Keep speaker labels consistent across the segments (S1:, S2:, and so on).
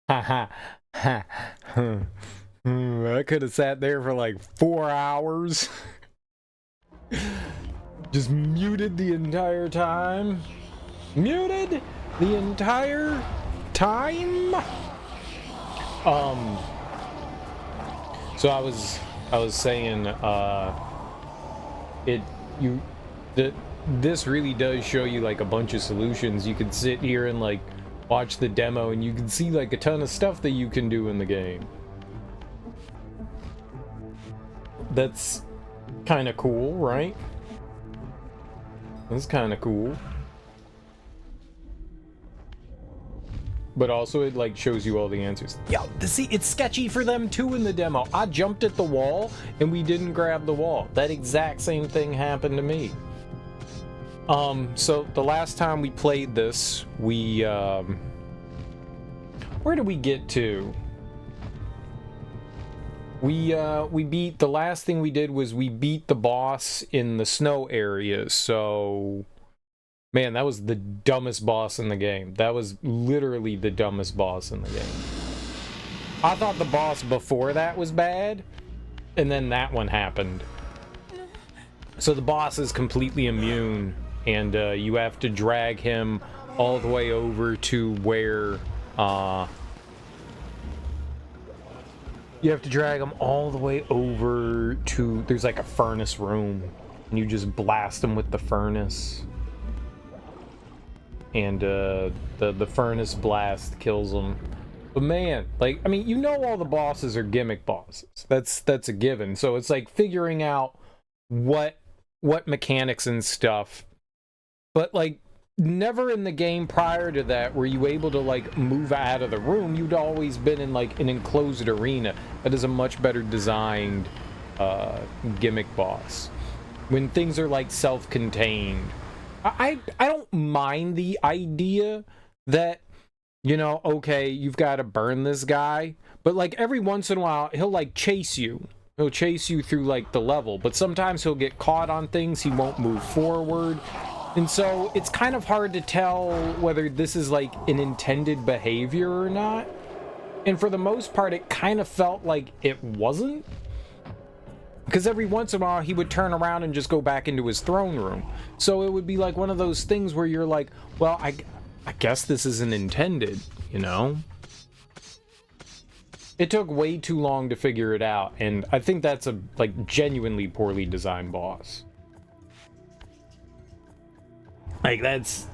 S1: Ha ha. I could have sat there for like 4 hours. Just muted the entire time. Muted the entire time. So I was saying it you that this really does show you like a bunch of solutions. You could sit here and like watch the demo and you can see like a ton of stuff that you can do in the game. That's kind of cool, right? That's kind of cool. But also it like shows you all the answers. Yeah, see, it's sketchy for them too in the demo. I jumped at the wall and we didn't grab the wall. That exact same thing happened to me. So the last time we played this, we where did we get to? We beat, the last thing we did was we beat the boss in the snow areas. So man, that was the dumbest boss in the game. That was literally the dumbest boss in the game. I thought the boss before that was bad, and then that one happened. So the boss is completely immune, and you have to drag him all the way over to where... you have to drag him all the way over to... There's like a furnace room, and you just blast him with the furnace. And the furnace blast kills them. But man, like, I mean, you know all the bosses are gimmick bosses. That's a given. So it's like figuring out what mechanics and stuff. But like, never in the game prior to that were you able to like move out of the room. You'd always been in like an enclosed arena. That is a much better designed gimmick boss. When things are like self-contained. I don't mind the idea that, you know, okay, you've got to burn this guy, but like every once in a while he'll like chase you. He'll chase you through like the level, but sometimes he'll get caught on things, he won't move forward. And so it's kind of hard to tell whether this is like an intended behavior or not. And for the most part, it kind of felt like it wasn't. Because every once in a while, he would turn around and just go back into his throne room. So it would be like one of those things where you're like, well, I guess this isn't intended, you know? It took way too long to figure it out, and I think that's a, like, genuinely poorly designed boss. Like, that's...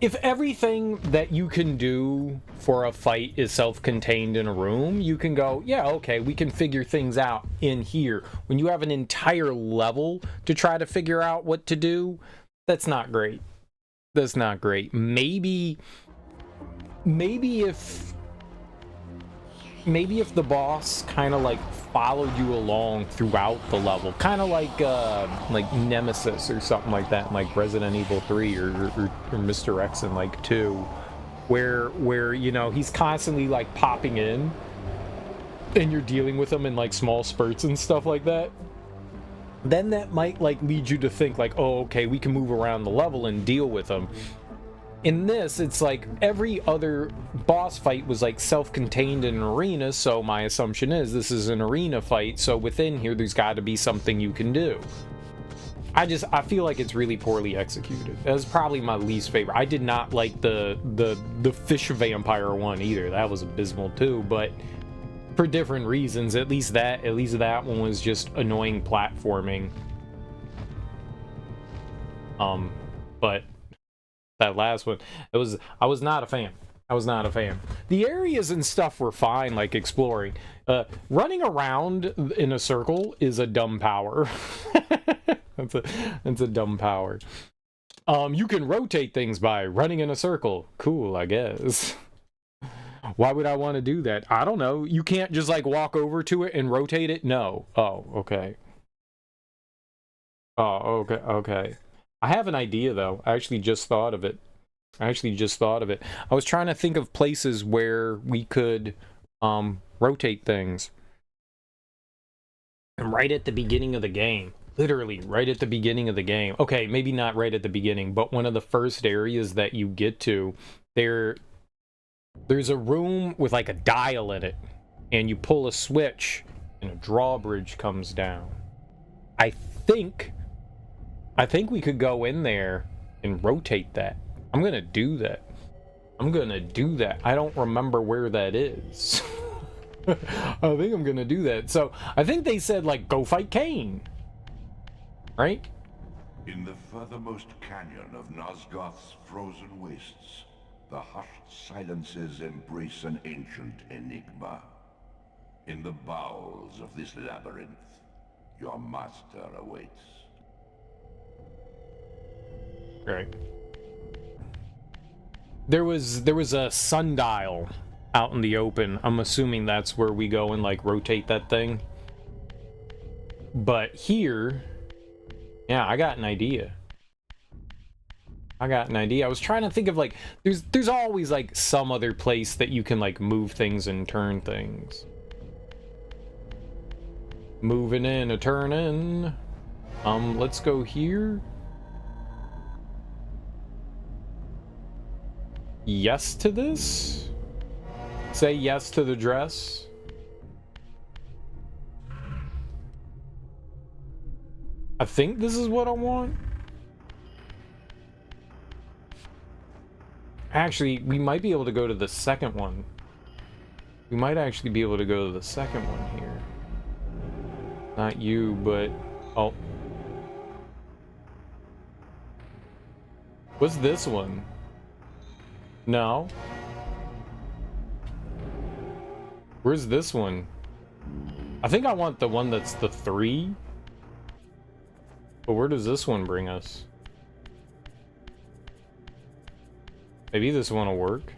S1: If everything that you can do for a fight is self-contained in a room, you can go, yeah, okay, we can figure things out in here. When you have an entire level to try to figure out what to do, that's not great. That's not great. Maybe if the boss kind of like followed you along throughout the level, kind of like Nemesis or something like that in like Resident Evil 3 or Mr. X in like 2, where you know he's constantly like popping in and you're dealing with him in like small spurts and stuff like that. Then that might like lead you to think like, oh, okay, we can move around the level and deal with him. In this, it's like every other boss fight was like self-contained in an arena, so my assumption is this is an arena fight, so within here there's got to be something you can do. I feel like it's really poorly executed. That's probably my least favorite. I did not like the fish vampire one either. That was abysmal too, but for different reasons. At least that one was just annoying platforming. But that last one, I was not a fan. I was not a fan. The areas and stuff were fine, like exploring. Running around in a circle is a dumb power. That's a dumb power. You can rotate things by running in a circle. Cool, I guess. Why would I want to do that? I don't know. You can't just like walk over to it and rotate it? No. Oh, okay. Oh, okay. I have an idea, though. I actually just thought of it. I was trying to think of places where we could rotate things. And right at the beginning of the game. Literally, right at the beginning of the game. Okay, maybe not right at the beginning, but one of the first areas that you get to, There's a room with like a dial in it, and you pull a switch, and a drawbridge comes down. I think we could go in there and rotate that. I'm gonna do that. I don't remember where that is. I think I'm gonna do that. So I think they said like go fight Kain, right?
S2: In the furthermost canyon of Nosgoth's frozen wastes, the hushed silences embrace an ancient enigma. In the bowels of this labyrinth, your master awaits.
S1: Right. There was a sundial out in the open. I'm assuming that's where we go and like rotate that thing. But here, yeah, I got an idea. I was trying to think of like there's always like some other place that you can like move things and turn things. Moving in, a turning. Let's go here. Yes to this? Say yes to the dress. I think this is what I want. Actually, we might be able to go to the second one. We might actually be able to go to the second one here. Not you, but... Oh. What's this one? No. Where's this one? I think I want the one that's the 3. But where does this one bring us? Maybe this one will work.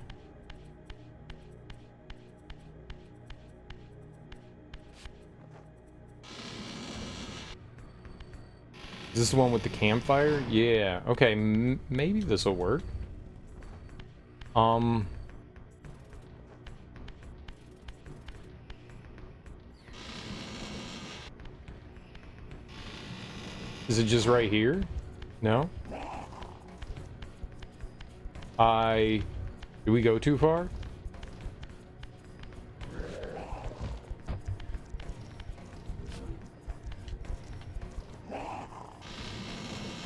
S1: Is this the one with the campfire? Yeah. Okay, maybe this will work. Is it just right here? No? Did we go too far?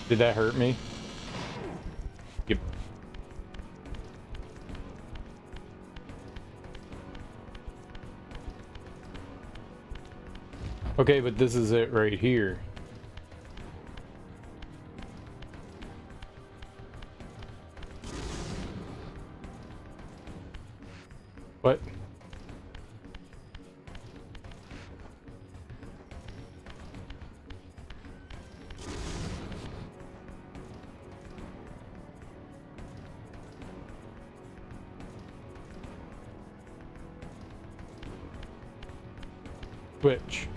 S1: Did that hurt me? Yep. Okay, but this is it right here. What? Switch.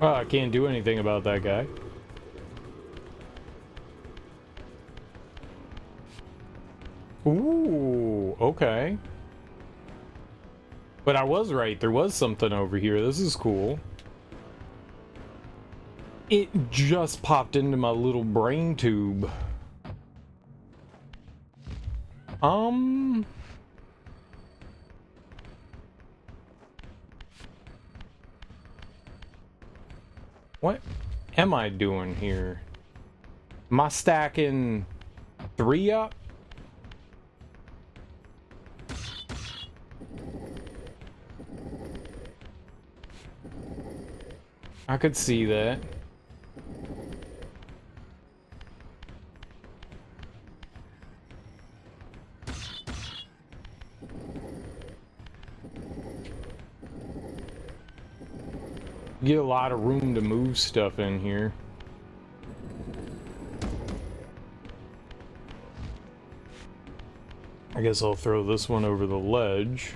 S1: Oh, I can't do anything about that guy. Ooh, okay. But I was right. There was something over here. This is cool. It just popped into my little brain tube. What am I doing here? Am I stacking 3 up? I could see that. Get a lot of room to move stuff in here. I guess I'll throw this one over the ledge.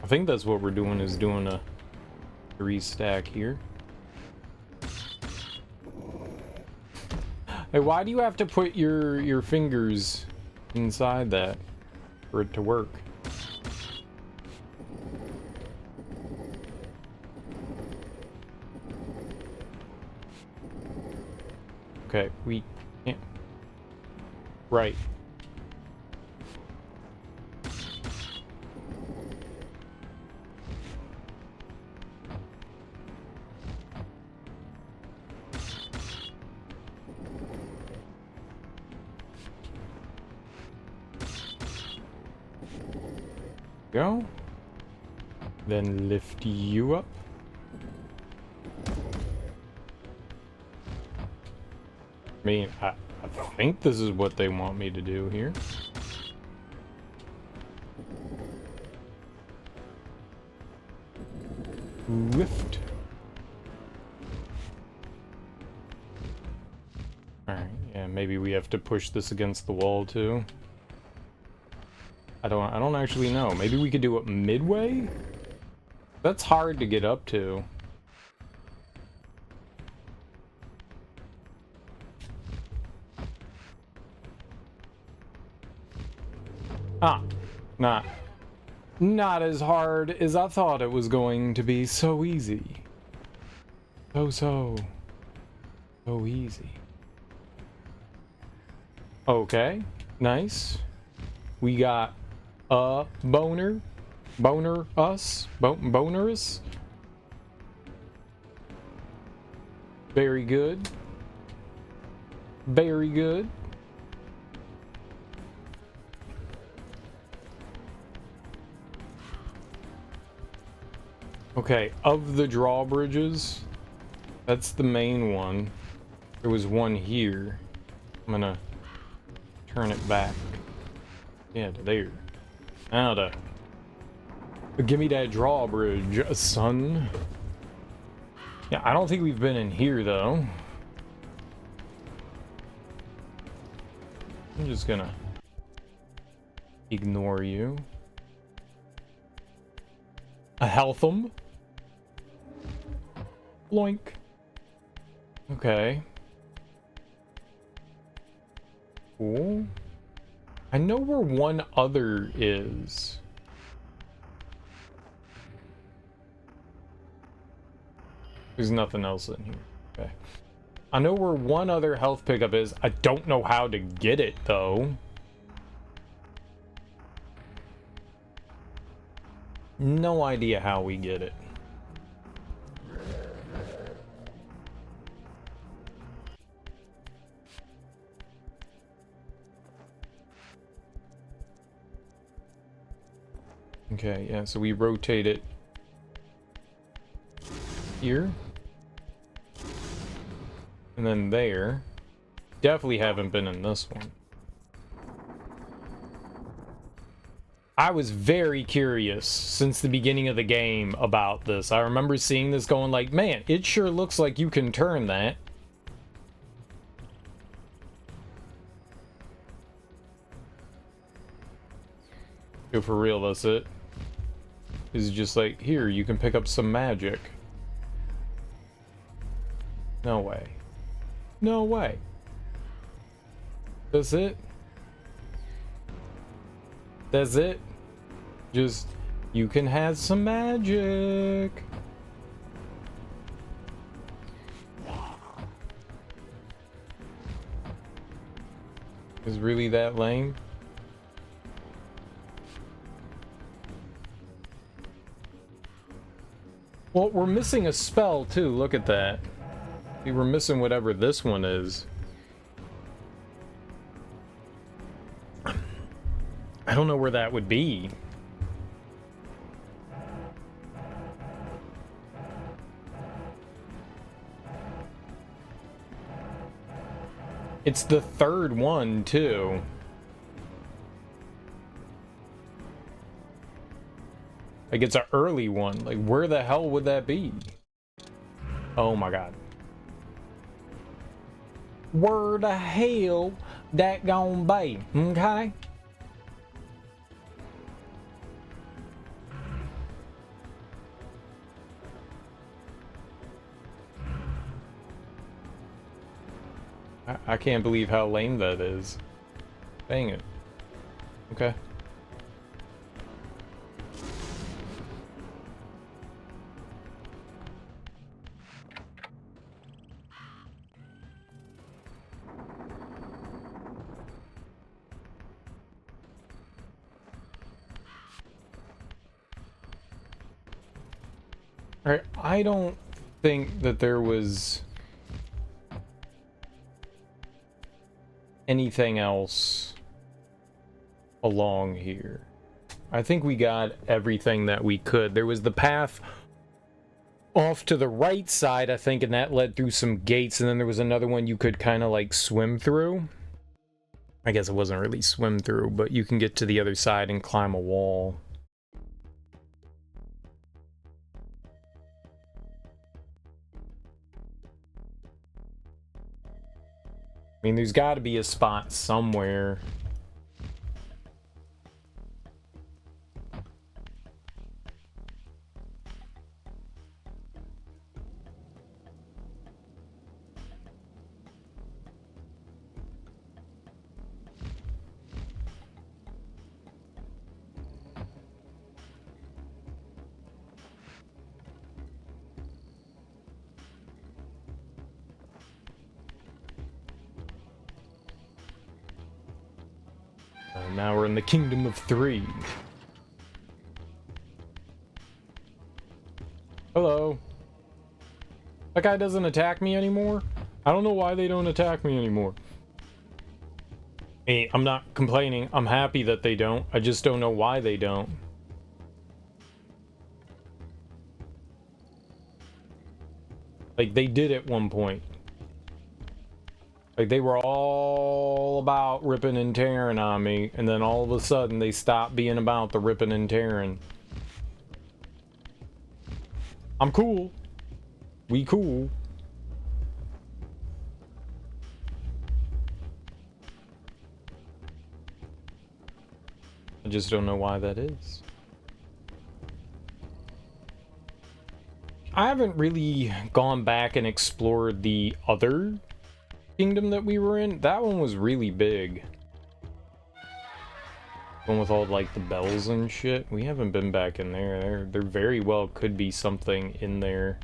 S1: I think that's what we're doing, is doing a 3 stack here. Hey, why do you have to put your fingers inside that for it to work? Okay, we can't. Right. Go. Then lift you up. I mean, I think this is what they want me to do here. Lift. Alright, yeah, maybe we have to push this against the wall too. I don't actually know. Maybe we could do it midway? That's hard to get up to. Ah, not as hard as I thought it was going to be. So easy. So easy. Okay, nice. We got boner us. Very good. Very good. Okay, of the drawbridges, that's the main one. There was one here. I'm gonna turn it back. Yeah, to there. Now to give me that drawbridge, son. Yeah, I don't think we've been in here though. I'm just gonna ignore you. A health'em. Bloink. Okay. Cool. I know where one other is. There's nothing else in here. Okay. I know where one other health pickup is. I don't know how to get it though. No idea how we get it. Okay, yeah, so we rotate it here. And then there. Definitely haven't been in this one. I was very curious since the beginning of the game about this. I remember seeing this going like, man, it sure looks like you can turn that. Go for real, that's it. It's just like, here, you can pick up some magic. No way. No way. That's it? That's it? Just, you can have some magic. Is really that lame? Well, we're missing a spell too, look at that. See, we're missing whatever this one is. I don't know where that would be. It's the third one, too. Like, it's an early one. Like, where the hell would that be? Oh my god. Where the hell that gonna be? Okay? I can't believe how lame that is. Dang it. Okay. Alright, I don't think that there was anything else along here. I think we got everything that we could. There was the path off to the right side, I think, and that led through some gates, and then there was another one you could kind of like swim through. I guess it wasn't really swim through, but you can get to the other side and climb a wall. I mean, there's got to be a spot somewhere. Now we're in the Kingdom of Three. Hello. That guy doesn't attack me anymore? I don't know why they don't attack me anymore. Hey, I'm not complaining. I'm happy that they don't. I just don't know why they don't. Like, they did at one point. Like, they were all about ripping and tearing on me, and then all of a sudden they stopped being about the ripping and tearing. I'm cool. We cool. I just don't know why that is. I haven't really gone back and explored the other kingdom that we were in. That one was really big. One with all like the bells and shit. We haven't been back in there. There very well could be something in there.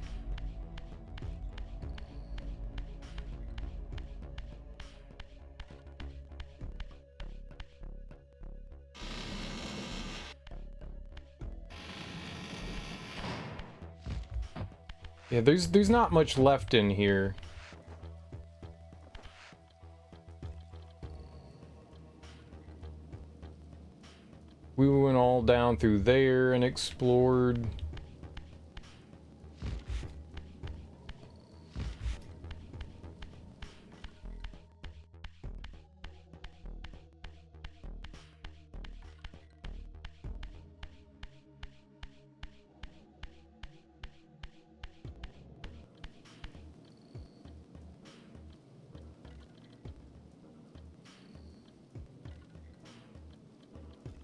S1: Yeah, there's not much left in here. We went all down through there and explored.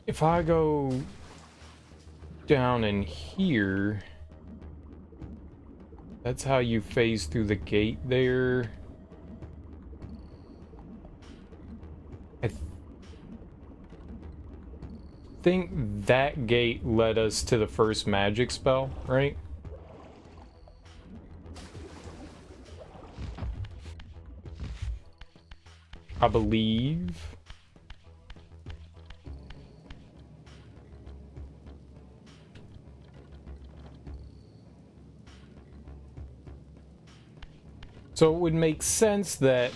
S1: If I go down in here, that's how you phase through the gate there. I think that gate led us to the first magic spell, right? I believe. So it would make sense that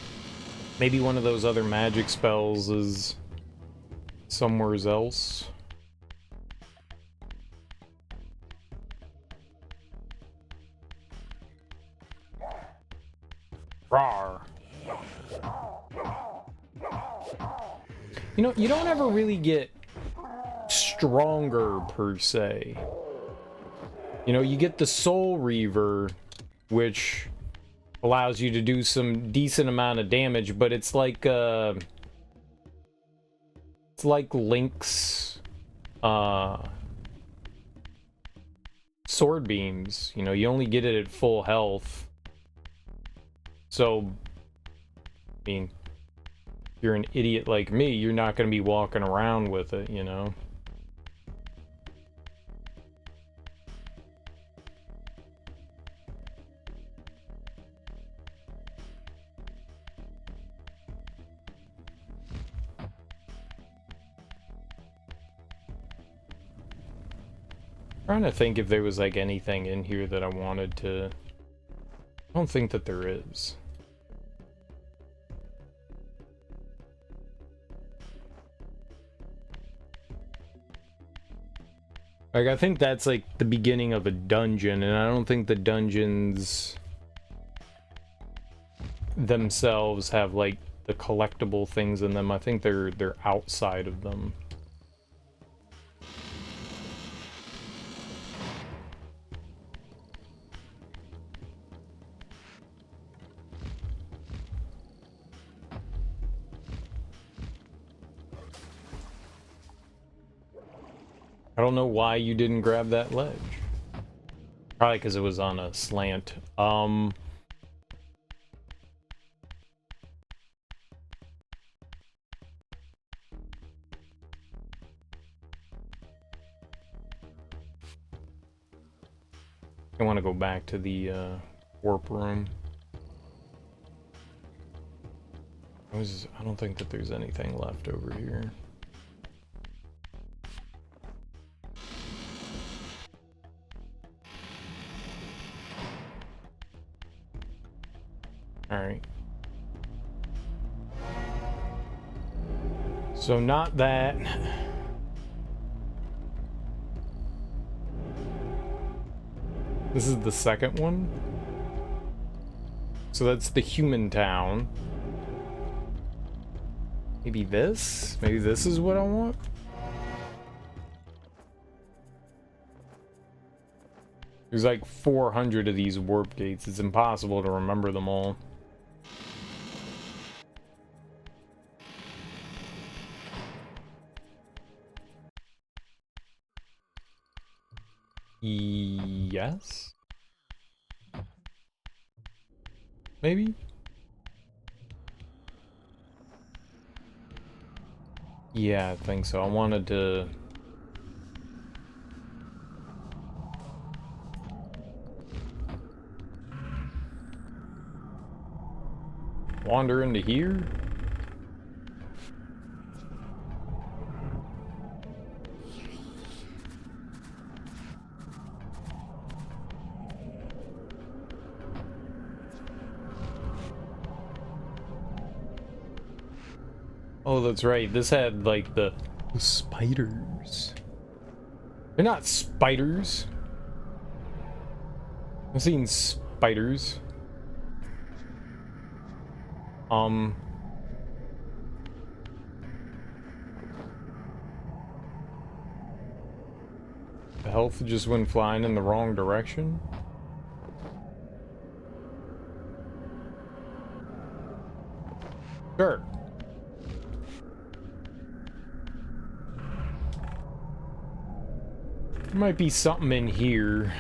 S1: maybe one of those other magic spells is somewhere else. Rawr. You know, you don't ever really get stronger per se. You know, you get the Soul Reaver, which allows you to do some decent amount of damage, but it's like Link's sword beams. You know, you only get it at full health. So mean, if you're an idiot like me, you're not going to be walking around with it, you know? Trying to think if there was like anything in here that I wanted to. I don't think that there is. Like, I think that's like the beginning of a dungeon, and I don't think the dungeons themselves have like the collectible things in them. I think they're outside of them. I don't know why you didn't grab that ledge. Probably because it was on a slant. I want to go back to the warp room. I don't think that there's anything left over here. Alright. So not that. This is the second one. So that's the human town. Maybe this? Maybe this is what I want? There's like 400 of these warp gates. It's impossible to remember them all. Yes? Maybe? Yeah, I think so. I wanted to... wander into here? Oh, that's right. This had, like, the spiders. They're not spiders. I've seen spiders. The health just went flying in the wrong direction. Sure. There might be something in here.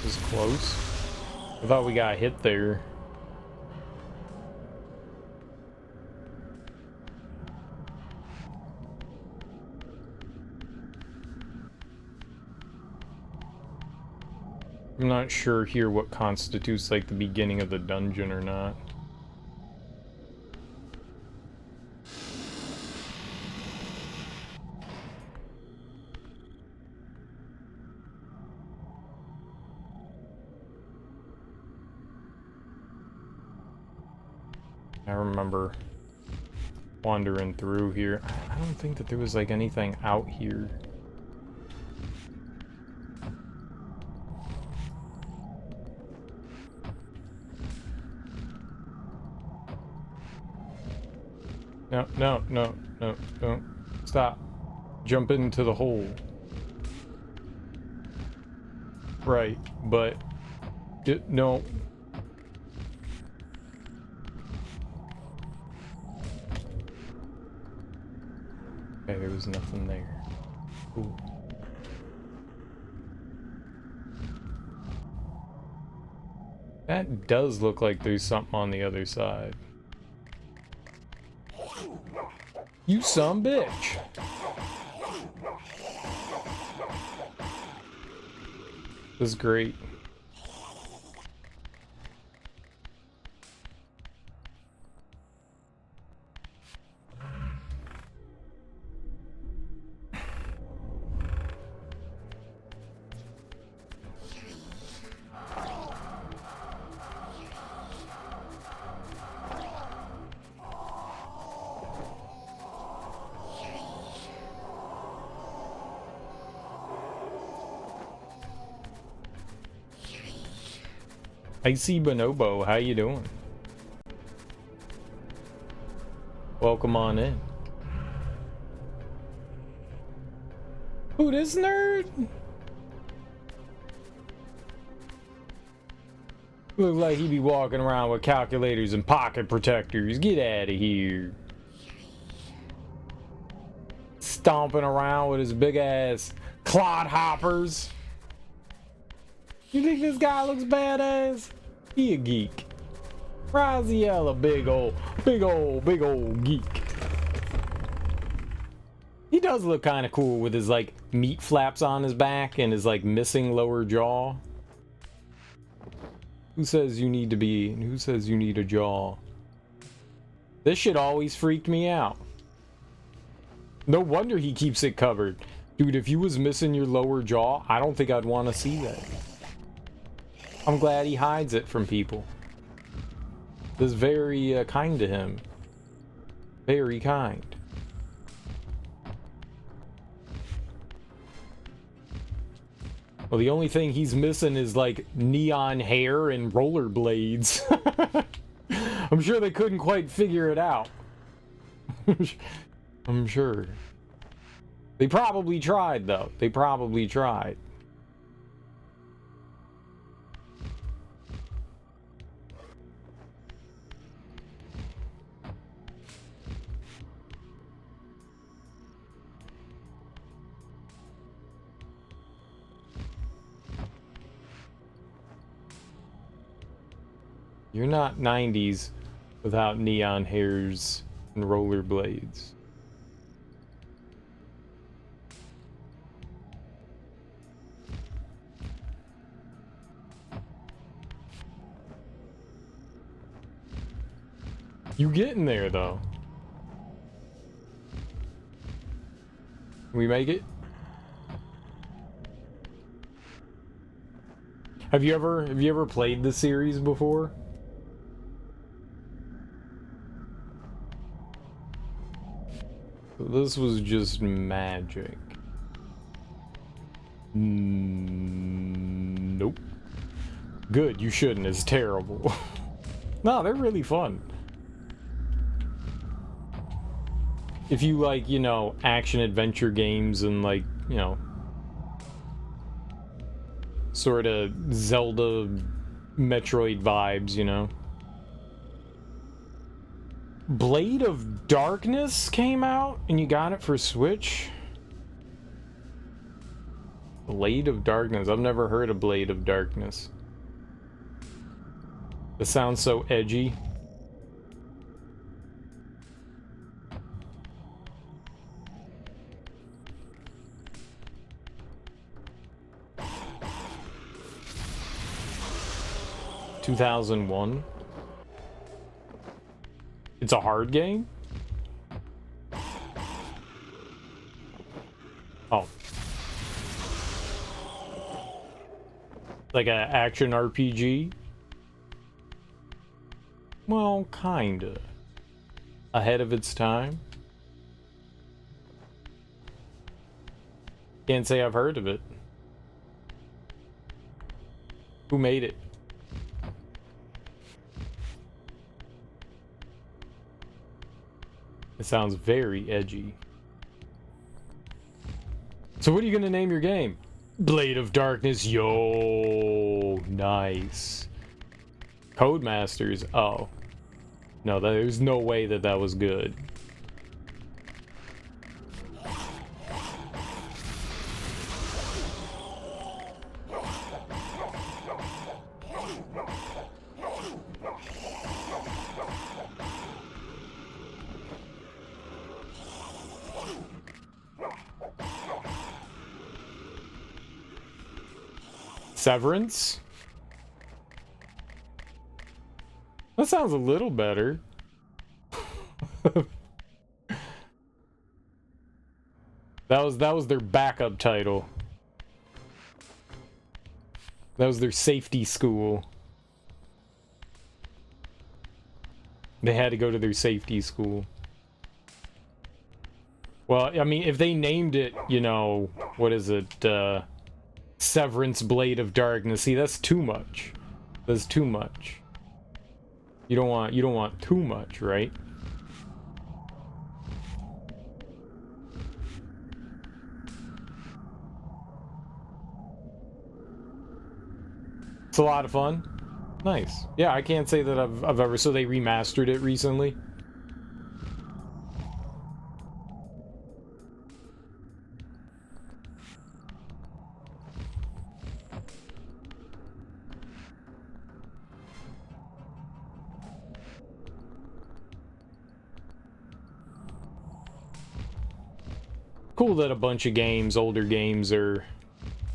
S1: This is close. I thought we got hit there. I'm not sure here what constitutes like the beginning of the dungeon or not. I remember wandering through here. I don't think that there was like anything out here. No, don't. Stop. Jump into the hole. Right, but... no. there's nothing there. Ooh. That does look like there's something on the other side. You some bitch! This is great. I see Bonobo, how you doing? Welcome on in. Who this nerd? Look like he be walking around with calculators and pocket protectors. Get out of here. Stomping around with his big ass clod hoppers. You think this guy looks badass? He a geek. Raziel, a big old geek. He does look kind of cool with his like meat flaps on his back and his like missing lower jaw. Who says you need a jaw? This shit always freaked me out. No wonder he keeps it covered. Dude, if you was missing your lower jaw, I don't think I'd want to see that. I'm glad he hides it from people. This is very kind to him. Very kind. Well, the only thing he's missing is like neon hair and rollerblades. I'm sure they couldn't quite figure it out. I'm sure. They probably tried, though. They probably tried. You're not 90s without neon hairs and rollerblades. You getting there though? Can we make it? Have you ever played the series before? This was just magic. Nope. Good, you shouldn't. It's terrible. No, they're really fun. If you like, you know, action adventure games and like, you know, sort of Zelda Metroid vibes, you know. Blade of Darkness came out and you got it for Switch? Blade of Darkness. I've never heard of Blade of Darkness. It sounds so edgy. (2001). It's a hard game? Oh. Like an action RPG? Well, kinda. Ahead of its time? Can't say I've heard of it. Who made it? It sounds very edgy. So what are you gonna name your game? Blade of Darkness. Yo, nice. Codemasters. Oh. No, there's no way that that was good. Severance? That sounds a little better. That was their backup title. That was their safety school. They had to go to their safety school. Well, I mean, if they named it, you know, what is it? Severance Blade of Darkness. See, that's too much. That's too much. You don't want too much, right? It's a lot of fun. Nice. Yeah, I can't say that I've ever... So they remastered it recently? Cool that a bunch of games, older games, are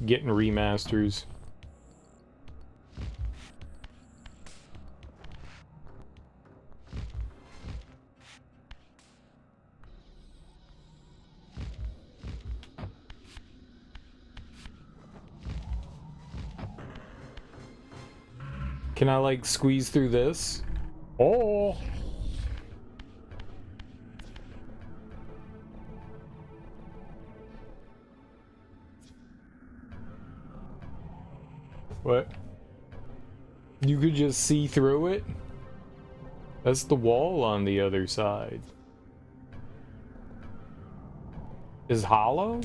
S1: getting remasters. Can I, like, squeeze through this? Oh! What? You could just see through it? That's the wall on the other side. Is hollow?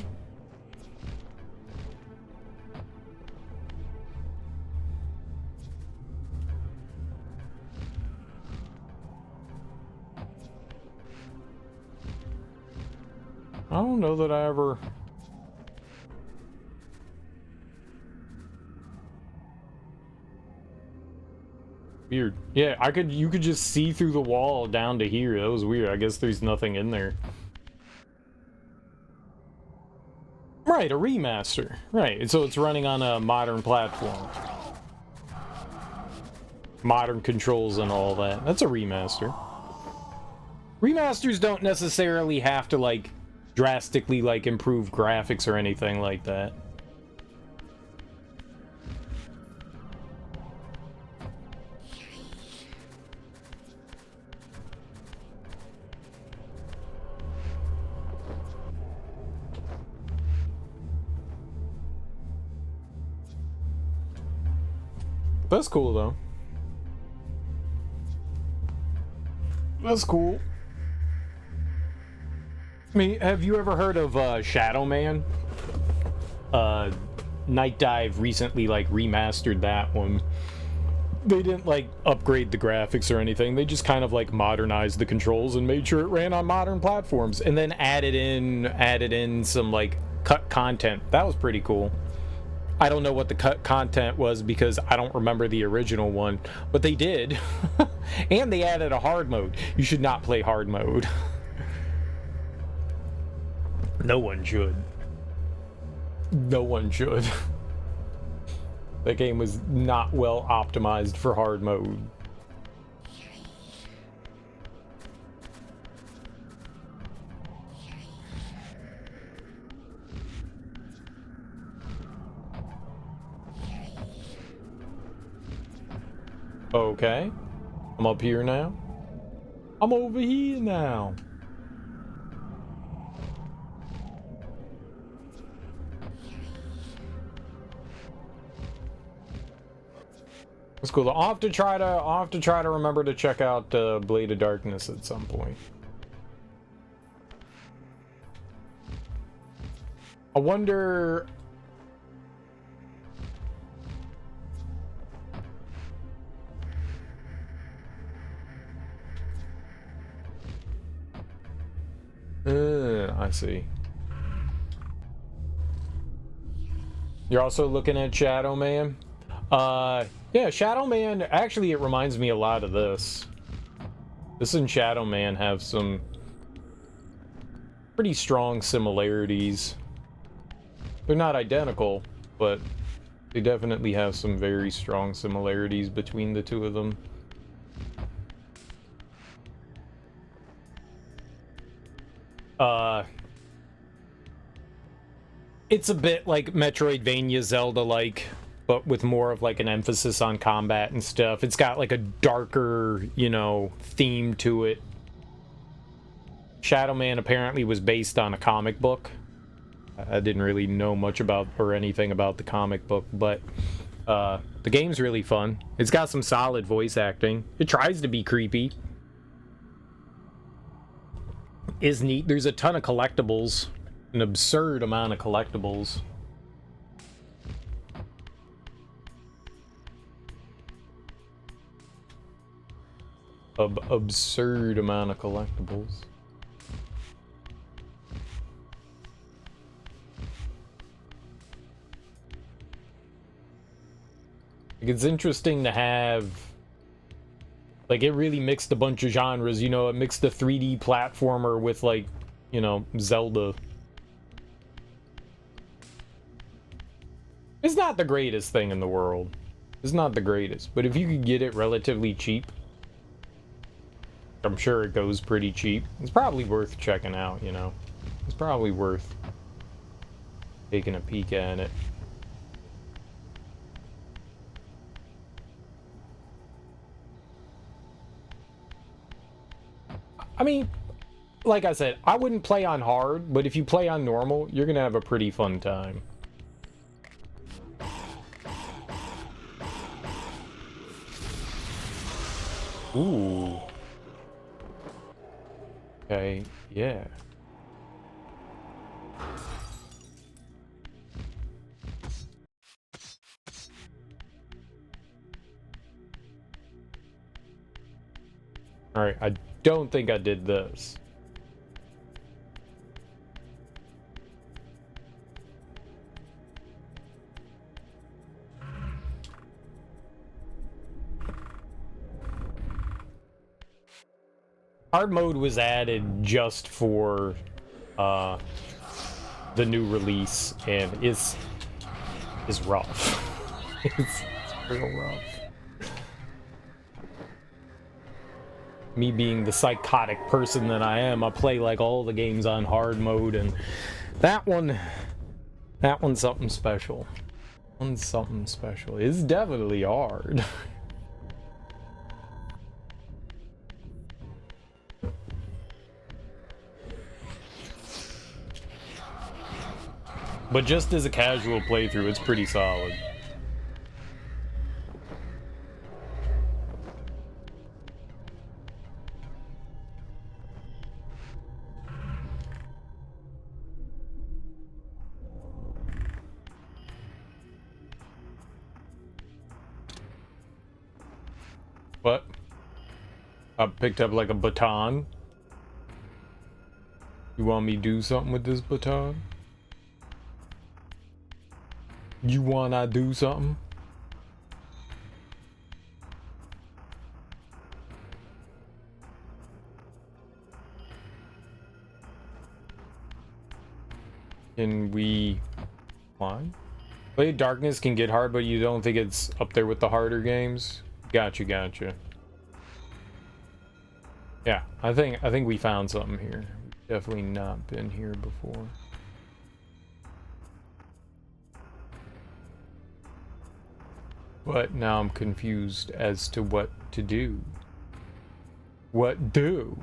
S1: I don't know that I ever... Weird. Yeah, you could just see through the wall down to here. That was weird. I guess there's nothing in there. Right, a remaster. Right, so it's running on a modern platform. Modern controls and all that. That's a remaster. Remasters don't necessarily have to, like, drastically, like, improve graphics or anything like that. That's cool, though. That's cool. I mean, have you ever heard of Shadow Man? Night Dive recently, like, remastered that one. They didn't, like, upgrade the graphics or anything. They just kind of, like, modernized the controls and made sure it ran on modern platforms. And then added in some, like, cut content. That was pretty cool. I don't know what the cut content was because I don't remember the original one, but they did. And they added a hard mode. You should not play hard mode. No one should. No one should. That game was not well optimized for hard mode. Okay. I'm up here now. I'm over here now. That's cool. I'll have to try to remember to check out Blade of Darkness at some point. I wonder... I see. You're also looking at Shadow Man? Yeah, Shadow Man, actually it reminds me a lot of this. This and Shadow Man have some pretty strong similarities. They're not identical, but They definitely have some very strong similarities between the two of them. It's a bit like Metroidvania Zelda-like, but with more of like an emphasis on combat and stuff. It's got like a darker, you know, theme to it. Shadow Man apparently was based on a comic book. I didn't really know much about or anything about the comic book, but the game's really fun. It's got some solid voice acting. It tries to be creepy. Is neat. There's a ton of collectibles. An absurd amount of collectibles. Absurd amount of collectibles. Like, it's interesting to have, like, it really mixed a bunch of genres, you know. It mixed the 3D platformer with, like, you know, Zelda. It's not the greatest thing in the world. It's not the greatest, but if you could get it relatively cheap, I'm sure it goes pretty cheap. It's probably worth checking out, you know. It's probably worth taking a peek at it. I mean, like I said, I wouldn't play on hard, but if you play on normal, you're gonna have a pretty fun time. Ooh. Okay, yeah. Alright, I don't think I did this. Hard mode was added just for the new release, and it's rough. it's real rough. Me being the psychotic person that I am, I play like all the games on hard mode, and that one's something special. One's something special. It's definitely hard. But just as a casual playthrough, it's pretty solid. What? I picked up like a baton. You want me to do something with this baton? You wanna do something? Can we climb? Blade of Darkness can get hard, but you don't think it's up there with the harder games? Gotcha. Yeah, I think we found something here. Definitely not been here before. But now I'm confused as to what to do. What do?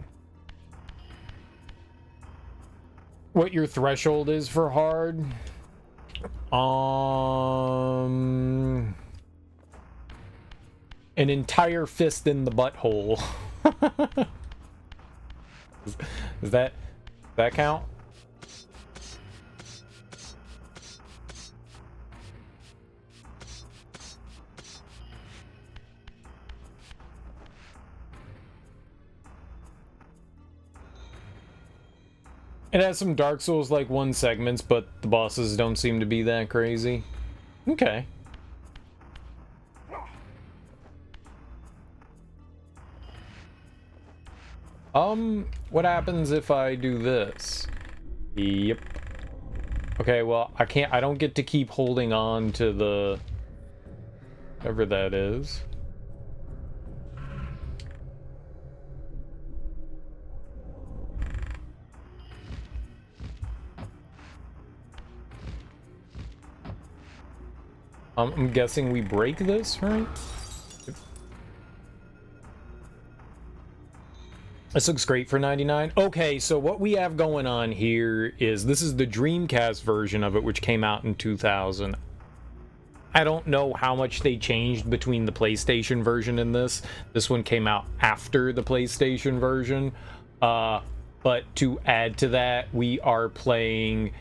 S1: What your threshold is for hard? An entire fist in the butthole. Does that count? It has some Dark Souls like 1 segments, but the bosses don't seem to be that crazy. Okay. What happens if I do this? Yep. Okay, well, I don't get to keep holding on to the whatever that is. I'm guessing we break this, right? This looks great for 99. Okay, so what we have going on here is this is the Dreamcast version of it, which came out in 2000. I don't know how much they changed between the PlayStation version and this. This one came out after the PlayStation version. But to add to that, we are playing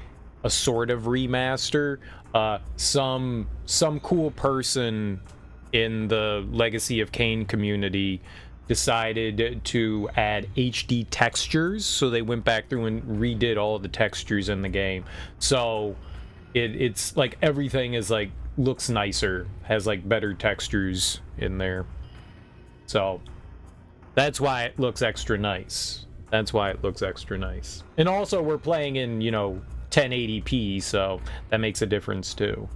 S1: a sort of remaster. Some cool person in the Legacy of Kain community decided to add HD textures, so they went back through and redid all the textures in the game. So it's like everything is like looks nicer, has like better textures in there. So that's why it looks extra nice. That's why it looks extra nice. And also we're playing in, you know, 1080p, so that makes a difference too.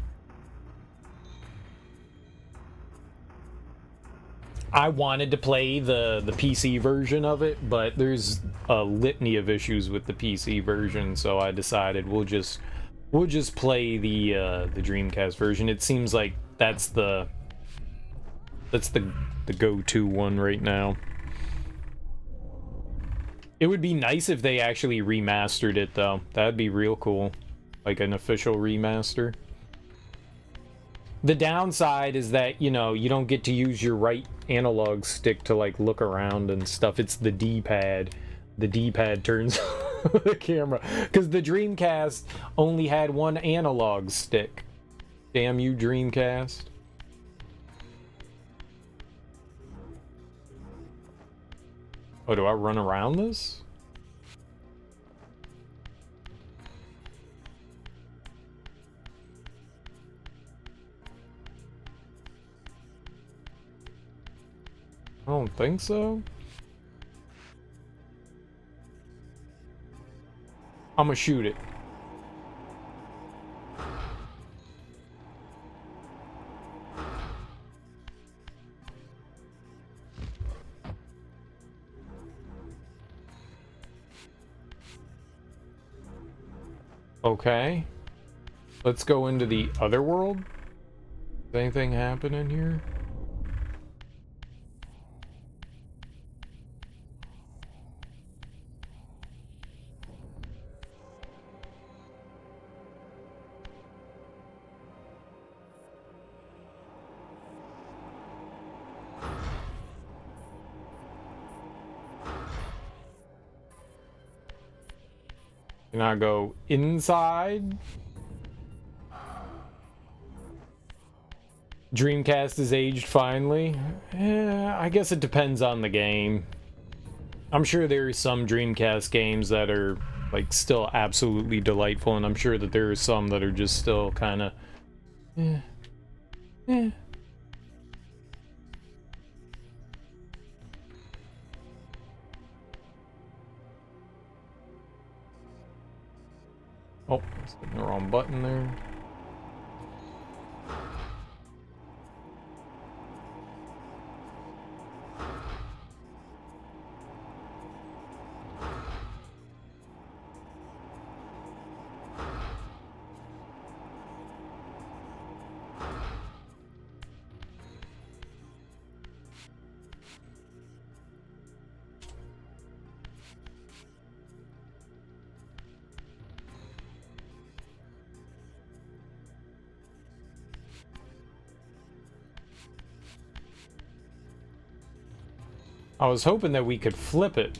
S1: I wanted to play the PC version of it, but there's a litany of issues with the PC version, so I decided we'll just play the Dreamcast version. It seems like that's the go-to one right now. It would be nice if they actually remastered it, though. That'd be real cool. Like an official remaster. The downside is that, you know, you don't get to use your right analog stick to, like, look around and stuff. It's the D-pad. The D-pad turns the camera. Because the Dreamcast only had one analog stick. Damn you, Dreamcast. Oh, do I run around this? I don't think so. I'm gonna shoot it. Okay. Let's go into the other world. Is anything happening here? Can I go inside? Dreamcast is aged finally. I guess it depends on the game. I'm sure there are some Dreamcast games that are like still absolutely delightful, and I'm sure that there are some that are just still kind of Oh, it's hitting the wrong button there. I was hoping that we could flip it.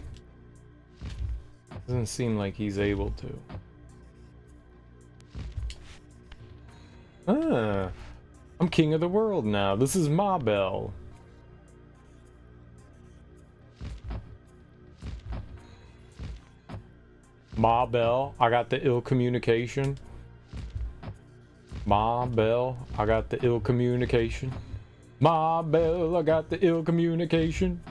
S1: Doesn't seem like he's able to. Ah, I'm king of the world now. This is Ma Bell. Ma Bell, I got the ill communication. Ma Bell, I got the ill communication. Ma Bell, I got the ill communication.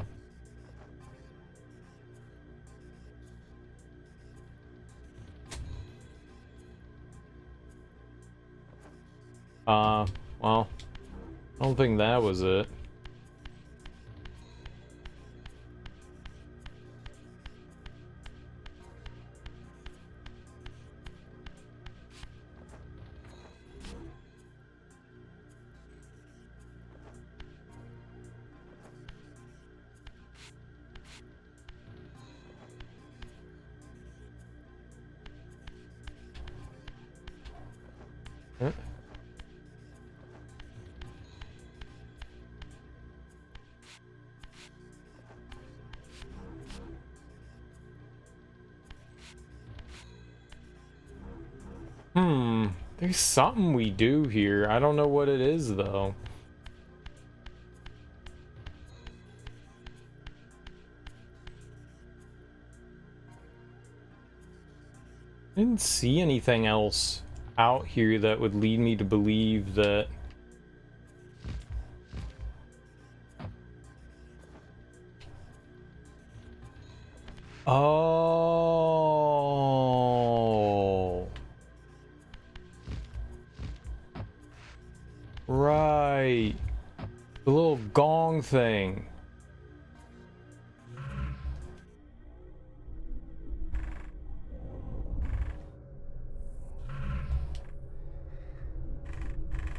S1: Well, I don't think that was it. Huh? There's something we do here. I don't know what it is, though. Didn't see anything else out here that would lead me to believe that... Oh... Right. The little gong thing.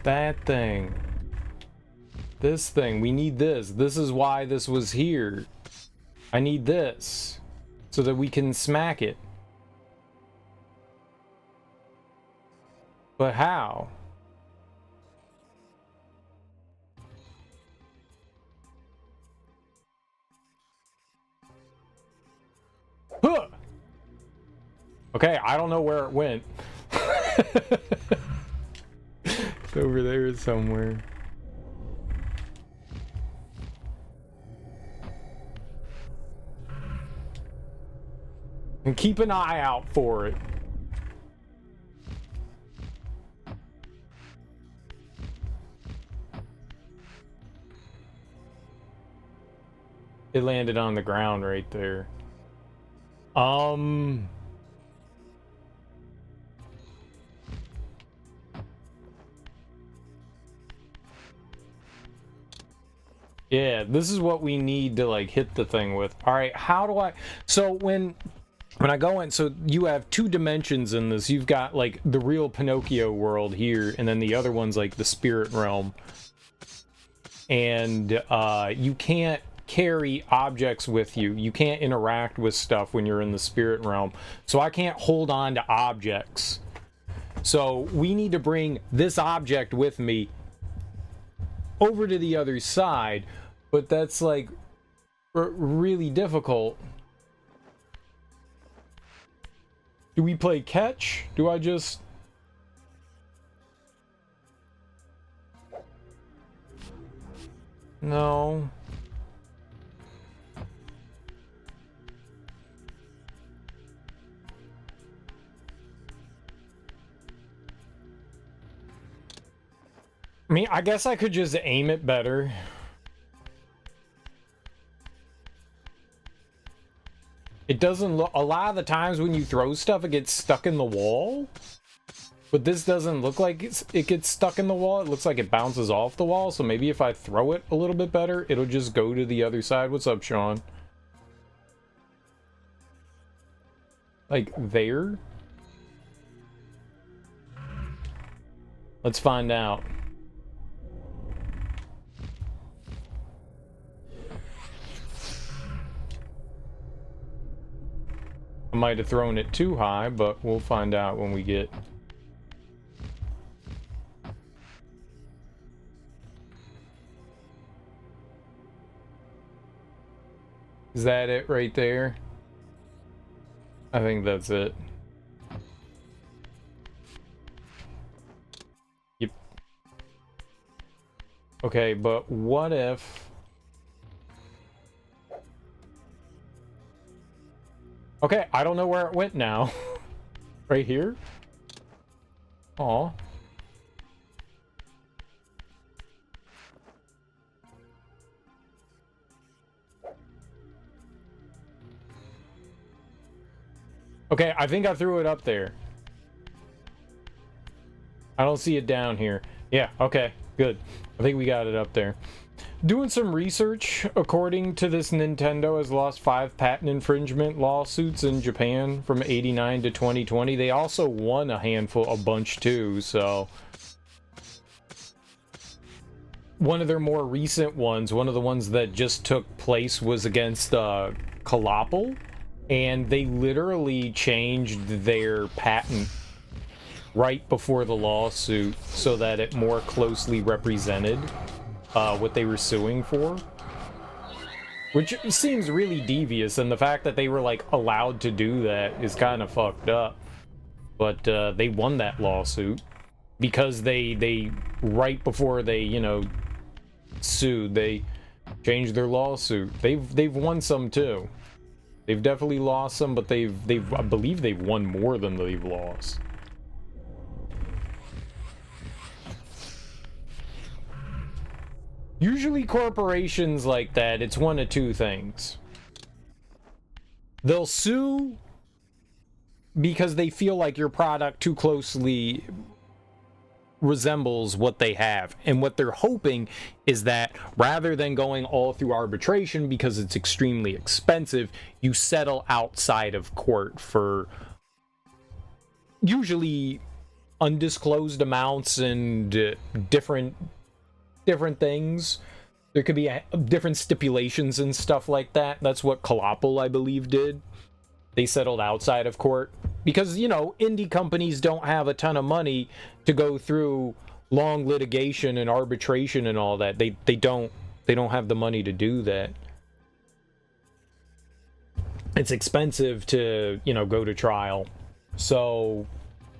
S1: That thing. This thing. We need this. This is why this was here. I need this. So that we can smack it. But how? Huh! Okay, I don't know where it went. It's over there somewhere. And keep an eye out for it. It landed on the ground right there. Yeah, this is what we need to like hit the thing with. All right, how do I... So when I go in, so you have two dimensions in this. You've got like the real Pinocchio world here, and then the other one's like the spirit realm. And you can't carry objects with you. You can't interact with stuff when you're in the spirit realm. So I can't hold on to objects. So we need to bring this object with me over to the other side, but that's like really difficult. Do we play catch? Do I just... No. I mean, I guess I could just aim it better. It doesn't look... A lot of the times when you throw stuff, it gets stuck in the wall. But this doesn't look like it gets stuck in the wall. It looks like it bounces off the wall. So maybe if I throw it a little bit better, it'll just go to the other side. What's up, Sean? Like there? Let's find out. I might have thrown it too high, but we'll find out when we get... Is that it right there? I think that's it. Yep. Okay, but what if... Okay, I don't know where it went now. Right here? Aw. Okay, I think I threw it up there. I don't see it down here. Yeah, okay. Good. I think we got it up there. Doing some research, according to this, Nintendo has lost 5 patent infringement lawsuits in Japan from 89 to 2020. They also won a bunch too, so... One of their more recent ones, one of the ones that just took place, was against Kalapal, and they literally changed their patent right before the lawsuit so that it more closely represented what they were suing for, which seems really devious, and the fact that they were like allowed to do that is kind of fucked up. But they won that lawsuit because they right before they, you know, sued, they changed their lawsuit. They've won some too. They've definitely lost some, but I believe they've won more than they've lost. Usually corporations like that, it's one of two things. They'll sue because they feel like your product too closely resembles what they have, and what they're hoping is that rather than going all through arbitration because it's extremely expensive, you settle outside of court for usually undisclosed amounts and different things. There could be different stipulations and stuff like that. That's what Kalapal, I believe, did. They settled outside of court because, you know, indie companies don't have a ton of money to go through long litigation and arbitration and all that. They don't have the money to do that. It's expensive to, you know, go to trial. So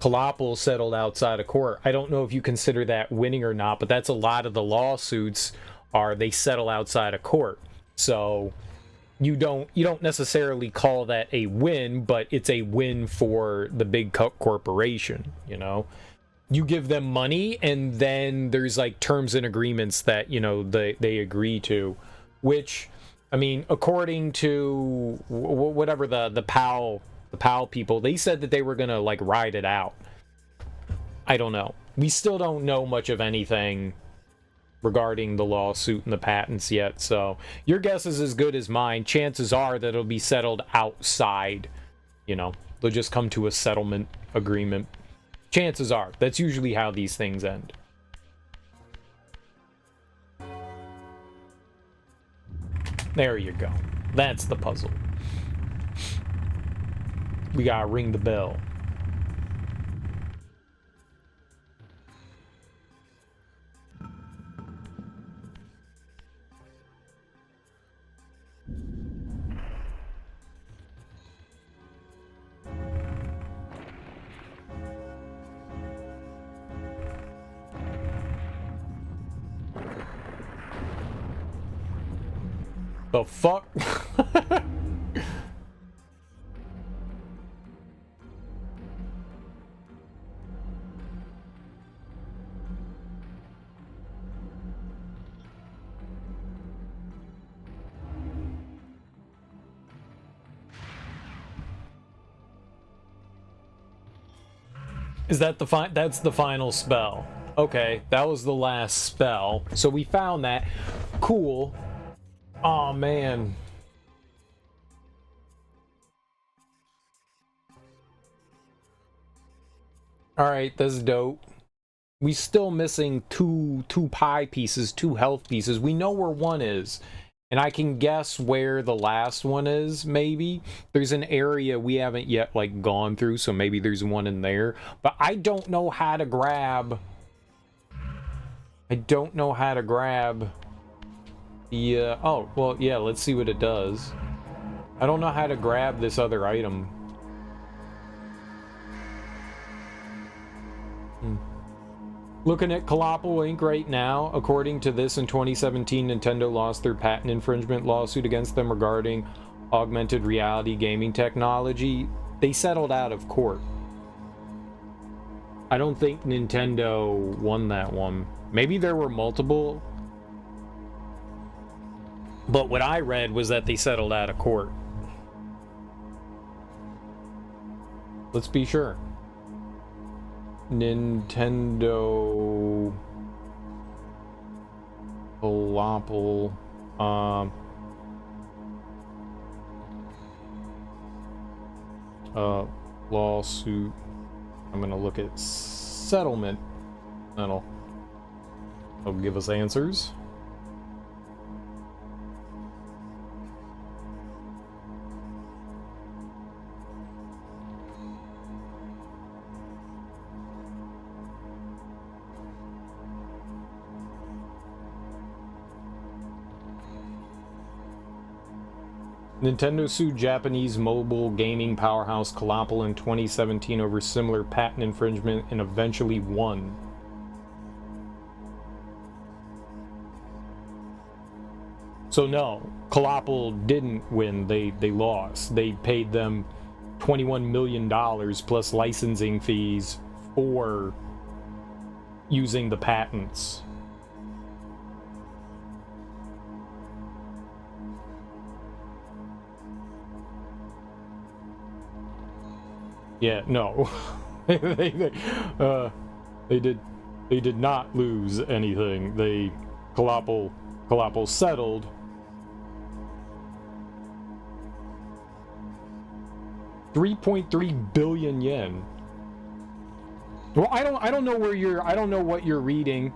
S1: Kalapal settled outside of court. I don't know if you consider that winning or not, but that's a lot of the lawsuits are they settle outside of court. So you don't necessarily call that a win, but it's a win for the big corporation, you know. You give them money, and then there's like terms and agreements that, you know, they agree to, which, I mean, according to whatever the PAL people, they said that they were gonna like ride it out. I don't know. We still don't know much of anything regarding the lawsuit and the patents yet, so your guess is as good as mine. Chances are that it'll be settled outside, you know, they'll just come to a settlement agreement. Chances are. That's usually how these things end. There you go. That's the puzzle. We gotta ring the bell. The fuck? Is that that's the final spell? Okay, that was the last spell. So we found that. Cool. Oh man. Alright, that's dope. We still missing two pie pieces, 2 health pieces. We know where one is. And I can guess where the last one is, maybe. There's an area we haven't yet, like, gone through, so maybe there's one in there. But I don't know how to grab... Yeah, oh, well, yeah, let's see what it does. I don't know how to grab this other item. Looking at Kalapal Inc. right now, according to this, in 2017, Nintendo lost their patent infringement lawsuit against them regarding augmented reality gaming technology. They settled out of court. I don't think Nintendo won that one. Maybe there were multiple, but what I read was that they settled out of court. Let's be sure. Nintendo Coloppal. Lawsuit. I'm gonna look at settlement. That'll give us answers. Nintendo sued Japanese mobile gaming powerhouse Coloppal in 2017 over similar patent infringement and eventually won. So no, Coloppal didn't win, they lost. They paid them $21 million plus licensing fees for using the patents. Yeah, no. they did not lose anything. Coloppal settled. $3.3 billion yen. Well, I don't know what you're reading.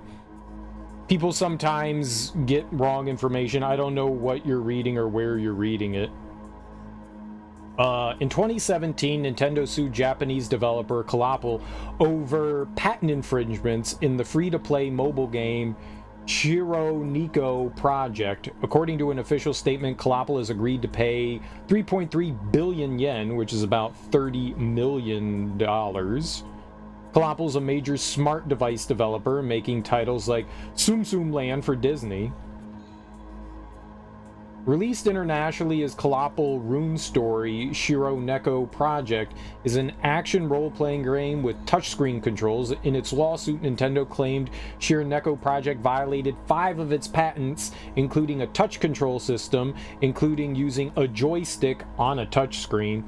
S1: People sometimes get wrong information. I don't know what you're reading or where you're reading it. In 2017, Nintendo sued Japanese developer Coloppal over patent infringements in the free-to-play mobile game Shironeko Project. According to an official statement, Coloppal has agreed to pay 3.3 billion yen, which is about $30 million. Coloppal is a major smart device developer, making titles like Tsum Tsum Land for Disney. Released internationally as Coloppal Rune Story, Shironeko Project is an action role-playing game with touchscreen controls. In its lawsuit, Nintendo claimed Shironeko Project violated 5 of its patents, including a touch control system, including using a joystick on a touchscreen.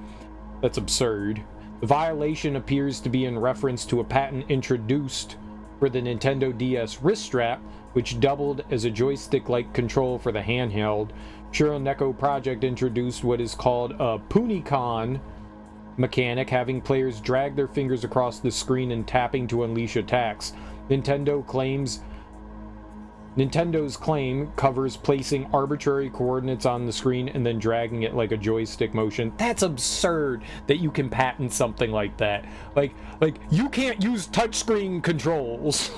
S1: That's absurd. The violation appears to be in reference to a patent introduced for the Nintendo DS wrist strap, which doubled as a joystick-like control for the handheld. Shironeko Project introduced what is called a Punicon mechanic, having players drag their fingers across the screen and tapping to unleash attacks. Nintendo's claim covers placing arbitrary coordinates on the screen and then dragging it like a joystick motion. That's absurd that you can patent something like that. Like you can't use touchscreen controls.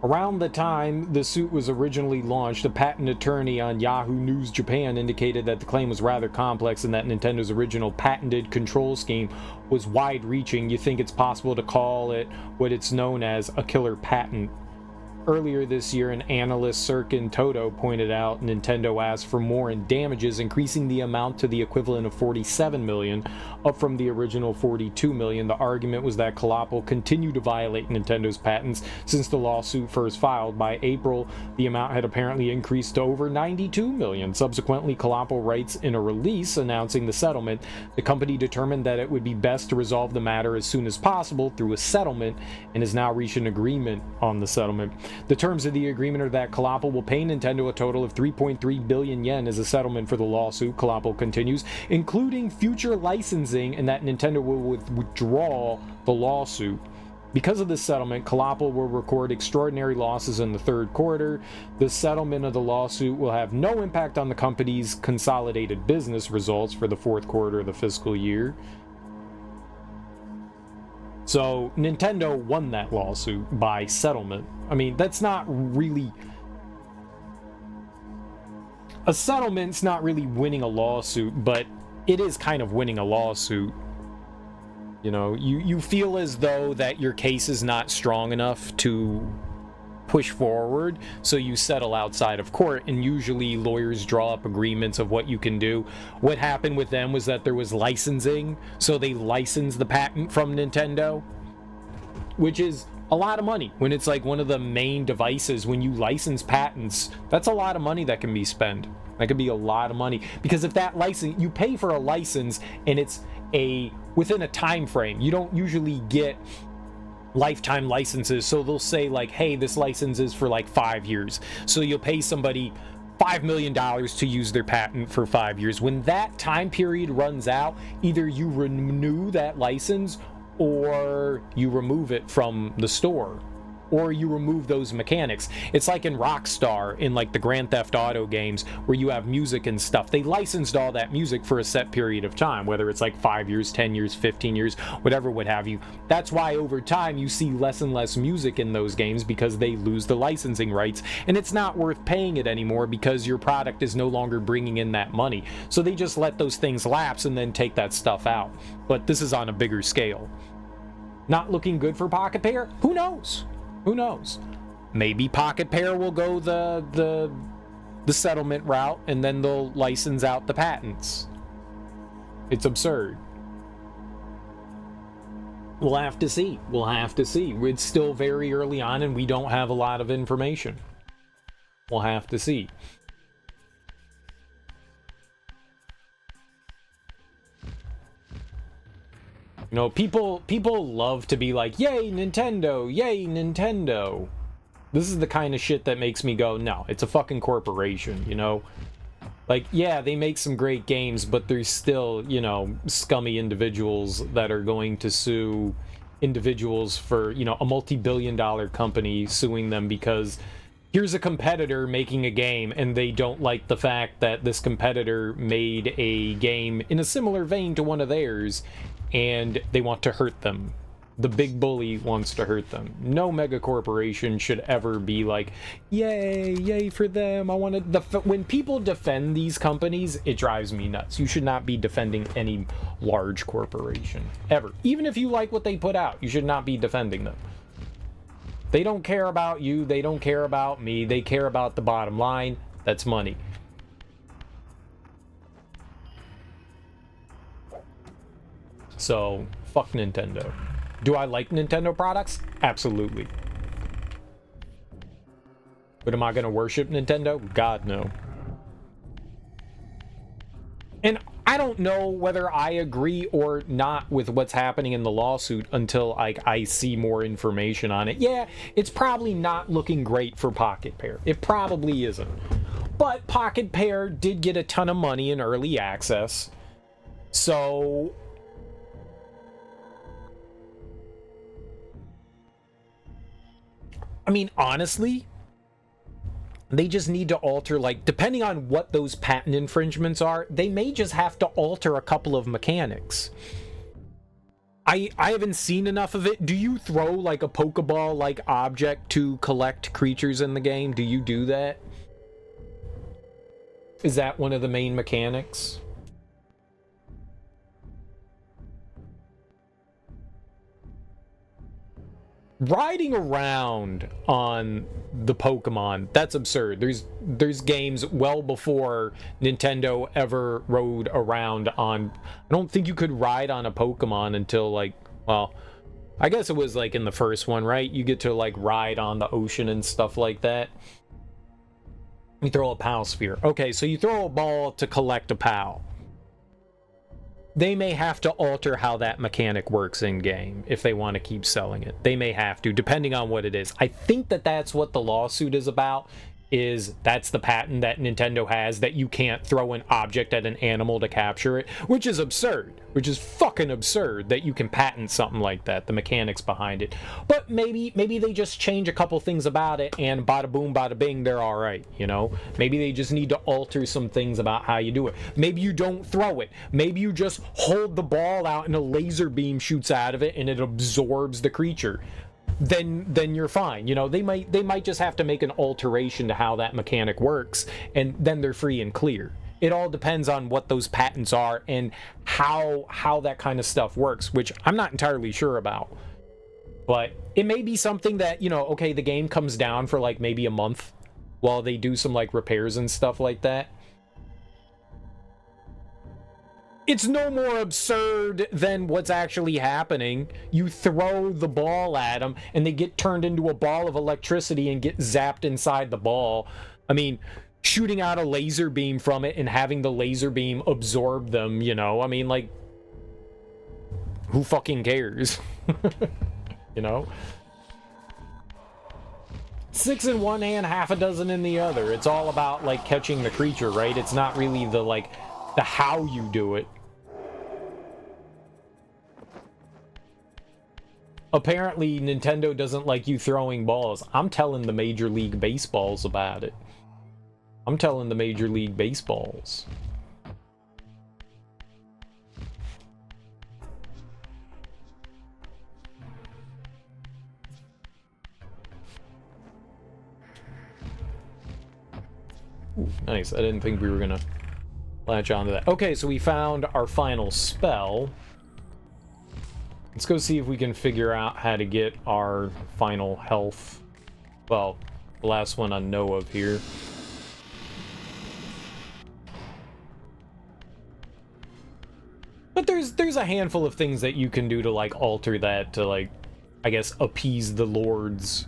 S1: Around the time the suit was originally launched, a patent attorney on Yahoo News Japan indicated that the claim was rather complex and that Nintendo's original patented control scheme was wide-reaching. You think it's possible to call it what it's known as a killer patent. Earlier this year, an analyst, Sirkin Toto, pointed out Nintendo asked for more in damages, increasing the amount to the equivalent of $47 million, up from the original $42 million. The argument was that Coloppal continued to violate Nintendo's patents since the lawsuit first filed. By April, the amount had apparently increased to over $92 million. Subsequently, Coloppal writes in a release announcing the settlement, the company determined that it would be best to resolve the matter as soon as possible through a settlement and has now reached an agreement on the settlement. The terms of the agreement are that Coloppal will pay Nintendo a total of 3.3 billion yen as a settlement for the lawsuit, Coloppal continues, including future licensing, and that Nintendo will withdraw the lawsuit. Because of this settlement, Coloppal will record extraordinary losses in the third quarter. The settlement of the lawsuit will have no impact on the company's consolidated business results for the fourth quarter of the fiscal year. So Nintendo won that lawsuit by settlement. I mean, that's not really... A settlement's not really winning a lawsuit, but it is kind of winning a lawsuit. You know, you feel as though that your case is not strong enough to push forward, so you settle outside of court, and usually lawyers draw up agreements of what you can do. What happened with them was that there was licensing, so they licensed the patent from Nintendo, which is a lot of money. When it's like one of the main devices, when you license patents, that's a lot of money that can be spent. That could be a lot of money, because if that license, you pay for a license and it's within a time frame. You don't usually get lifetime licenses. So they'll say like, hey, this license is for like 5 years. So you'll pay somebody $5 million to use their patent for 5 years. When that time period runs out, either you renew that license or you remove it from the store, or you remove those mechanics. It's like in Rockstar, in like the Grand Theft Auto games, where you have music and stuff. They licensed all that music for a set period of time, whether it's like 5 years, 10 years, 15 years, whatever, what have you. That's why over time you see less and less music in those games, because they lose the licensing rights, and it's not worth paying it anymore because your product is no longer bringing in that money. So they just let those things lapse and then take that stuff out. But this is on a bigger scale. Not looking good for Pocket Pair? Who knows? Who knows? Maybe Pocket Pair will go the settlement route, and then they'll license out the patents. It's absurd. We'll have to see. We'll have to see. It's still very early on, and we don't have a lot of information. We'll have to see. You know, people love to be like, yay, Nintendo, yay, Nintendo. This is the kind of shit that makes me go, no, it's a fucking corporation, you know? Like, yeah, they make some great games, but there's still, you know, scummy individuals that are going to sue individuals for, you know, a multi-billion-dollar company suing them because here's a competitor making a game, and they don't like the fact that this competitor made a game in a similar vein to one of theirs, and they want to hurt them. The big bully wants to hurt them. No mega corporation should ever be like, yay, yay for them. I want to. When people defend these companies, it drives me nuts. You should not be defending any large corporation ever. Even if you like what they put out, you should not be defending them. They don't care about you. They don't care about me. They care about the bottom line. That's money. So, fuck Nintendo. Do I like Nintendo products? Absolutely. But am I going to worship Nintendo? God, no. And I don't know whether I agree or not with what's happening in the lawsuit until I see more information on it. Yeah, it's probably not looking great for Pocket Pair. It probably isn't. But Pocket Pair did get a ton of money in early access. So I mean, honestly, they just need to alter, like, depending on what those patent infringements are, they may just have to alter a couple of mechanics. I haven't seen enough of it. Do you throw, like, a Pokeball-like object to collect creatures in the game? Do you do that? Is that one of the main mechanics? Riding around on the Pokemon, that's absurd. There's games well before Nintendo ever rode around on. I don't think you could ride on a Pokemon until, like, well, I guess it was like in the first one, right? You get to like ride on the ocean and stuff like that. You throw a PAL sphere. Okay, so you throw a ball to collect a PAL. They may have to alter how that mechanic works in game if they want to keep selling it. They may have to, depending on what it is. I think that that's what the lawsuit is about. That's the patent that Nintendo has, that you can't throw an object at an animal to capture it, which is absurd, which is fucking absurd that you can patent something like that, the mechanics behind it. But maybe they just change a couple things about it, and bada boom, bada bing, they're all right, you know? Maybe they just need to alter some things about how you do it. Maybe you don't throw it. Maybe you just hold the ball out and a laser beam shoots out of it and it absorbs the creature. Then you're fine. You know, they might just have to make an alteration to how that mechanic works, and then they're free and clear. It all depends on what those patents are and how that kind of stuff works, which I'm not entirely sure about. But it may be something that, you know, okay, the game comes down for like maybe a month while they do some like repairs and stuff like that. It's no more absurd than what's actually happening. You throw the ball at them, and they get turned into a ball of electricity and get zapped inside the ball. I mean, shooting out a laser beam from it and having the laser beam absorb them, you know? I mean, like, who fucking cares? you know? 6 in one hand, half a dozen in the other. It's all about, like, catching the creature, right? It's not really the, like, the how you do it. Apparently, Nintendo doesn't like you throwing balls. I'm telling the Major League Baseballs about it. I'm telling the Major League Baseballs. Ooh, nice. I didn't think we were gonna latch onto that. Okay, so we found our final spell. Let's go see if we can figure out how to get our final health. Well, the last one I know of here. But there's a handful of things that you can do to, like, alter that to, like, I guess, appease the lords.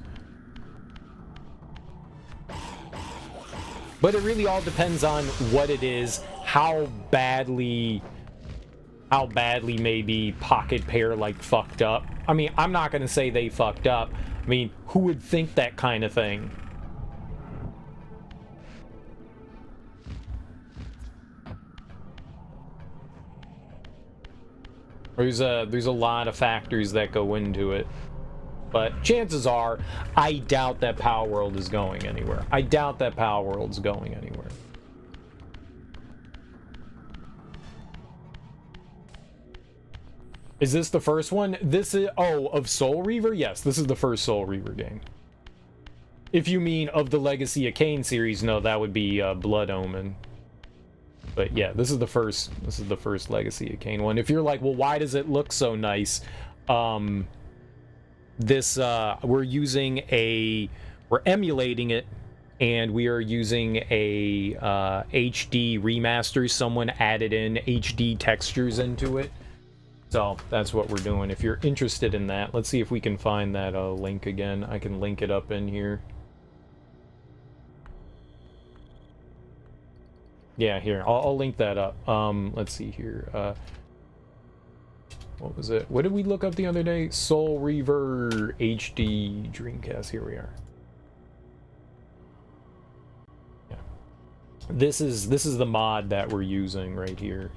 S1: But it really all depends on what it is, how badly maybe Pocket Pair, like, fucked up. I mean, I'm not gonna say they fucked up. I mean, who would think that kind of thing? There's a lot of factors that go into it. But chances are, I doubt that Power World is going anywhere. I doubt that Power World's going anywhere. Is this the first one? This is... Oh, of Soul Reaver? Yes, this is the first Soul Reaver game. If you mean of the Legacy of Kain series, no, that would be Blood Omen. But yeah, this is the first Legacy of Kain one. If you're like, well, why does it look so nice? We're emulating it, and we are using a HD remaster. Someone added in HD textures into it. So that's what we're doing. If you're interested in that, let's see if we can find that link again. I can link it up in here. Yeah, here. I'll link that up. Let's see here. What was it? What did we look up the other day? Soul Reaver HD Dreamcast. Here we are. Yeah. This is the mod that we're using right here.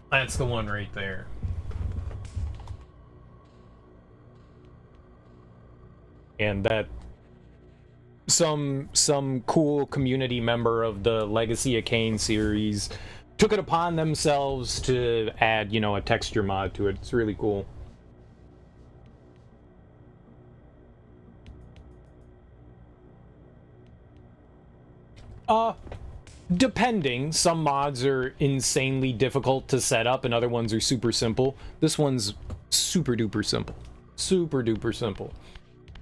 S1: That's the one right there. And that some cool community member of the Legacy of Kain series took it upon themselves to add, you know, a texture mod to it. It's really cool. Depending. Some mods are insanely difficult to set up and other ones are super simple. This one's super duper simple. Super duper simple.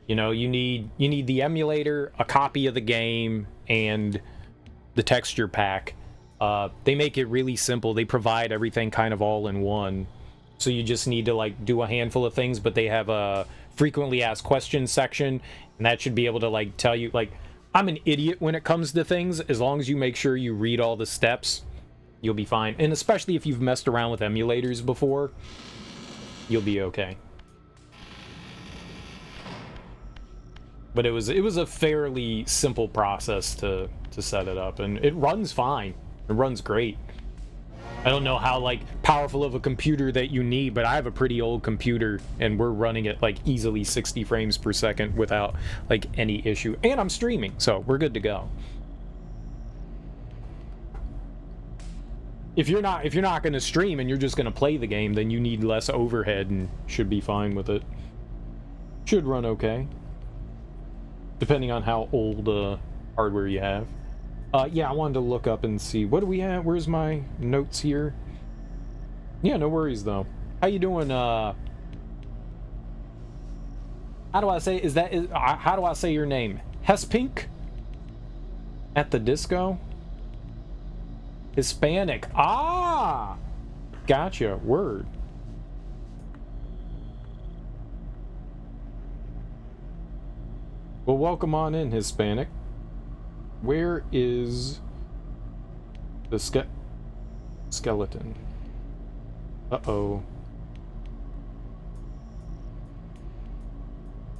S1: You know, you need the emulator, a copy of the game, and the texture pack. They make it really simple. They provide everything kind of all in one. So you just need to, like, do a handful of things, but they have a frequently asked questions section, and that should be able to, like, tell you, like, I'm an idiot when it comes to things. As long as you make sure you read all the steps, you'll be fine. And especially if you've messed around with emulators before, you'll be okay. But it was a fairly simple process to set it up, and it runs fine. It runs great. I don't know how, like, powerful of a computer that you need, but I have a pretty old computer, and we're running at, like, easily 60 frames per second without, like, any issue. And I'm streaming, so we're good to go. If you're not going to stream and you're just going to play the game, then you need less overhead and should be fine with it. Should run okay. Depending on how old hardware you have. Yeah, I wanted to look up and see. What do we have? Where's my notes here? Yeah, no worries, though. How you doing, how do I say... how do I say your name? Hespink? At the disco? Hispanic. Ah! Gotcha. Word. Well, welcome on in, Hispanic. Where is the skeleton? Uh-oh.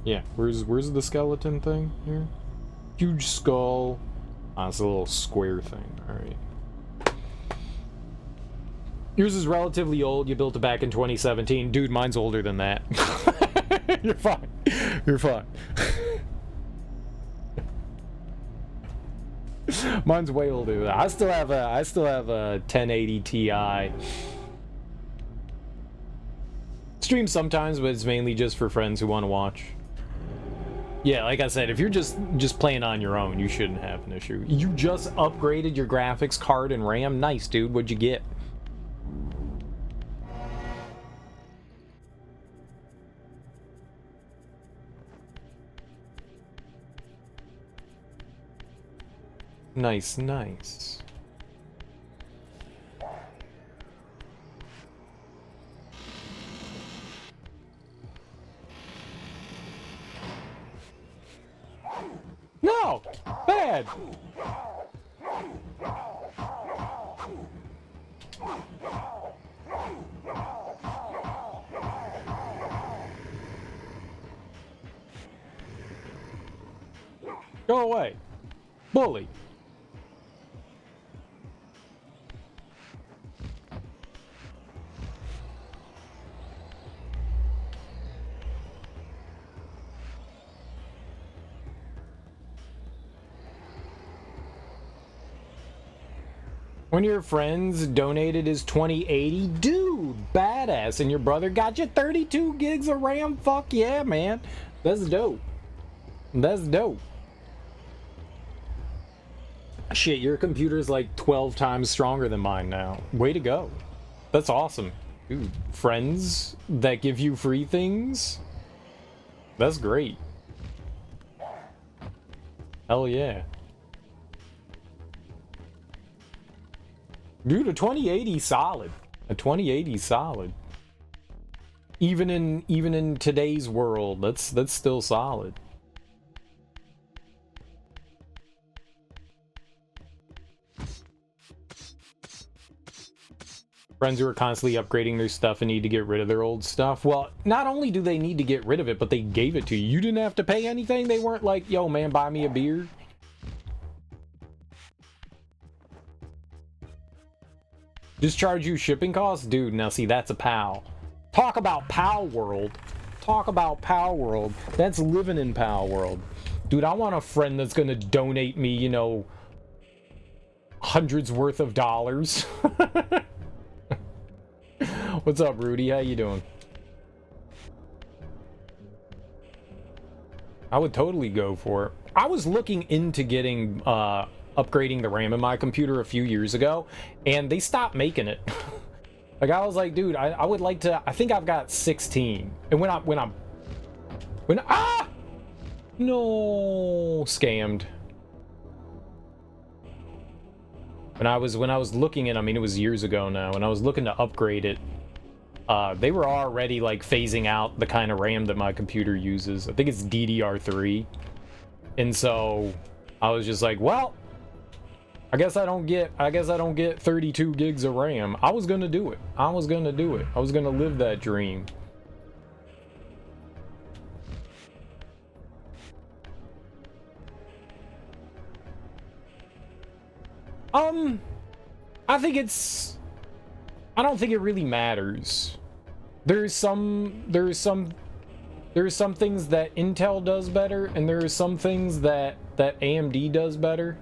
S1: Yeah, where's the skeleton thing here? Huge skull. Ah, it's a little square thing. Alright. Yours is relatively old. You built it back in 2017. Dude, mine's older than that. You're fine. You're fine. Mine's way older than that. I still have a 1080 Ti. Stream sometimes, but it's mainly just for friends who want to watch. Yeah, like I said, if you're just playing on your own, you shouldn't have an issue. You just upgraded your graphics card and RAM. Nice, dude. What'd you get? Nice, nice. No! Bad! Go away. Bully. One of your friends donated his 2080. Dude, badass. And your brother got you 32 gigs of RAM? Fuck yeah, man. That's dope. That's dope. Shit, your computer's like 12 times stronger than mine now. Way to go. That's awesome. Dude, friends that give you free things? That's great. Hell yeah. Dude, a 2080 solid. A 2080 solid. Even in today's world, that's still solid. Friends who are constantly upgrading their stuff and need to get rid of their old stuff. Well, not only do they need to get rid of it, but they gave it to you. You didn't have to pay anything. They weren't like, yo, man, buy me a beer. Just charge you shipping costs? Dude, now see, that's a PAL. Talk about PAL world. Talk about PAL world. That's living in PAL world. Dude, I want a friend that's gonna donate me, you know, hundreds worth of dollars. What's up, Rudy? How you doing? I would totally go for it. I was looking into getting upgrading the RAM in my computer a few years ago, and they stopped making it. Like, I was like, dude, I would like to. I think I've got 16, and when ah, no, scammed. When I was looking at, I mean, it was years ago now. When I was looking to upgrade it, they were already like phasing out the kind of RAM that my computer uses. I think it's DDR3, and so I was just like, well, I guess I don't get 32 gigs of RAM. I was gonna do it. I was gonna live that dream. I don't think it really matters. There's some things that Intel does better, and there are some things that AMD does better.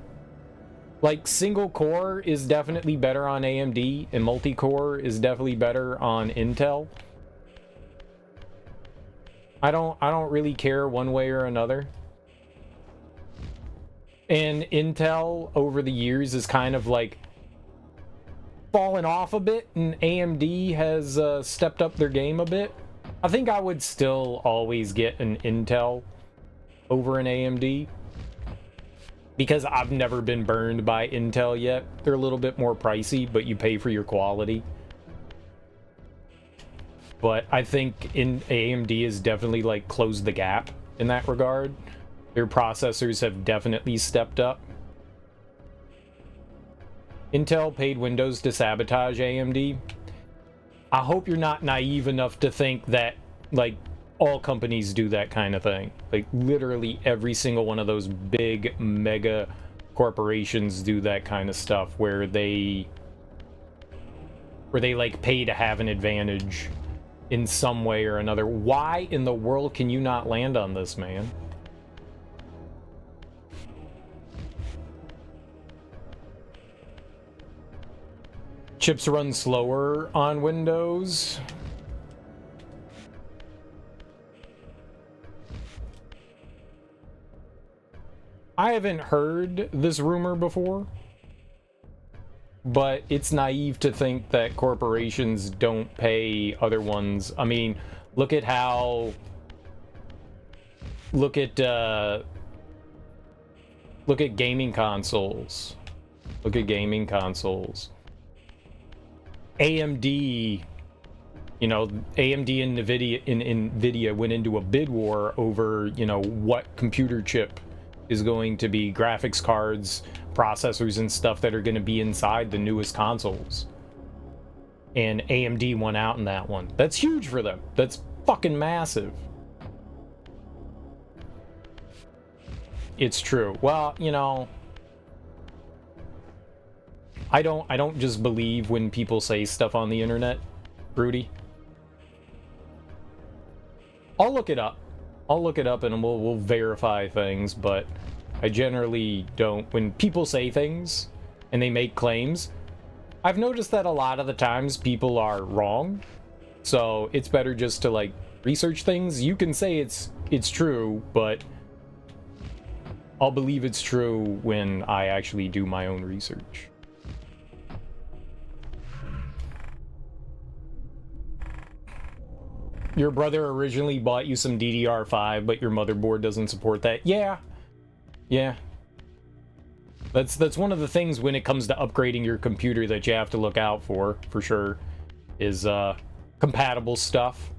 S1: Like, single core is definitely better on AMD, and multi-core is definitely better on Intel. I don't really care one way or another. And Intel over the years is kind of like fallen off a bit, and AMD has stepped up their game a bit. I think I would still always get an Intel over an AMD, because I've never been burned by Intel yet. They're a little bit more pricey, but you pay for your quality. But I think AMD has definitely like closed the gap in that regard. Their processors have definitely stepped up. Intel paid Windows to sabotage AMD. I hope you're not naive enough to think that, like, all companies do that kind of thing. Like, literally every single one of those big mega corporations do that kind of stuff where they like pay to have an advantage in some way or another. Why in the world can you not land on this, man? Chips run slower on Windows. I haven't heard this rumor before, but it's naive to think that corporations don't pay other ones. I mean, look at gaming consoles. Look at gaming consoles. AMD, you know, AMD and NVIDIA went into a bid war over, you know, what computer chip is going to be, graphics cards, processors, and stuff that are going to be inside the newest consoles. And AMD won out in that one. That's huge for them. That's fucking massive. It's true. Well, you know, I don't just believe when people say stuff on the internet, Rudy. I'll look it up. I'll look it up and we'll verify things, but I generally don't. When people say things and they make claims, I've noticed that a lot of the times people are wrong. So it's better just to like research things. You can say it's true, but I'll believe it's true when I actually do my own research. Your brother originally bought you some DDR5, but your motherboard doesn't support that. Yeah. Yeah. That's one of the things when it comes to upgrading your computer that you have to look out for sure, is compatible stuff.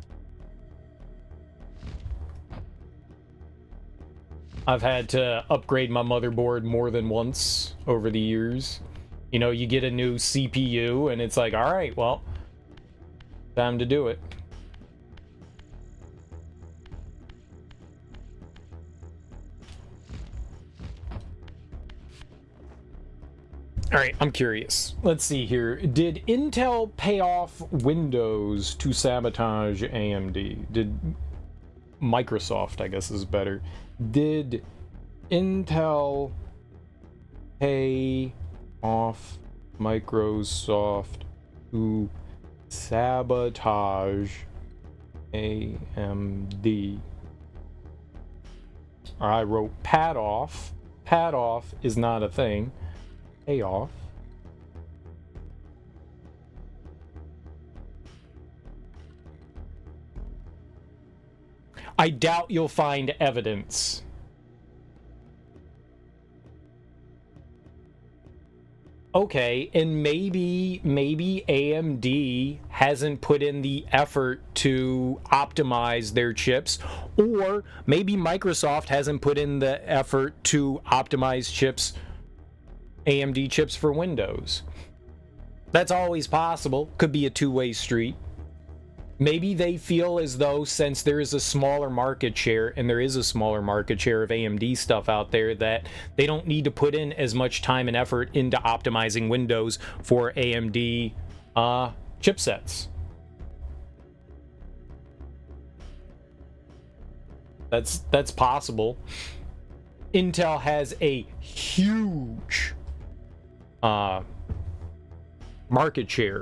S1: I've had to upgrade my motherboard more than once over the years. You know, you get a new CPU and it's like, all right, well, time to do it. All right, I'm curious. Let's see here. Did Intel pay off Windows to sabotage AMD? Did Microsoft, I guess is better. Did Intel pay off Microsoft to sabotage AMD? I wrote pad off. Pad off is not a thing. Pay off. I doubt you'll find evidence. Okay, and maybe AMD hasn't put in the effort to optimize their chips, or maybe Microsoft hasn't put in the effort to optimize chips, AMD chips for Windows. That's always possible. Could be a two-way street. Maybe they feel as though, since there is a smaller market share, and there is a smaller market share of AMD stuff out there, that they don't need to put in as much time and effort into optimizing Windows for AMD chipsets. That's possible. Intel has a huge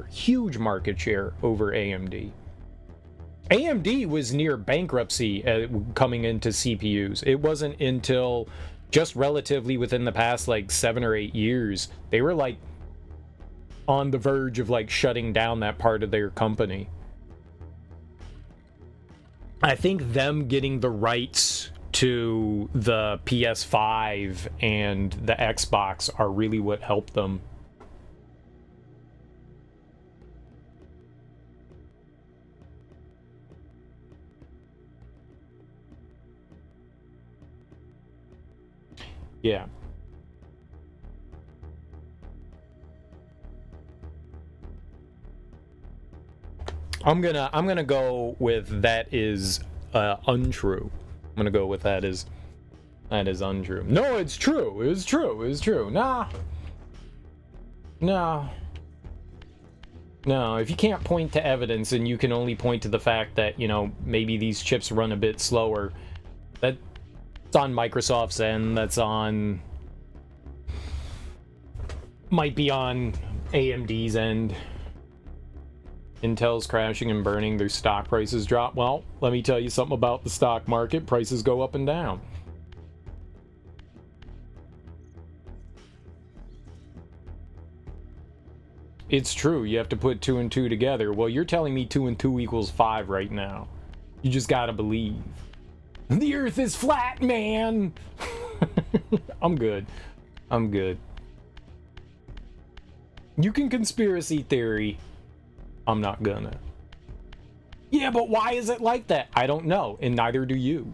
S1: huge market share over AMD. AMD was near bankruptcy coming into CPUs. It wasn't until just relatively within the past like 7 or 8 years, they were like on the verge of like shutting down that part of their company. I think them getting the rights to the PS5 and the Xbox are really what helped them. Yeah. I'm gonna go with that is untrue. I'm gonna go with that is untrue. No, it's true. It's true. It's true. Nah. No. No, if you can't point to evidence and you can only point to the fact that, you know, maybe these chips run a bit slower, that's on Microsoft's end, that's on... might be on AMD's end. Intel's crashing and burning, their stock prices drop. Well, let me tell you something about the stock market. Prices go up and down. It's true, you have to put 2 and 2 together. Well, you're telling me 2 and 2 equals 5 right now. You just gotta believe. The Earth is flat, man! I'm good. I'm good. You can conspiracy theory. I'm not gonna. Yeah, but why is it like that? I don't know, and neither do you.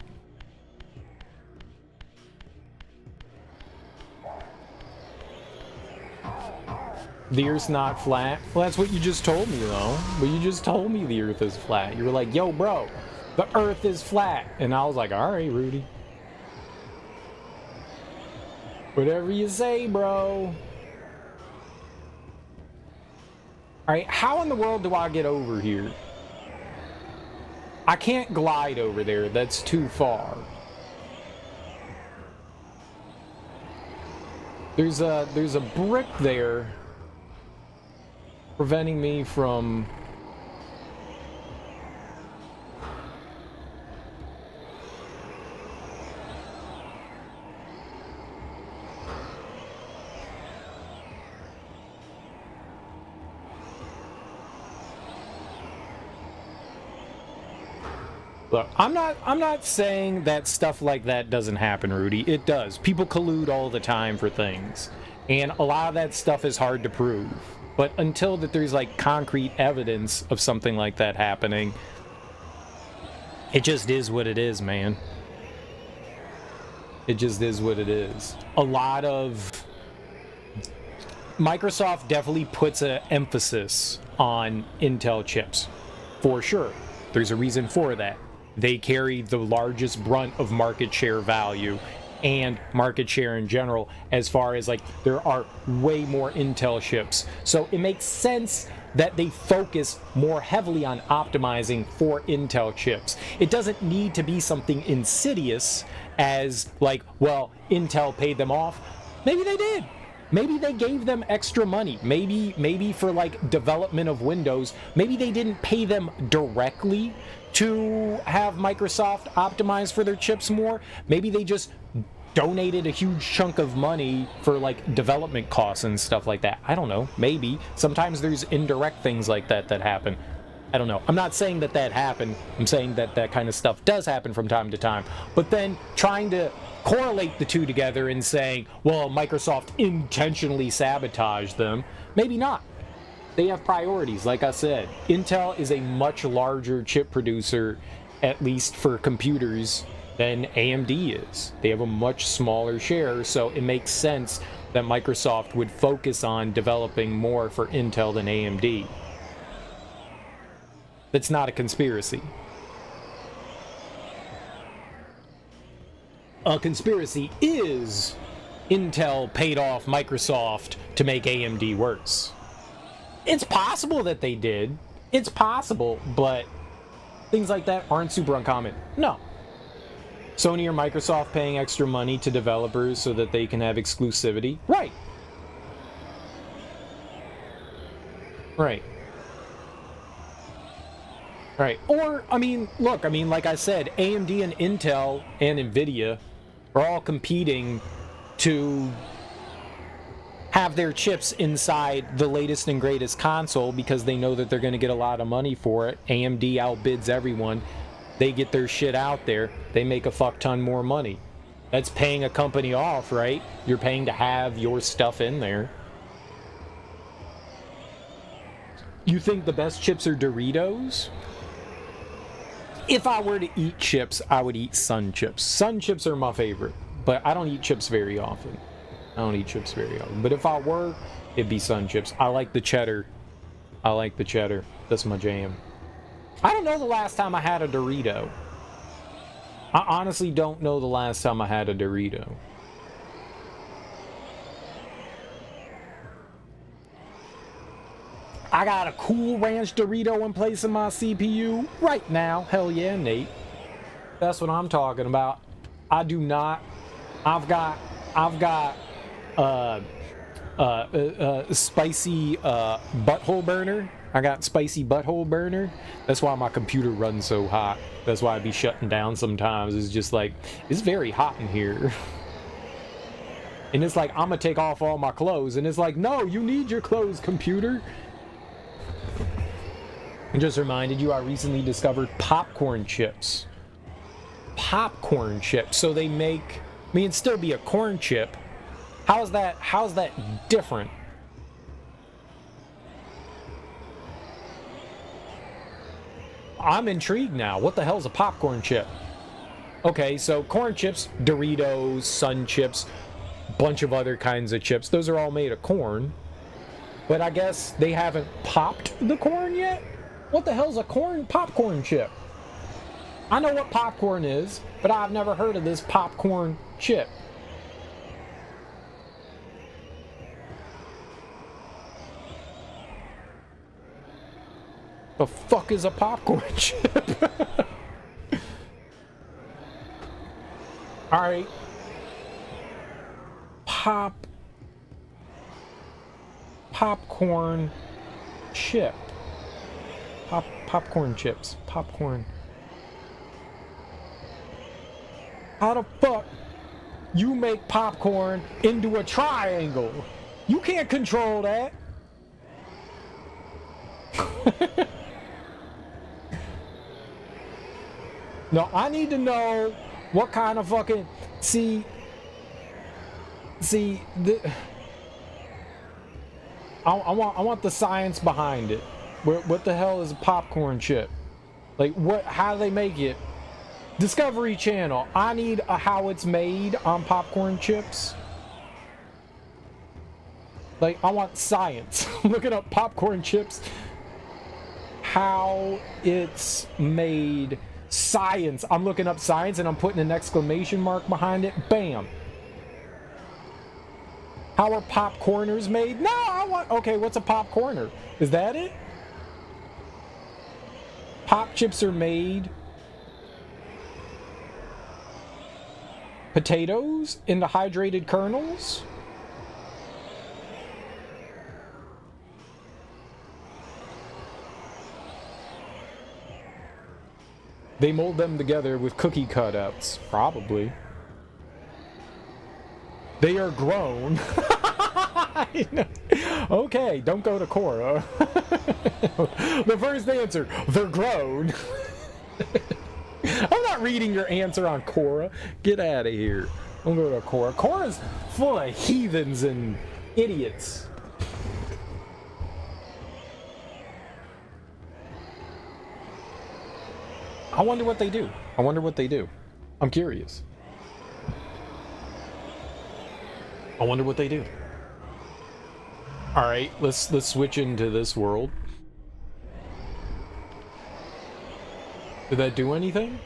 S1: The Earth's not flat? Well, that's what you just told me, though. But you just told me the Earth is flat. You were like, yo, bro, the Earth is flat. And I was like, all right, Rudy. Whatever you say, bro. Alright, how in the world do I get over here? I can't glide over there. That's too far. There's a brick there preventing me from... Look, I'm not saying that stuff like that doesn't happen, Rudy. It does. People collude all the time for things. And a lot of that stuff is hard to prove. But until that there's like concrete evidence of something like that happening, it just is what it is, man. It just is what it is. A lot of... Microsoft definitely puts an emphasis on Intel chips. For sure. There's a reason for that. They carry the largest brunt of market share value and market share in general, as far as like there are way more Intel chips. So it makes sense that they focus more heavily on optimizing for Intel chips. It doesn't need to be something insidious as like, well, Intel paid them off. Maybe they did. Maybe they gave them extra money. Maybe for like development of Windows, maybe they didn't pay them directly to have Microsoft optimize for their chips more. Maybe they just donated a huge chunk of money for like development costs and stuff like that. I don't know. Maybe. Sometimes there's indirect things like that that happen. I don't know. I'm not saying that that happened. I'm saying that that kind of stuff does happen from time to time. But then trying to correlate the two together and saying, well, Microsoft intentionally sabotaged them. Maybe not. They have priorities, like I said. Intel is a much larger chip producer, at least for computers, than AMD is. They have a much smaller share, so it makes sense that Microsoft would focus on developing more for Intel than AMD. That's not a conspiracy. A conspiracy is Intel paid off Microsoft to make AMD worse. It's possible that they did. It's possible, but things like that aren't super uncommon. No. Sony or Microsoft paying extra money to developers so that they can have exclusivity? Right. Right. Right. Or, I mean, look, I mean, like I said, AMD and Intel and NVIDIA are all competing to have their chips inside the latest and greatest console because they know that they're going to get a lot of money for it. AMD outbids everyone. They get their shit out there. They make a fuck ton more money. That's paying a company off, right? You're paying to have your stuff in there. You think the best chips are Doritos? If I were to eat chips, I would eat Sun chips. Sun chips are my favorite, but I don't eat chips very often. But if I were, it'd be Sun chips. I like the cheddar. That's my jam. I don't know the last time I had a Dorito. I honestly don't know the last time I had a Dorito. I got a Cool Ranch Dorito in place of my CPU right now. Hell yeah, Nate. That's what I'm talking about. I do not. I've got spicy butthole burner. I got spicy butthole burner. That's why my computer runs so hot. That's why I be shutting down sometimes. It's just like, it's very hot in here. And it's like, I'm gonna take off all my clothes. And it's like, no, you need your clothes, computer. I just reminded you, I recently discovered popcorn chips. Popcorn chips. So they make, I mean, it'd still be a corn chip. How's that different? I'm intrigued now. What the hell's a popcorn chip? Okay, so corn chips, Doritos, Sun Chips, bunch of other kinds of chips. Those are all made of corn. But I guess they haven't popped the corn yet? What the hell's a popcorn chip? I know what popcorn is, but I've never heard of this popcorn chip. The fuck is a popcorn chip? Alright. Popcorn chip. Popcorn chips. Popcorn. How the fuck you make popcorn into a triangle? You can't control that. No, I need to know what kind of fucking... See, I want the science behind it. What the hell is a popcorn chip? Like, how do they make it? Discovery Channel, I need a how it's made on popcorn chips. Like, I want science. I'm looking up popcorn chips. How it's made. Science. I'm looking up science and I'm putting an exclamation mark behind it. Bam. How are popcorners made? No, I want... Okay, what's a popcorner? Is that it? Pop chips are made... Potatoes into hydrated kernels? They mold them together with cookie cutouts. Probably. They are grown. Okay, don't go to Cora. The first answer, they're grown. I'm not reading your answer on Cora. Get out of here. Don't go to Cora. Cora's full of heathens and idiots. I wonder what they do. I wonder what they do. I'm curious. I wonder what they do. All right, let's switch into this world. Did that do anything?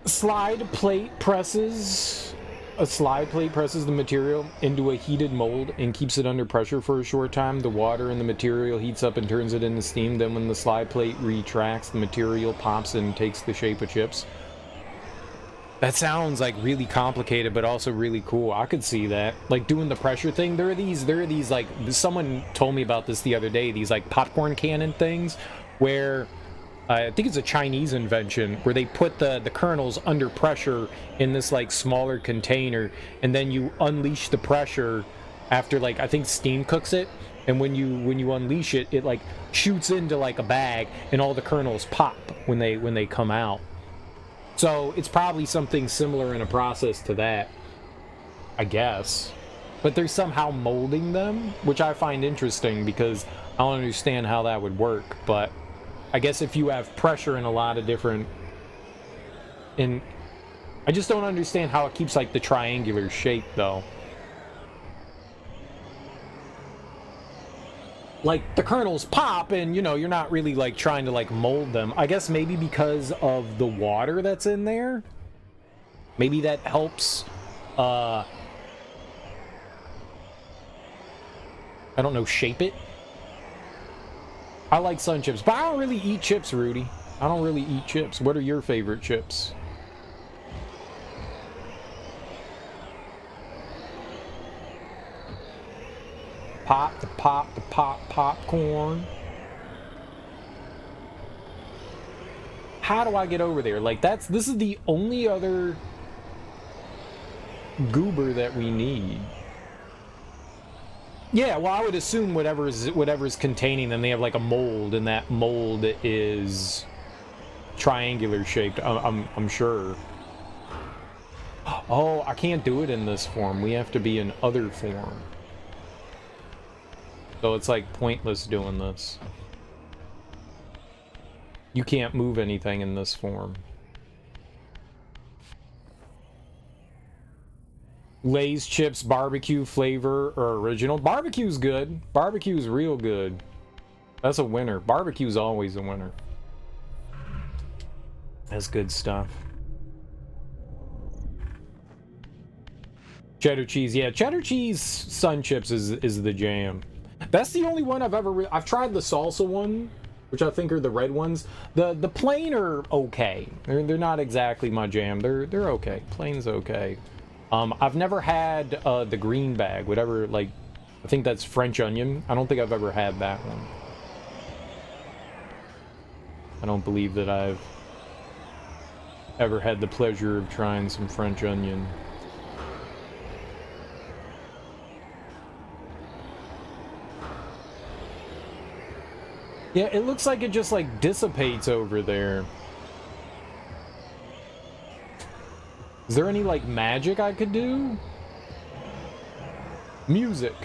S1: Slide plate presses. A slide plate presses the material into a heated mold and keeps it under pressure for a short time. The water in the material heats up and turns it into steam. Then when the slide plate retracts, the material pops and takes the shape of chips. That sounds like really complicated, but also really cool. I could see that. Like doing the pressure thing. There are these like, someone told me about this the other day, these like popcorn cannon things where I think it's a Chinese invention where they put the kernels under pressure in this like smaller container, and then you unleash the pressure after like I think steam cooks it, and when you unleash it, it like shoots into like a bag, and all the kernels pop when they come out. So it's probably something similar in a process to that, I guess. But they're somehow molding them, which I find interesting because I don't understand how that would work, but I guess if you have pressure in a lot of different... I just don't understand how it keeps like the triangular shape though. like the kernels pop and, you know, you're not really like trying to like mold them. I guess maybe because of the water that's in there. Maybe that helps, I don't know, shape it. I like sun chips, but I don't really eat chips, Rudy. I don't really eat chips. What are your favorite chips? Pop the popcorn. How do I get over there? Like, this is the only other goober that we need. Yeah, well, I would assume whatever's containing them, they have like a mold, and that mold is triangular shaped. I'm sure. Oh, I can't do it in this form. We have to be in other form. So it's like pointless doing this. You can't move anything in this form. Lay's chips, barbecue flavor or original. Barbecue's good. Barbecue's real good. That's a winner. Barbecue's always a winner. That's good stuff. Cheddar cheese. Yeah, cheddar cheese sun chips is the jam. That's the only one I've ever... I've tried the salsa one, which I think are the red ones. The plain are okay. They're not exactly my jam. They're okay. Plain's okay. I've never had the green bag, whatever, like, I think that's French onion. I don't think I've ever had that one. I don't believe that I've ever had the pleasure of trying some French onion. Yeah, it looks like it just, like, dissipates over there. Is there any, like, magic I could do? Music.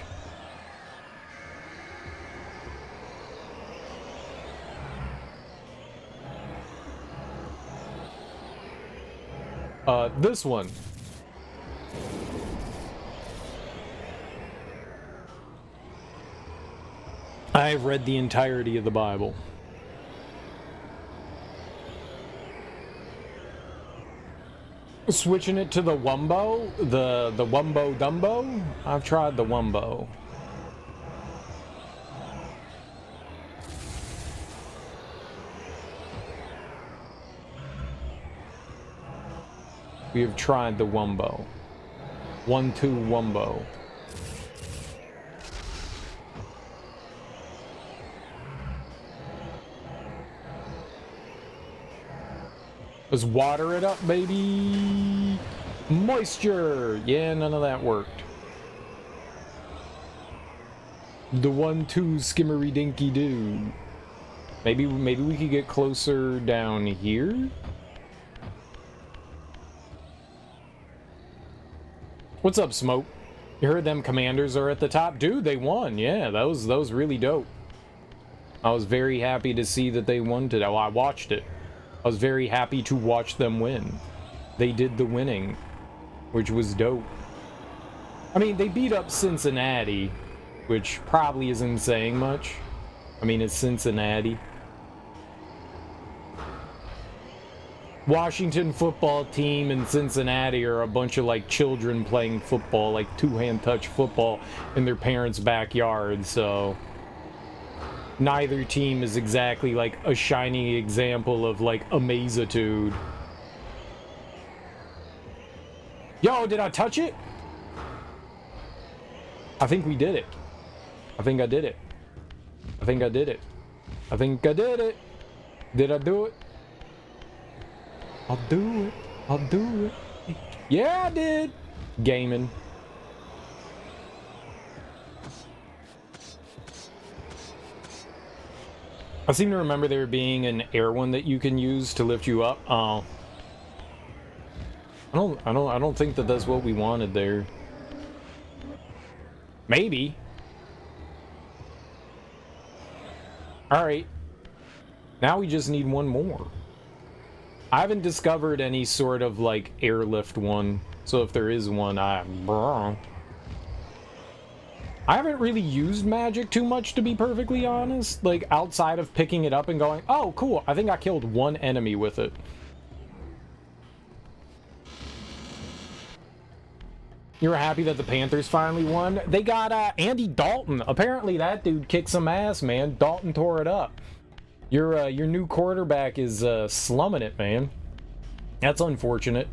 S1: This one. I've read the entirety of the Bible. Switching it to the Wumbo, the Wumbo Dumbo. I've tried the Wumbo. We have tried the Wumbo. 1-2 Wumbo. Let's water it up, baby. Moisture. Yeah, none of that worked. The 1-2 skimmery dinky doo. Maybe we could get closer down here. What's up, Smoke? You heard them commanders are at the top? Dude, they won. Yeah, that was really dope. I was very happy to see that they won today. Well, I watched it. I was very happy to watch them win. They did the winning, which was dope. I mean, they beat up Cincinnati, which probably isn't saying much. I mean, it's Cincinnati. Washington football team and Cincinnati are a bunch of, like, children playing football, like two-hand touch football in their parents' backyard, so... Neither team is exactly, like, a shining example of, like, amazitude. Yo, did I touch it? I think we did it. I think I did it. I think I did it. I think I did it. Did I do it? I'll do it. I'll do it. Yeah, I did. Gaming. I seem to remember there being an air one that you can use to lift you up. Oh. I don't think that that's what we wanted there. Maybe. Alright. Now we just need one more. I haven't discovered any sort of, like, airlift one. So if there is one, I haven't really used magic too much, to be perfectly honest. Like, outside of picking it up and going, oh, cool, I think I killed one enemy with it. You're happy that the Panthers finally won? They got Andy Dalton. Apparently that dude kicked some ass, man. Dalton tore it up. Your new quarterback is slumming it, man. That's unfortunate.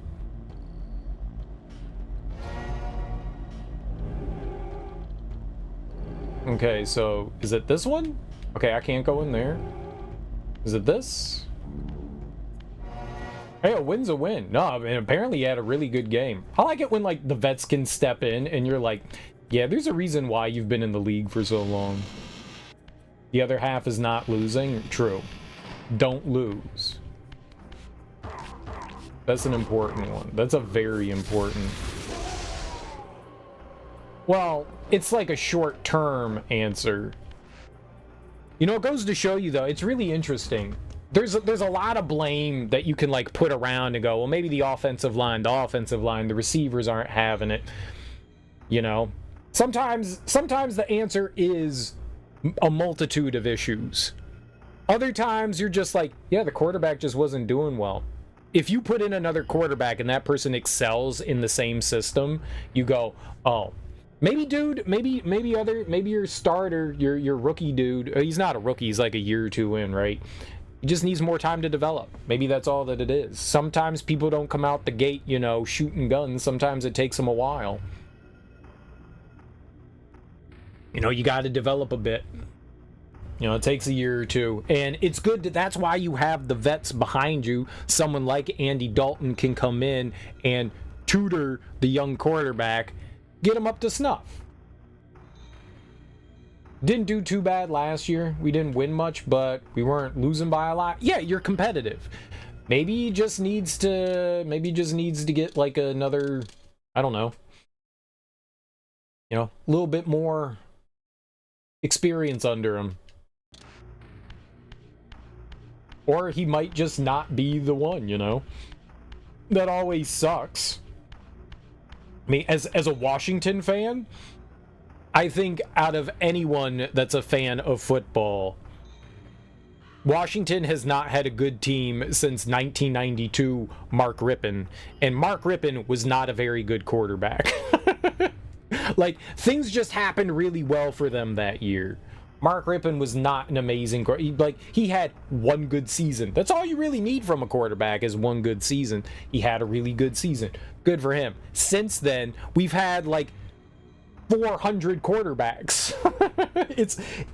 S1: Okay, so is it this one? Okay, I can't go in there. Is it this? Hey, a win's a win. No, I mean, apparently he had a really good game. I like it when, like, the vets can step in and you're like, yeah, there's a reason why you've been in the league for so long. The other half is not losing. True. Don't lose. That's an important one. That's a very important... Well, it's like a short-term answer. You know, it goes to show you, though, it's really interesting. There's a lot of blame that you can, like, put around and go, well, maybe the offensive line, the receivers aren't having it. You know? Sometimes the answer is a multitude of issues. Other times, you're just like, yeah, the quarterback just wasn't doing well. If you put in another quarterback and that person excels in the same system, you go, oh, maybe, dude, maybe your starter, your rookie dude, he's not a rookie, he's like a year or two in, right? He just needs more time to develop. Maybe that's all that it is. Sometimes people don't come out the gate, you know, shooting guns. Sometimes it takes them a while. You know, you got to develop a bit. You know, it takes a year or two. And it's good that's why you have the vets behind you. Someone like Andy Dalton can come in and tutor the young quarterback, get him up to snuff. Didn't do too bad last year. We didn't win much, but we weren't losing by a lot. Yeah, you're competitive. Maybe he just needs to get like another, I don't know, you know, a little bit more experience under him. Or he might just not be the one, you know? That always sucks. I mean, as a Washington fan, I think out of anyone that's a fan of football, Washington has not had a good team since 1992 Mark Rippon, and Mark Rippon was not a very good quarterback. Like, things just happened really well for them that year. Mark Rippon was not an amazing quarterback. He had one good season. That's all you really need from a quarterback is one good season. He had a really good season. Good for him. Since then, we've had, like, 400 quarterbacks.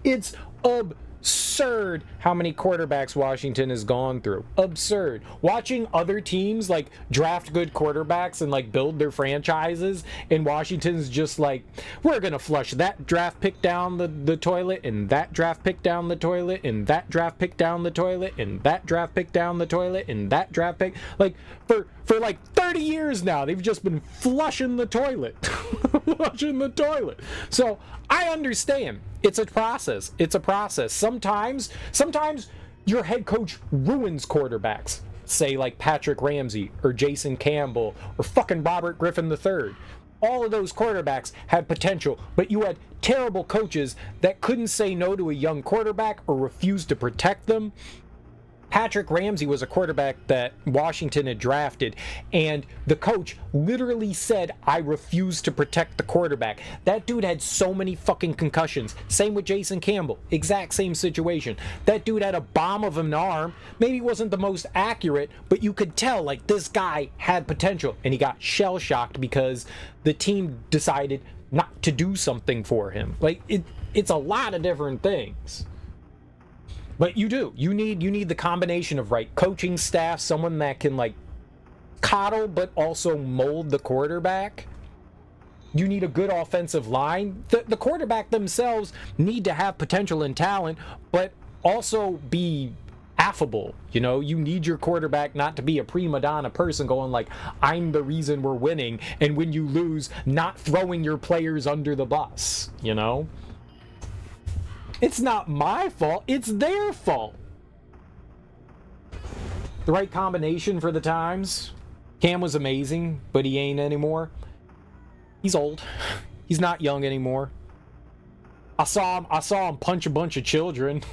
S1: It's absurd how many quarterbacks Washington has gone through. Absurd. Watching other teams like draft good quarterbacks and like build their franchises, and Washington's just like, we're gonna flush that draft pick down the toilet, and that draft pick down the toilet, and that draft pick down the toilet, and that draft pick down the toilet, and that draft pick, like for like 30 years now, they've just been flushing the toilet. Flushing the toilet. So I understand. It's a process. It's a process. Sometimes your head coach ruins quarterbacks. Say like Patrick Ramsey or Jason Campbell or fucking Robert Griffin III. All of those quarterbacks had potential, but you had terrible coaches that couldn't say no to a young quarterback or refused to protect them. Patrick Ramsey was a quarterback that Washington had drafted, and the coach literally said, I refuse to protect the quarterback. That dude had so many fucking concussions. Same with Jason Campbell. Exact same situation. That dude had a bomb of an arm. Maybe wasn't the most accurate, but you could tell, like, this guy had potential, and he got shell-shocked because the team decided not to do something for him. Like, it's a lot of different things. But you do. You need the combination of right coaching staff, someone that can like coddle but also mold the quarterback. You need a good offensive line. The quarterback themselves need to have potential and talent, but also be affable. You know, you need your quarterback not to be a prima donna person going like, I'm the reason we're winning, and when you lose, not throwing your players under the bus, you know? It's not my fault, it's their fault. The right combination for the times. Cam was amazing, but he ain't anymore. He's old. He's not young anymore. I saw him punch a bunch of children.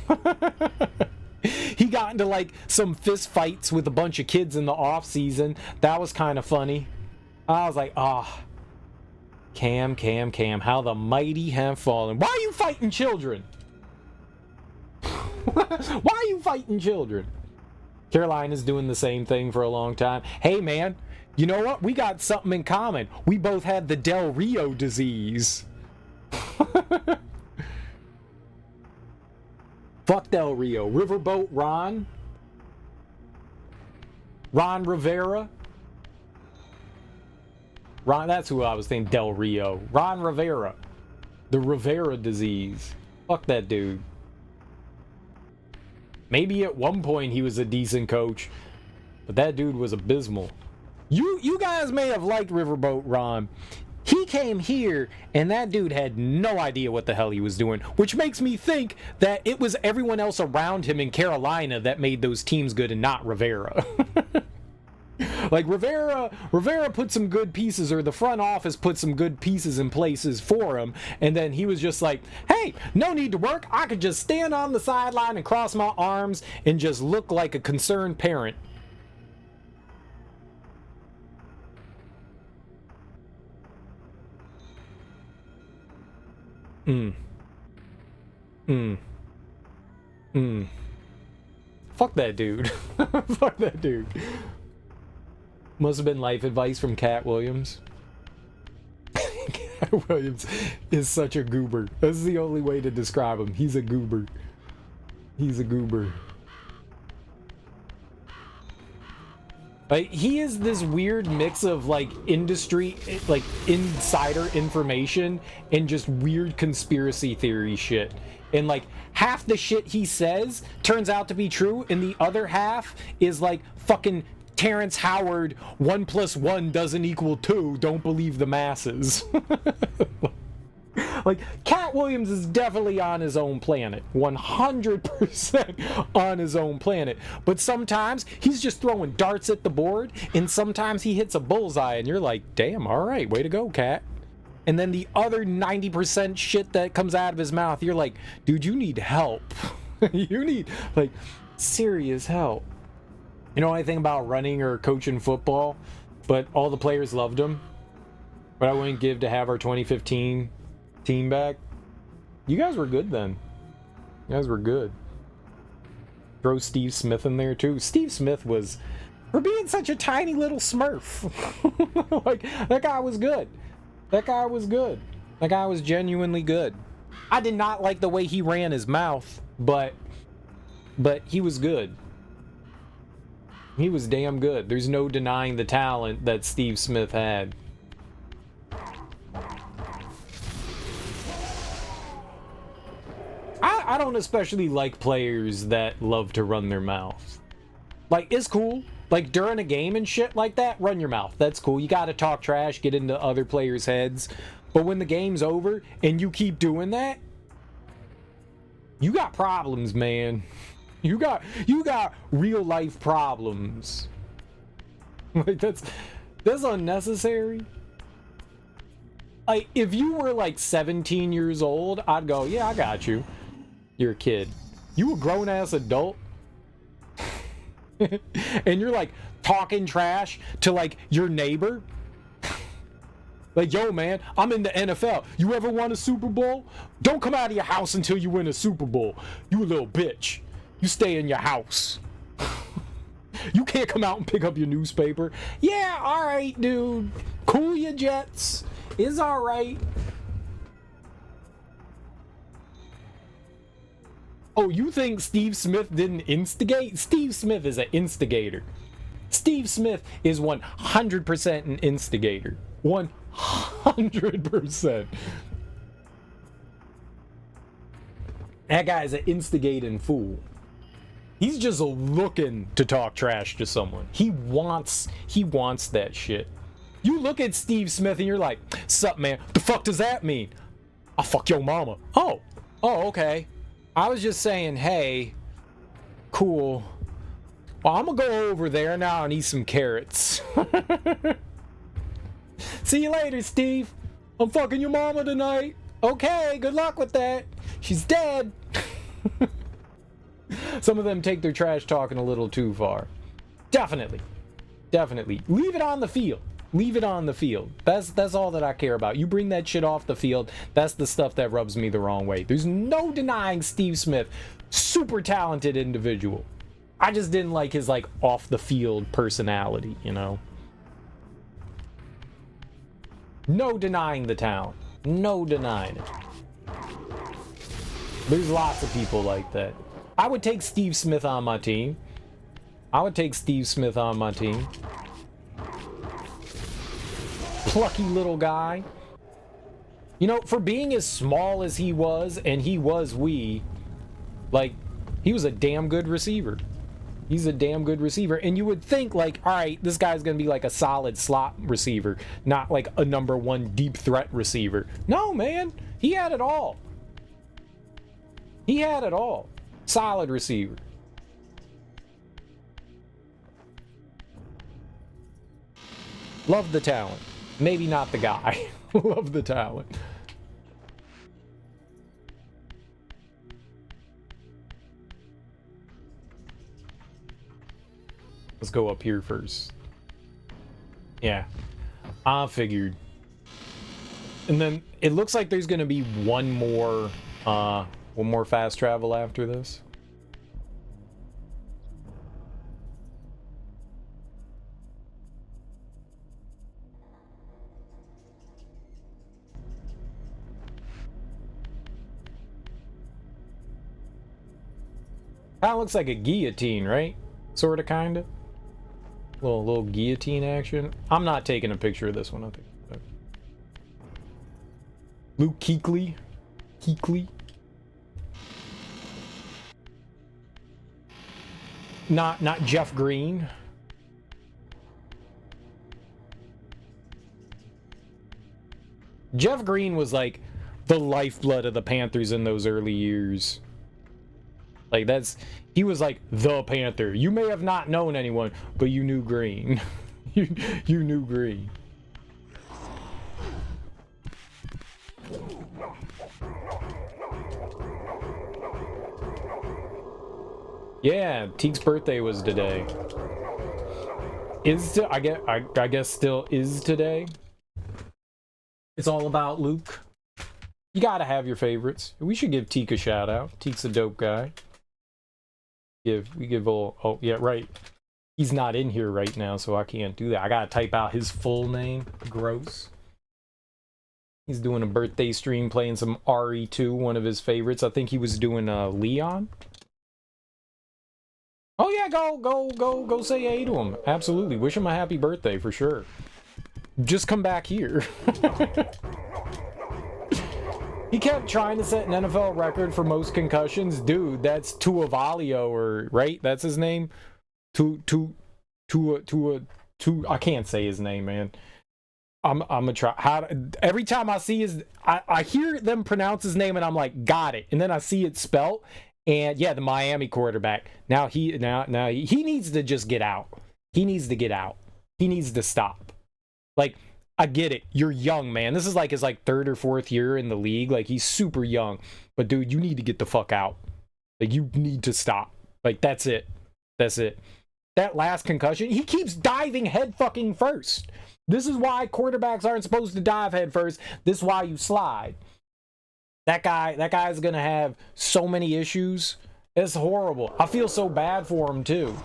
S1: He got into like some fist fights with a bunch of kids in the off season. That was kind of funny. I was like, Cam, how the mighty have fallen. Why are you fighting children? Why are you fighting children? Carolina's doing the same thing for a long time. Hey man, you know what? We got something in common. We both had the Del Rio disease. Fuck Del Rio. Riverboat Ron. Ron Rivera. Ron, that's who I was thinking. Del Rio. Ron Rivera. The Rivera disease. Fuck that dude. Maybe at one point he was a decent coach, but that dude was abysmal. You guys may have liked Riverboat Ron. He came here, and that dude had no idea what the hell he was doing, which makes me think that it was everyone else around him in Carolina that made those teams good and not Rivera. Like, Rivera put some good pieces, or the front office put some good pieces in places for him, and then he was just like, hey, no need to work. I could just stand on the sideline and cross my arms and just look like a concerned parent. Fuck that dude. Fuck that dude. Must have been life advice from Cat Williams. Cat Williams is such a goober. That's the only way to describe him. He's a goober. He's a goober. Like, he is this weird mix of like industry, like insider information, and just weird conspiracy theory shit. And like half the shit he says turns out to be true, and the other half is like fucking Terrence Howard, 1 + 1 doesn't equal 2, don't believe the masses. Like, Cat Williams is definitely on his own planet. 100% on his own planet. But sometimes he's just throwing darts at the board, and sometimes he hits a bullseye, and you're like, damn, alright, way to go, Cat. And then the other 90% shit that comes out of his mouth, you're like, dude, you need help. You need, like, serious help. You know anything about running or coaching football, but all the players loved him? But I wouldn't give to have our 2015 team back. You guys were good then. You guys were good. Throw Steve Smith in there too. Steve Smith was, for being such a tiny little smurf. Like, that guy was good. That guy was good. That guy was genuinely good. I did not like the way he ran his mouth, but he was good. He was damn good. There's no denying the talent that Steve Smith had. I don't especially like players that love to run their mouth. Like, it's cool. Like, during a game and shit like that, run your mouth. That's cool. You gotta talk trash, get into other players' heads. But when the game's over and you keep doing that, you got problems, man. You got real life problems. Like, that's unnecessary. Like, if you were like 17 years old, I'd go, yeah, I got you. You're a kid. You a grown ass adult. And you're like talking trash to like your neighbor. Like, yo man, I'm in the NFL. You ever won a Super Bowl? Don't come out of your house until you win a Super Bowl. You a little bitch. You stay in your house. You can't come out and pick up your newspaper. Yeah, alright, dude. Cool your jets. It's alright. Oh, you think Steve Smith didn't instigate? Steve Smith is an instigator. Steve Smith is 100% an instigator. 100%. That guy's an instigating fool. He's just looking to talk trash to someone. He wants that shit. You look at Steve Smith and you're like, sup man, the fuck does that mean? I'll fuck your mama. Oh, okay. I was just saying, hey, cool. Well, I'm gonna go over there now and eat some carrots. See you later, Steve. I'm fucking your mama tonight. Okay, good luck with that. She's dead. Some of them take their trash talking a little too far. Definitely. Definitely. Leave it on the field. Leave it on the field. That's all that I care about. You bring that shit off the field, that's the stuff that rubs me the wrong way. There's no denying Steve Smith. Super talented individual. I just didn't like his, like, off the field personality, you know? No denying the talent. No denying it. There's lots of people like that. I would take Steve Smith on my team. I would take Steve Smith on my team. Plucky little guy. You know, for being as small as he was, and he was like, he was a damn good receiver. He's a damn good receiver. And you would think, like, all right, this guy's going to be like a solid slot receiver, not like a #1 deep threat receiver. No, man. He had it all. He had it all. Solid receiver. Love the talent. Maybe not the guy. Love the talent. Let's go up here first. Yeah. I figured. And then it looks like there's gonna be one more fast travel after this. Kind of looks like a guillotine, right? Sort of, kind of. Little guillotine action. I'm not taking a picture of this one. I think. Luke Kuechly. Not Jeff Green. Jeff Green was like the lifeblood of the Panthers in those early years. Like, he was like the Panther. You may have not known anyone, but you knew Green. you knew Green. Yeah, Teek's birthday was today. I guess still is today. It's all about Luke. You gotta have your favorites. We should give Teek a shout out. Teek's a dope guy. Oh yeah, right. He's not in here right now, so I can't do that. I gotta type out his full name. Gross. He's doing a birthday stream playing some RE2, one of his favorites. I think he was doing Leon. Oh yeah, go say hey to him. Absolutely. Wish him a happy birthday for sure. Just come back here. He kept trying to set an NFL record for most concussions. Dude, that's Tuavalio, or right? That's his name. I can't say his name, man. I'm gonna try. Every time I see I hear them pronounce his name and I'm like, got it. And then I see it spelt, and yeah, the Miami quarterback. Now he needs to just get out. He needs to get out. He needs to stop. Like, I get it. You're young, man. This is like his third or fourth year in the league. Like, he's super young. But dude, you need to get the fuck out. Like, you need to stop. Like, that's it. That's it. That last concussion, he keeps diving head fucking first. This is why quarterbacks aren't supposed to dive head first. This is why you slide. That guy's gonna have so many issues. It's horrible. I feel so bad for him too.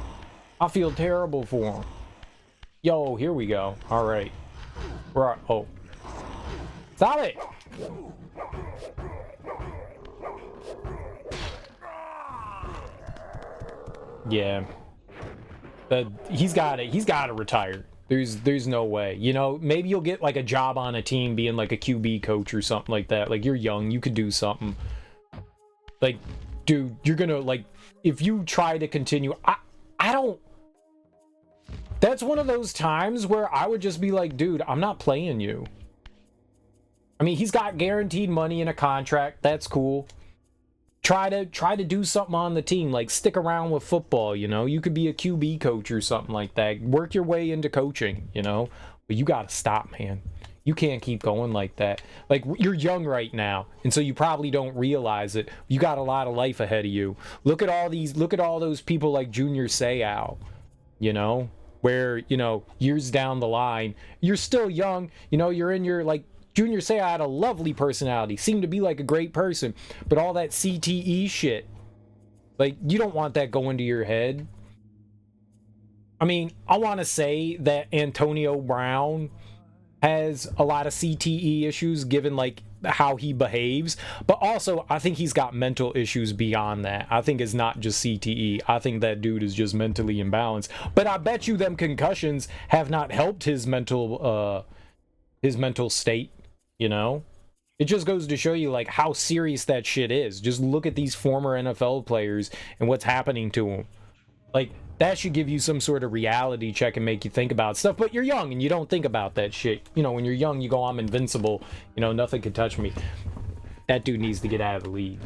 S1: I feel terrible for him. Yo, here we go. All right. Oh. Stop it! Yeah. He's gotta retire. There's no way. You know, maybe you'll get like a job on a team being like a QB coach or something like that. Like, you're young, you could do something. Like, dude, you're gonna, like, if you try to continue, I don't. That's one of those times where I would just be like, dude, I'm not playing you. I mean, he's got guaranteed money in a contract. That's cool. Try to do something on the team, like stick around with football, you know? You could be a QB coach or something like that. Work your way into coaching, you know? But you gotta stop, man. You can't keep going like that. Like, you're young right now, and so you probably don't realize it. You got a lot of life ahead of you. Look at all those people like Junior Seau, you know, where, you know, years down the line, you're still young, you know, you're in your, like, Junior Seau had a lovely personality, seemed to be like a great person, but all that CTE shit, like, you don't want that going to your head. I mean, I want to say that Antonio Brown has a lot of CTE issues given like how he behaves, but also I think he's got mental issues beyond that. I think it's not just CTE. I think that dude is just mentally imbalanced. But I bet you them concussions have not helped his mental state, you know? It just goes to show you like how serious that shit is. Just look at these former NFL players and what's happening to them. Like, that should give you some sort of reality check and make you think about stuff, but you're young and you don't think about that shit. You know, when you're young, you go, I'm invincible, you know, nothing can touch me. That dude needs to get out of the league.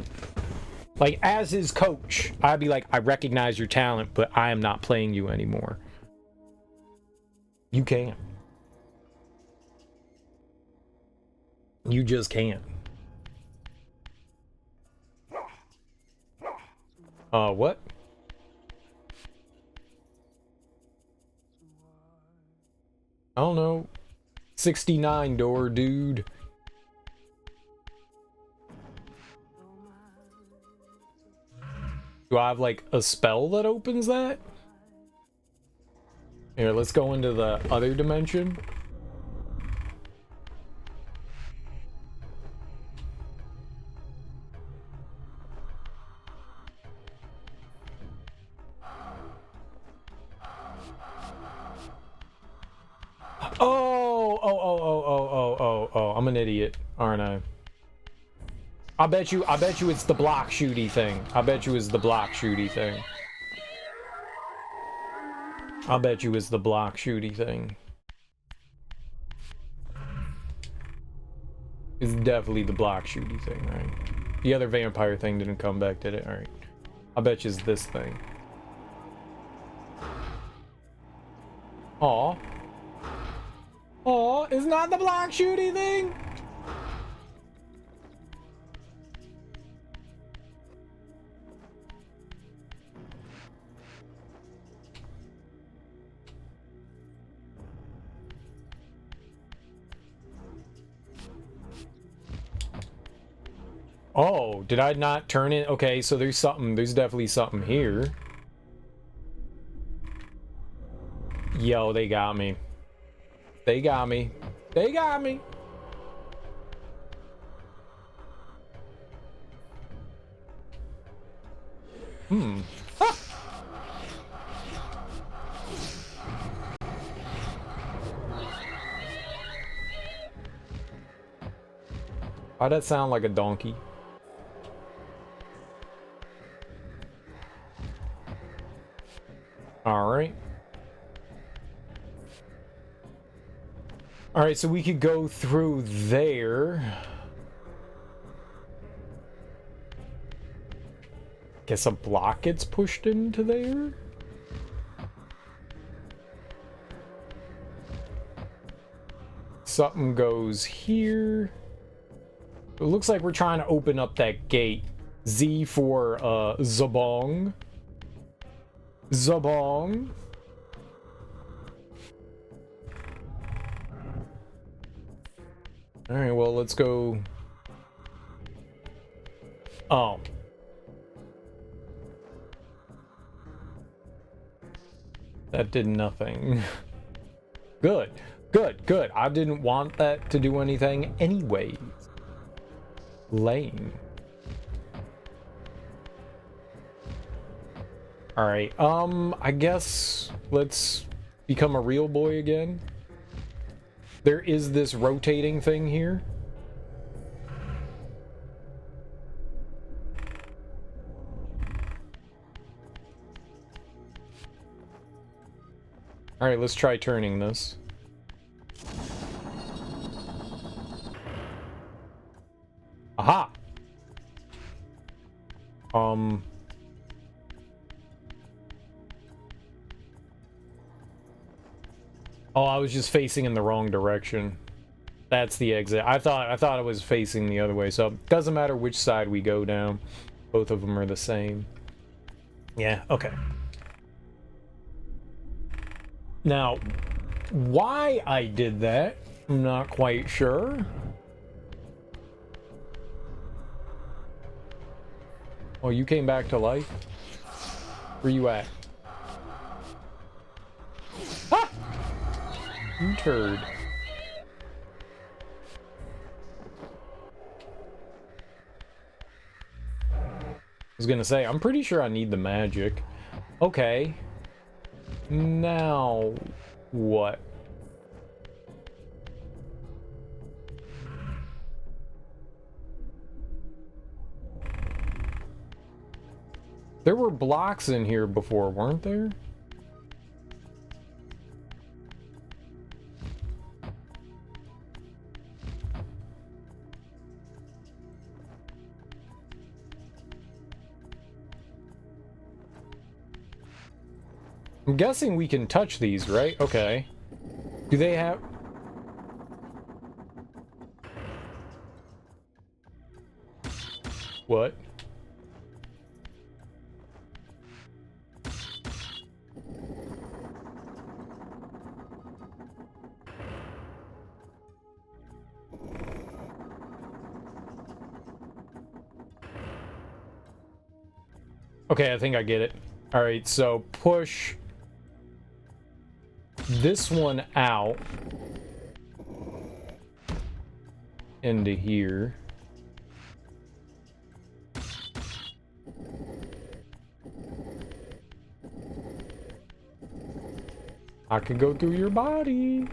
S1: Like, as his coach, I'd be like, I recognize your talent, but I am not playing you anymore. You can't. You just can't. What? I don't know. 69 door, dude. Do I have like a spell that opens that? Here, let's go into the other dimension. Oh, I'm an idiot, aren't I? I bet you it's the block shooty thing. I bet you it's the block shooty thing. I bet you it's the block shooty thing. It's definitely the block shooty thing, right? The other vampire thing didn't come back, did it? Alright. I bet you it's this thing. Aw. Aw, it's not the block shooty thing? Oh, did I not turn it? Okay, so there's definitely something here. Yo, they got me. They got me. They got me. Ah. Why'd that sound like a donkey? Alright. Alright, so we could go through there. Guess a block gets pushed into there? Something goes here. It looks like we're trying to open up that gate. Z for Zabong. Zabong. Alright, well, let's go. Oh. That did nothing. Good. Good, good. I didn't want that to do anything anyways. Lame. Alright, I guess let's become a real boy again. There is this rotating thing here. Alright, let's try turning this. Aha! Oh, I was just facing in the wrong direction. That's the exit. I thought it was facing the other way, so it doesn't matter which side we go down. Both of them are the same. Yeah, okay. Now, why I did that, I'm not quite sure. Oh, you came back to life? Where you at? Ah! You turd. I was gonna say, I'm pretty sure I need the magic. Okay. Now, what? There were blocks in here before, weren't there? I'm guessing we can touch these, right? Okay. Do they have... What? Okay, I think I get it. All right, so push this one out into here. I could go through your body.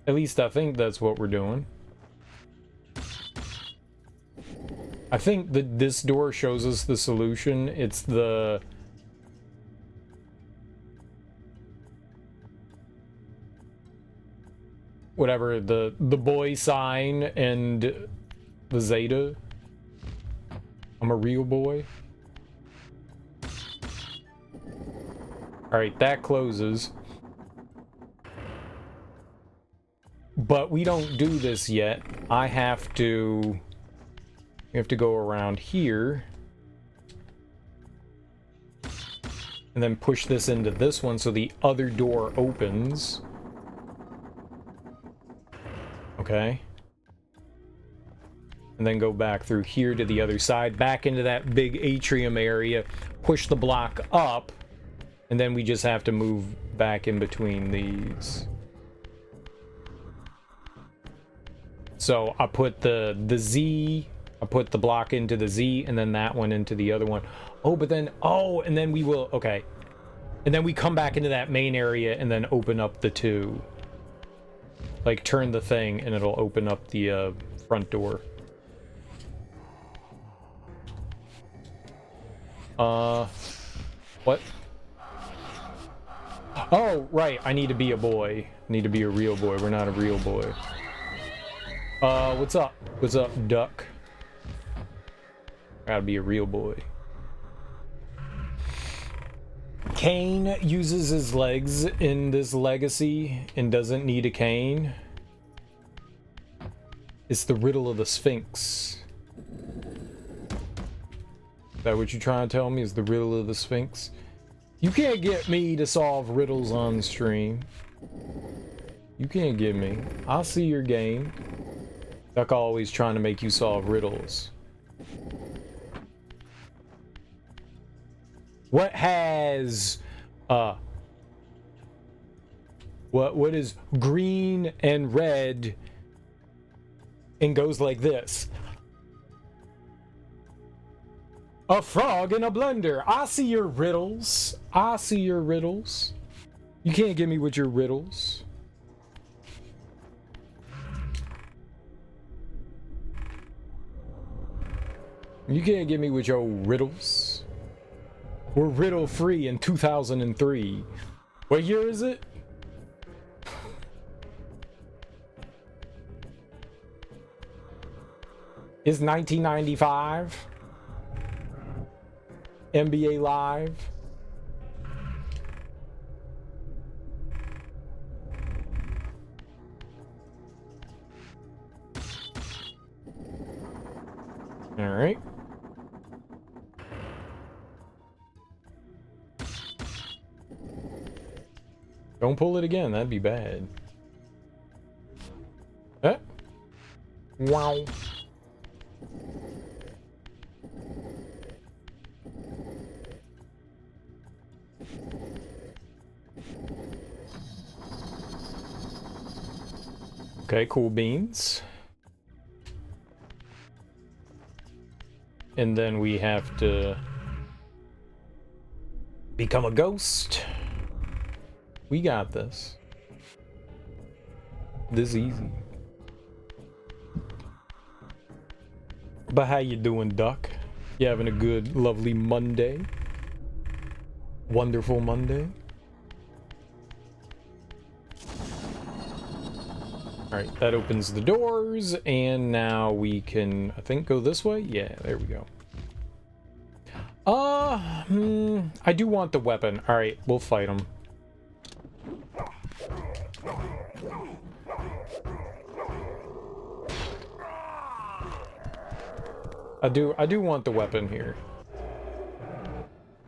S1: At least I think that's what we're doing. I think that this door shows us the solution. It's the... whatever, the boy sign and the Zeta. I'm a real boy. Alright, that closes. But we don't do this yet. I have to... we have to go around here. And then push this into this one so the other door opens. Okay. And then go back through here to the other side, back into that big atrium area, push the block up, and then we just have to move back in between these. So I put the Z, I put the block into the Z, and then that one into the other one. Oh, but then, oh, and then we will, okay. And then we come back into that main area and then open up the two. Like, turn the thing, and it'll open up the front door. What? Oh, right, I need to be a boy. I need to be a real boy. We're not a real boy. What's up? What's up, duck? Gotta be a real boy. Kain uses his legs in this legacy and doesn't need a cane. It's the riddle of the Sphinx. Is that what you're trying to tell me? Is the riddle of the Sphinx? You can't get me to solve riddles on stream. You can't get me. I'll see your game. Duck always trying to make you solve riddles. What has what is green and red and goes like this? A frog in a blender. I see your riddles. I see your riddles. You can't get me with your riddles. You can't get me with your riddles. We're riddle free in 2003. What year is it? It's 1995. NBA Live. All right. Don't pull it again. That'd be bad. Wow. Okay, cool beans. And then we have to become a ghost. We got this. This easy. But how you doing, Duck? You having a good, lovely Monday? Wonderful Monday? Alright, that opens the doors, and now we can, I think, go this way? Yeah, there we go. I do want the weapon. Alright, we'll fight him. I do want the weapon here.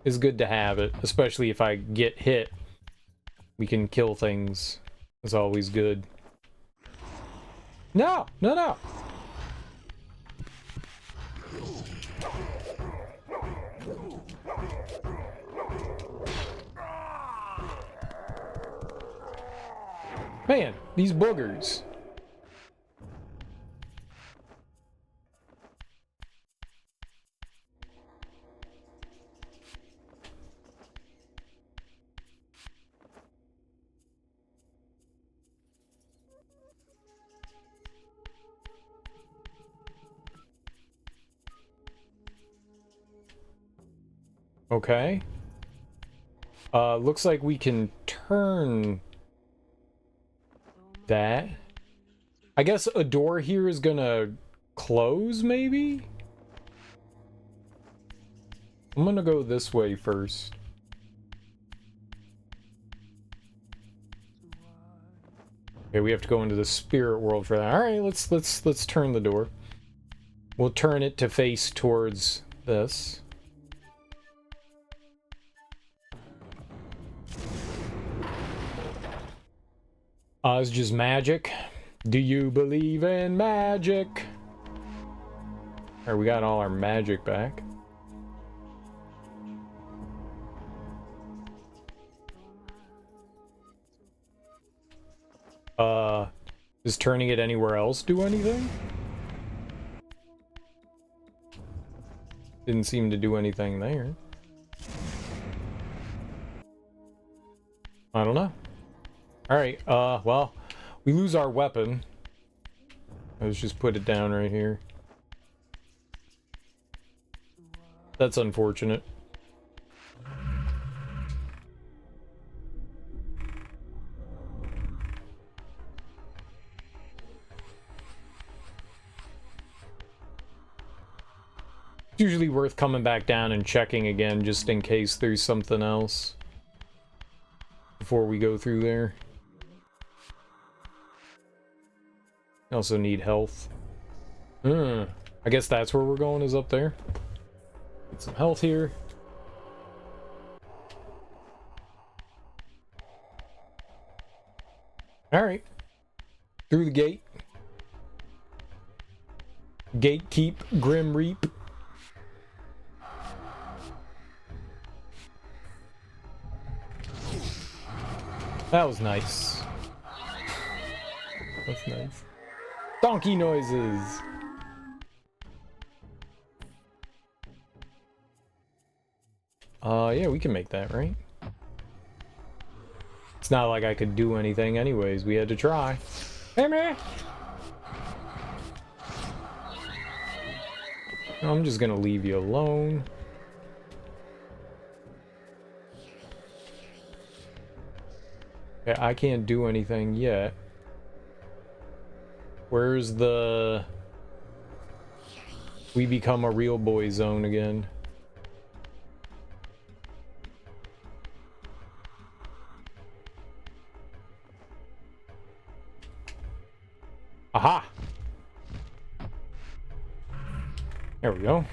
S1: It's good to have it, especially if I get hit. We can kill things. It's always good. No, no, no. Man, these boogers. Okay. Looks like we can turn that. I guess a door here is gonna close, maybe? I'm gonna go this way first. Okay, we have to go into the spirit world for that. All right, let's turn the door. We'll turn it to face towards this. It's just magic. Do you believe in magic? Alright, we got all our magic back. Does turning it anywhere else do anything? Didn't seem to do anything there. I don't know. Alright, well, we lose our weapon. Let's just put it down right here. That's unfortunate. It's usually worth coming back down and checking again just in case there's something else before we go through there. Also need health. I guess that's where we're going, is up there. Get some health here. Alright. Through the gate. Gatekeep, Grim Reap. That was nice. That's nice. Donkey noises! Yeah, we can make that, right? It's not like I could do anything anyways. We had to try. Hey, man! I'm just gonna leave you alone. Okay, I can't do anything yet. Where's the... We become a real boy zone again? There we go.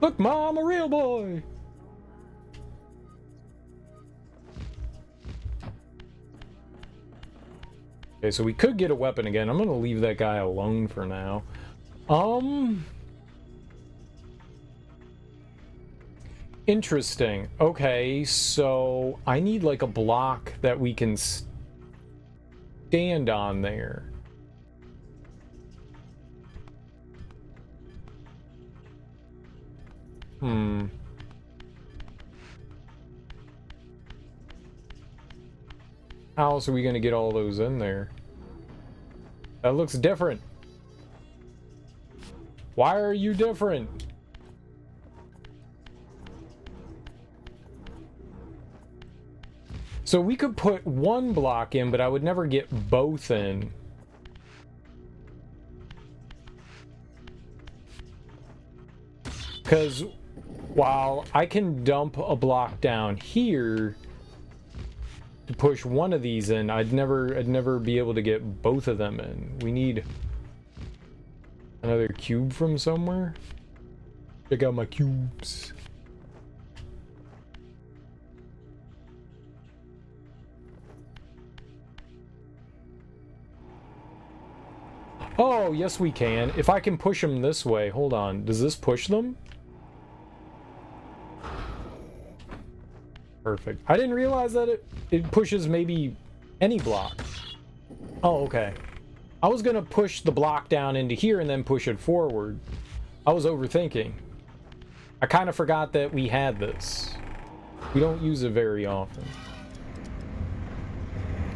S1: Look, Mom, a real boy! Okay, so we could get a weapon again. I'm gonna leave that guy alone for now. Interesting. Okay, so I need like a block that we can stand on there. How else are we gonna get all those in there? That looks different. Why are you different? So we could put one block in, but I would never get both in. Because while I can dump a block down here to push one of these in, I'd never be able to get both of them in. We need another cube from somewhere. Check out my cubes. Oh, yes we can. If I can push them this way, hold on. Does this push them? Perfect. I didn't realize that it pushes maybe any block. Oh, okay. I was gonna push the block down into here and then push it forward. I was overthinking. I kind of forgot that we had this. We don't use it very often.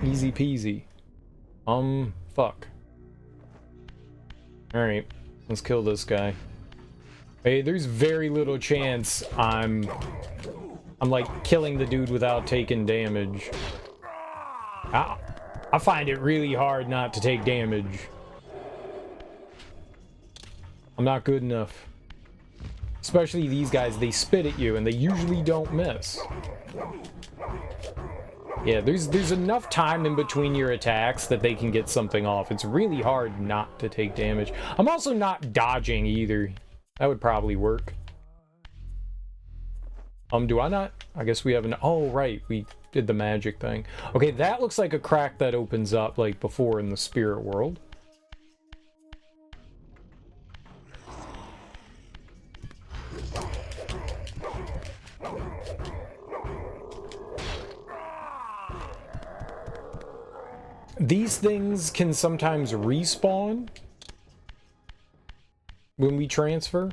S1: Easy peasy. Fuck. Alright, let's kill this guy. Hey, there's very little chance I'm like killing the dude without taking damage. I find it really hard not to take damage. I'm not good enough. Especially these guys, they spit at you and they usually don't miss. Yeah, there's enough time in between your attacks that they can get something off. It's really hard not to take damage. I'm also not dodging either. That would probably work. Do I not? I guess we have an... Oh, right. We did the magic thing. Okay, that looks like a crack that opens up like before in the spirit world. These things can sometimes respawn when we transfer.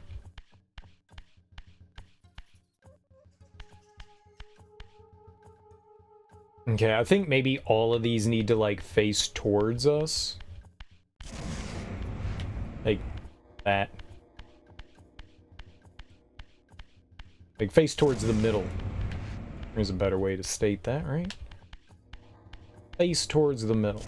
S1: Okay, I think maybe all of these need to like face towards us. Like that. Like face towards the middle. There's a better way to state that, right? Face towards the middle.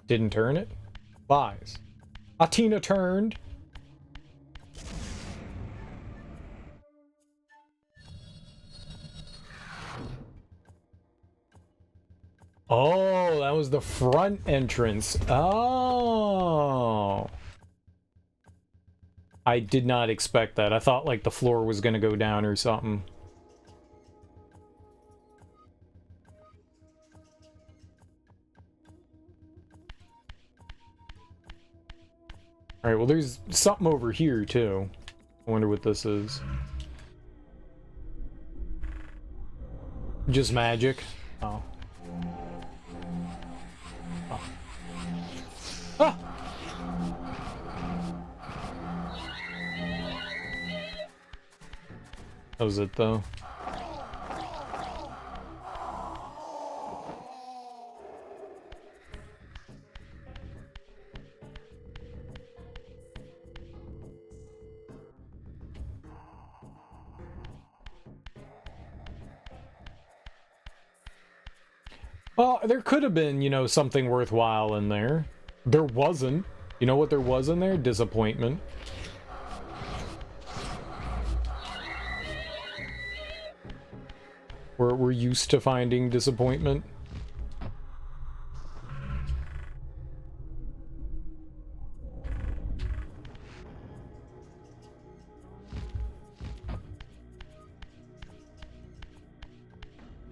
S1: Didn't turn it? Lies. Atina turned. Oh, that was the front entrance. Oh. I did not expect that. I thought like the floor was gonna go down or something. Alright, well there's something over here too. I wonder what this is. Just magic. Oh. Oh. Ah! That was it though. Well, there could have been, you know, something worthwhile in there. There wasn't. You know what there was in there? Disappointment. We're used to finding disappointment.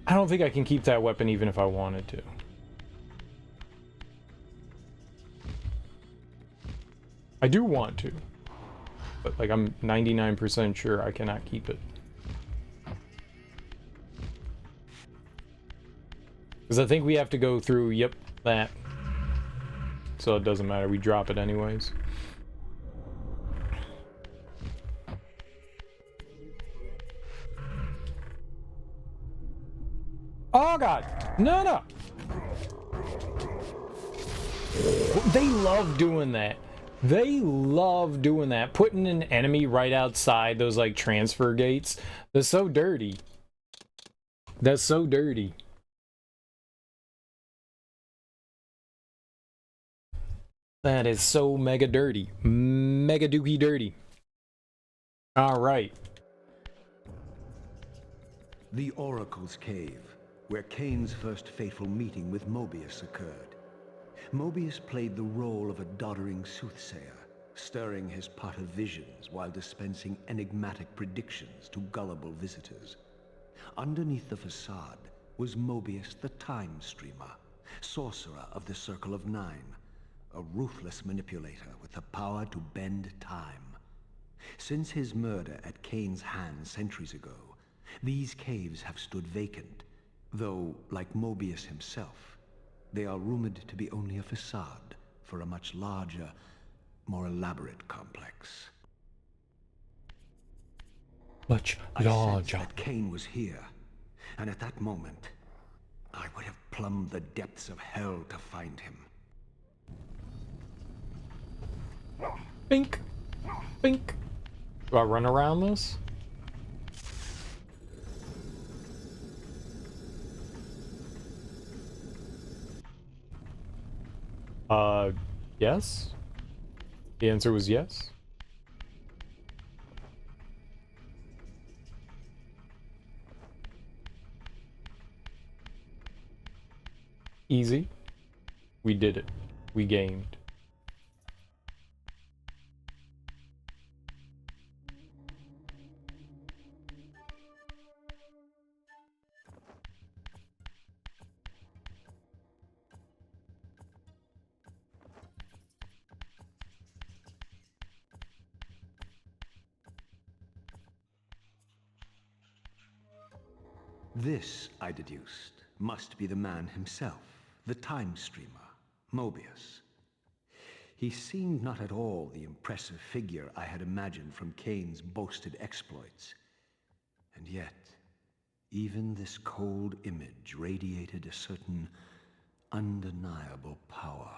S1: I don't think I can keep that weapon even if I wanted to. I do want to, but like I'm 99% sure I cannot keep it. Because I think we have to go through, yep, that. So it doesn't matter, we drop it anyways. Oh god! No, no! They love doing that. They love doing that. Putting an enemy right outside those, like, transfer gates. That's so dirty. That's so dirty. That is so mega dirty. Mega dookie dirty. Alright.
S3: The Oracle's Cave, where Kain's first fateful meeting with Mobius occurred. Mobius played the role of a doddering soothsayer, stirring his pot of visions while dispensing enigmatic predictions to gullible visitors. Underneath the facade was Mobius the Time Streamer, sorcerer of the Circle of Nine, a ruthless manipulator with the power to bend time. Since his murder at Kain's hands centuries ago, these caves have stood vacant, though, like Mobius himself, they are rumored to be only a facade for a much larger, more elaborate complex.
S1: Much
S3: I
S1: larger.
S3: sensed that Kain was here, and at that moment, I would have plumbed the depths of hell to find him.
S1: Bink! Bink! Do I run around this? Yes? The answer was yes. Easy. We did it. We gamed.
S3: This, I deduced, must be the man himself, the Time Streamer, Mobius. He seemed not at all the impressive figure I had imagined from Kain's boasted exploits. And yet, even this cold image radiated a certain undeniable power.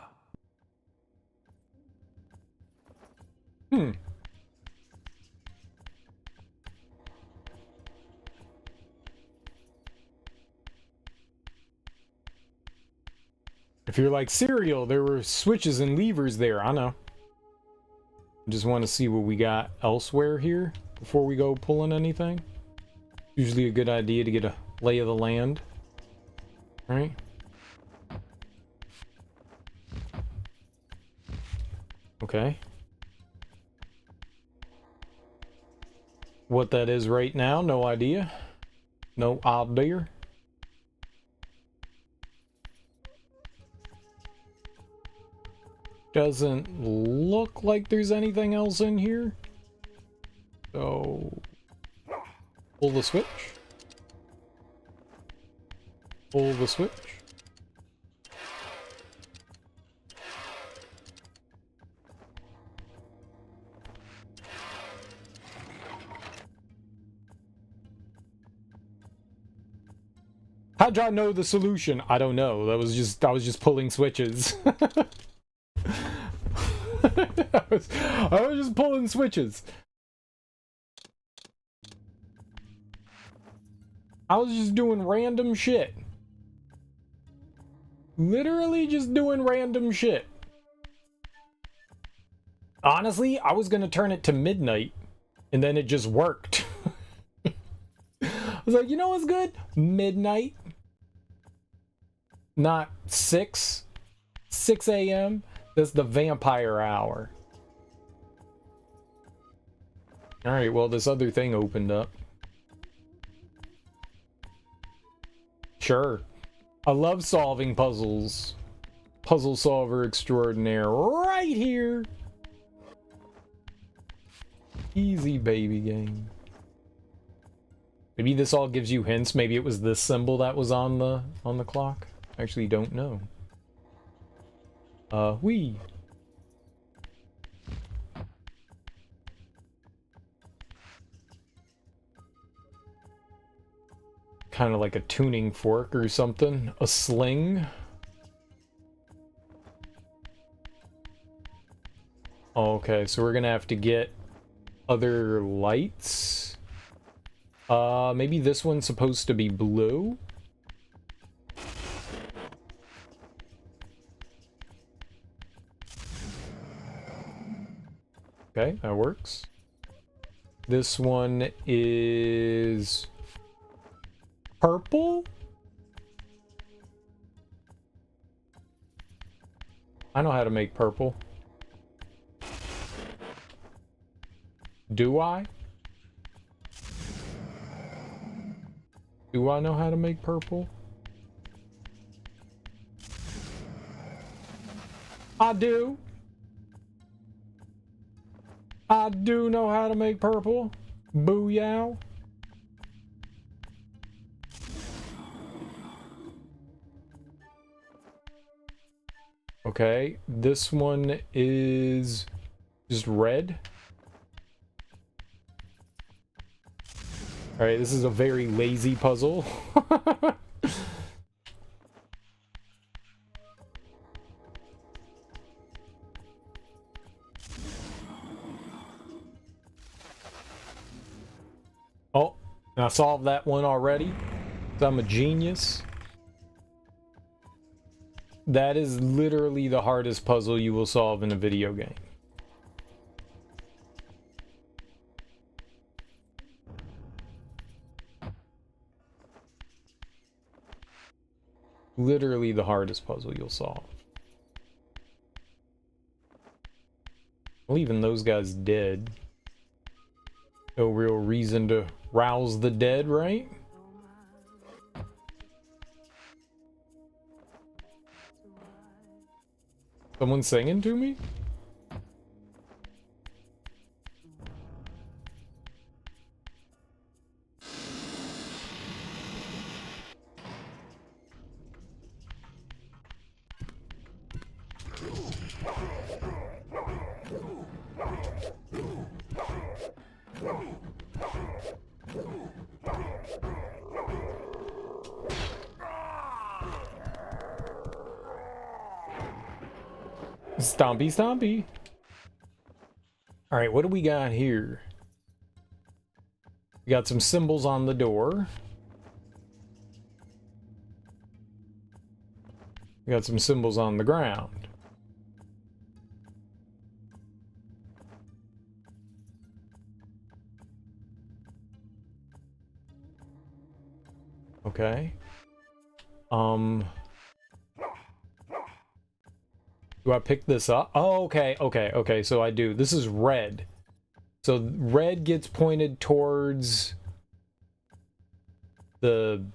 S1: If you're like cereal, there were switches and levers there. I know. Just want to see what we got elsewhere here before we go pulling anything. Usually a good idea to get a lay of the land. All right. Okay. What that is right now, no idea. No idea. Doesn't look like there's anything else in here. So, pull the switch. Pull the switch. How'd y'all know the solution? I don't know. I was just pulling switches. I was just pulling switches. I was just doing random shit. Literally just doing random shit. Honestly, I was gonna turn it to midnight, and then it just worked. was like, you know what's good? Midnight. Not 6 a.m. That's the vampire hour. Alright, well, this other thing opened up. Sure. I love solving puzzles. Puzzle solver extraordinaire right here. Easy baby game. Maybe this all gives you hints. Maybe it was this symbol that was on the clock. I actually don't know. Wee. Kind of like a tuning fork or something. A sling. Okay, so we're gonna have to get other lights. Maybe this one's supposed to be blue. Okay, that works. This one is purple? I know how to make purple. Do I? Do I know how to make purple? I do. I do know how to make purple. Booyah. Okay, this one is just red. Alright, this is a very lazy puzzle. Oh, I solved that one already. I'm a genius. That is literally the hardest puzzle you will solve in a video game. Literally the hardest puzzle you'll solve. Well, even those guys dead. No real reason to rouse the dead, right? Someone singing to me? Stompy, stompy. All right, what do we got here? We got some symbols on the door. We got some symbols on the ground. Okay. Do I pick this up? Oh, okay, so I do. This is red. So red gets pointed towards the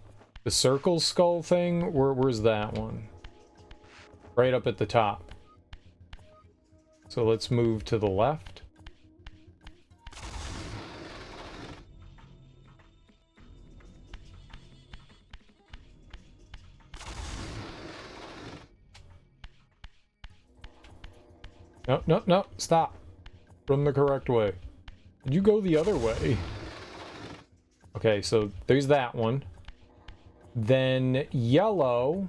S1: circle skull thing. Where's that one? Right up at the top. So let's move to the left. No, stop. Run the correct way. Did you go the other way? Okay, so there's that one. Then yellow,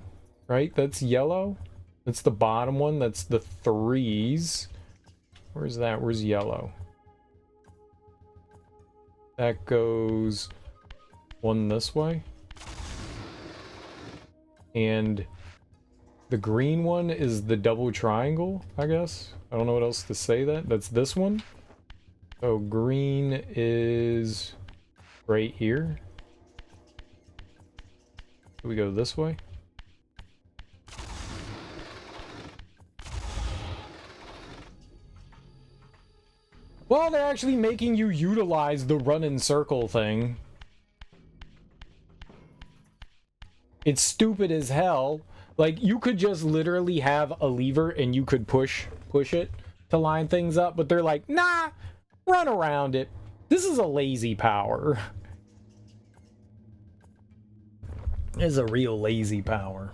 S1: right? That's yellow. That's the bottom one. That's the 3s. Where's that? Where's yellow? That goes one this way. And the green one is the double triangle, I guess. I don't know what else to say that. That's this one. So green is right here. Do we go this way? Well, they're actually making you utilize the run in circle thing. It's stupid as hell. Like, you could just literally have a lever and you could push it to line things up, but they're like, nah, run around it. This is a lazy power. It's a real lazy power.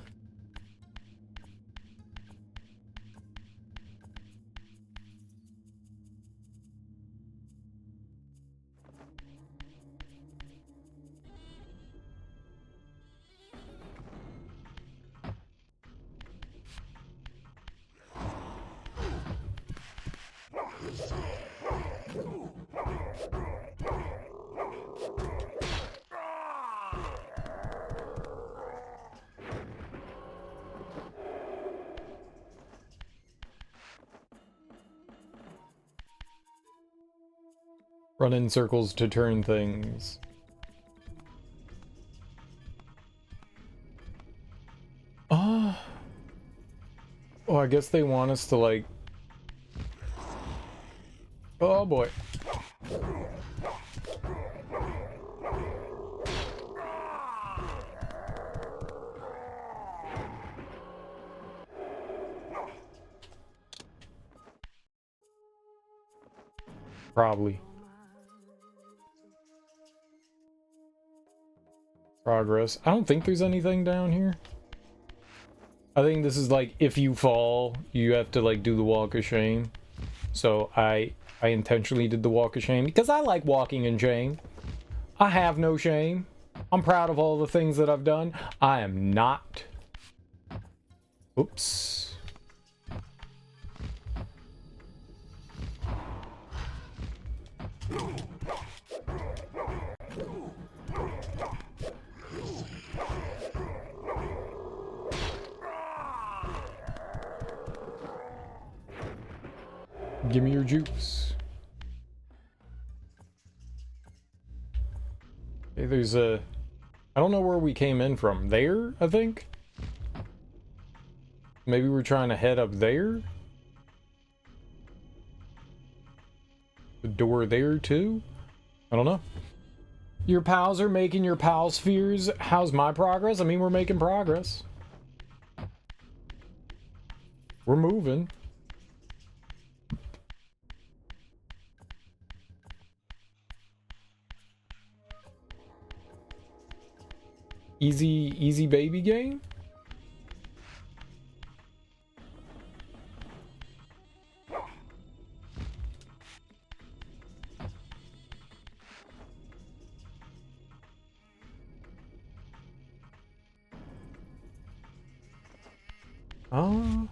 S1: Run in circles to turn things. Oh, I guess they want us to, like... Oh boy. Probably. Progress. I don't think there's anything down here. I think this is like, if you fall, you have to like do the walk of shame. So I intentionally did the walk of shame because I like walking in shame. I have no shame. I'm proud of all the things that I've done. I am not. Oops. Give me your juice. Okay, there's a... I don't know where we came in from. There, I think? Maybe we're trying to head up there? The door there, too? I don't know. Your pals are making your pal spheres. How's my progress? I mean, we're making progress. We're moving. Easy baby game? Oh.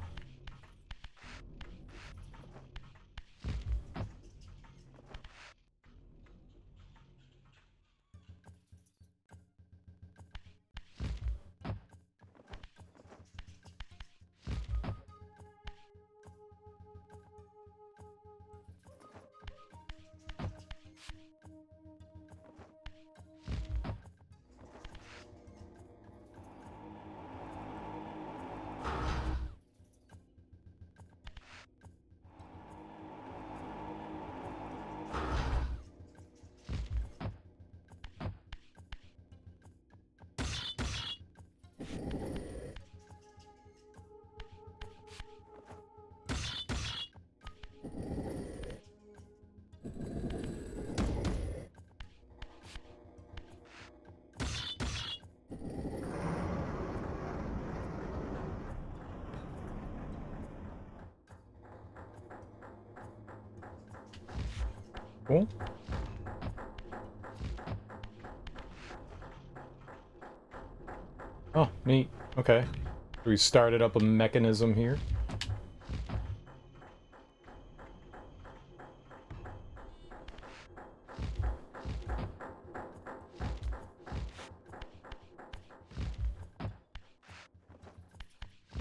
S1: Cool. Oh, neat. Okay. We started up a mechanism here.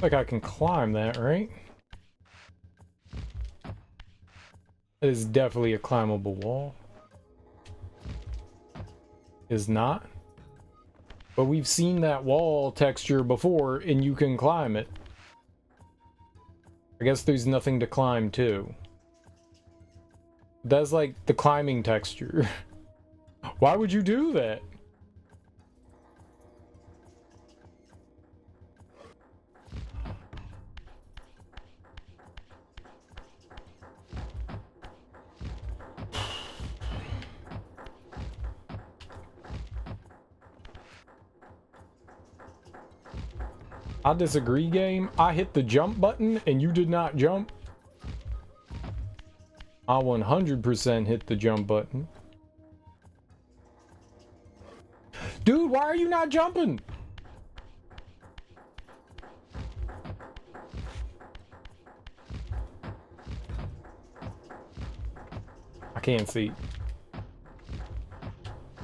S1: Like I can climb that, right? It is definitely a climbable wall. Is not? But we've seen that wall texture before, and you can climb it. I guess there's nothing to climb, too. That's like the climbing texture. Why would you do that? I disagree, game. I hit the jump button and you did not jump. I 100% hit the jump button. Dude, why are you not jumping? I can't see.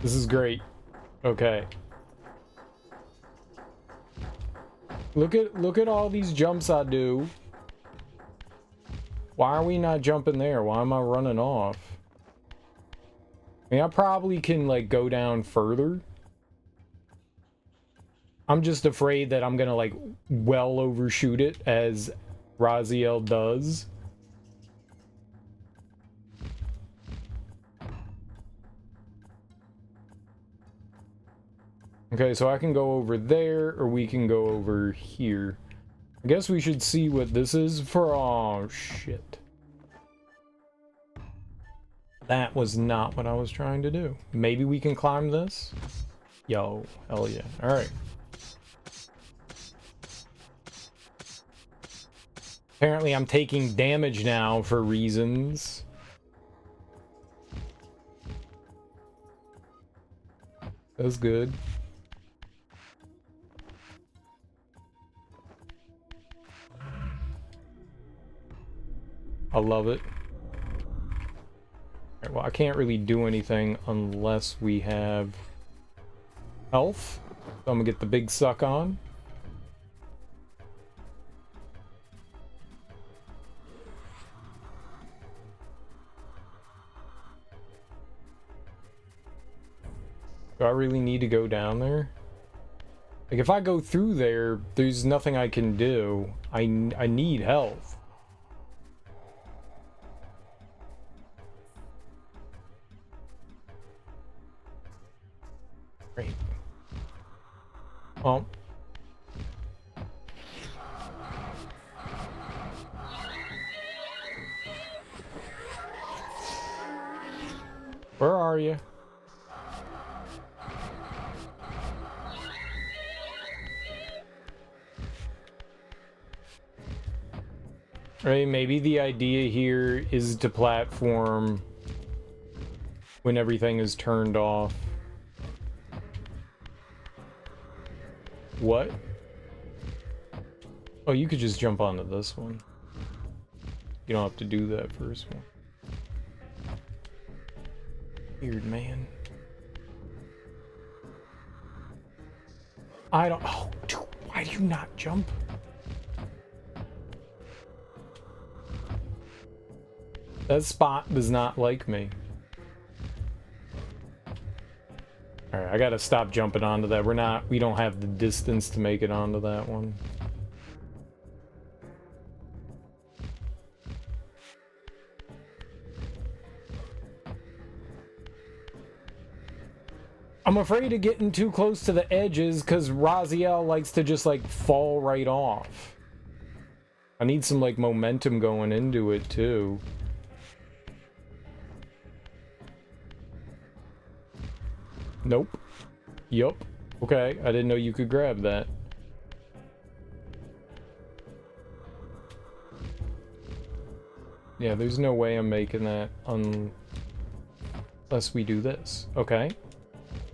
S1: This is great. Okay. Look at all these jumps I do. Why are we not jumping there? Why am I running off? I mean, I probably can like go down further. I'm just afraid that I'm gonna like well overshoot it as Raziel does. Okay, so I can go over there, or we can go over here. I guess we should see what this is for. Oh, shit. That was not what I was trying to do. Maybe we can climb this? Yo, hell yeah. Alright. Apparently I'm taking damage now for reasons. That's good. I love it. Right, well, I can't really do anything unless we have health. So I'm gonna get the big suck on. Do I really need to go down there? Like, if I go through there, there's nothing I can do. I need health. Great. Oh. Where are you? Right, maybe the idea here is to platform when everything is turned off. What? Oh, you could just jump onto this one. You don't have to do that first one. Weird, man. I don't... Oh, dude, why do you not jump? That spot does not like me. Alright, I gotta stop jumping onto that. We don't have the distance to make it onto that one. I'm afraid of getting too close to the edges because Raziel likes to just like fall right off. I need some like momentum going into it too. Nope. Yup. Okay, I didn't know you could grab that. Yeah, there's no way I'm making that unless we do this. Okay.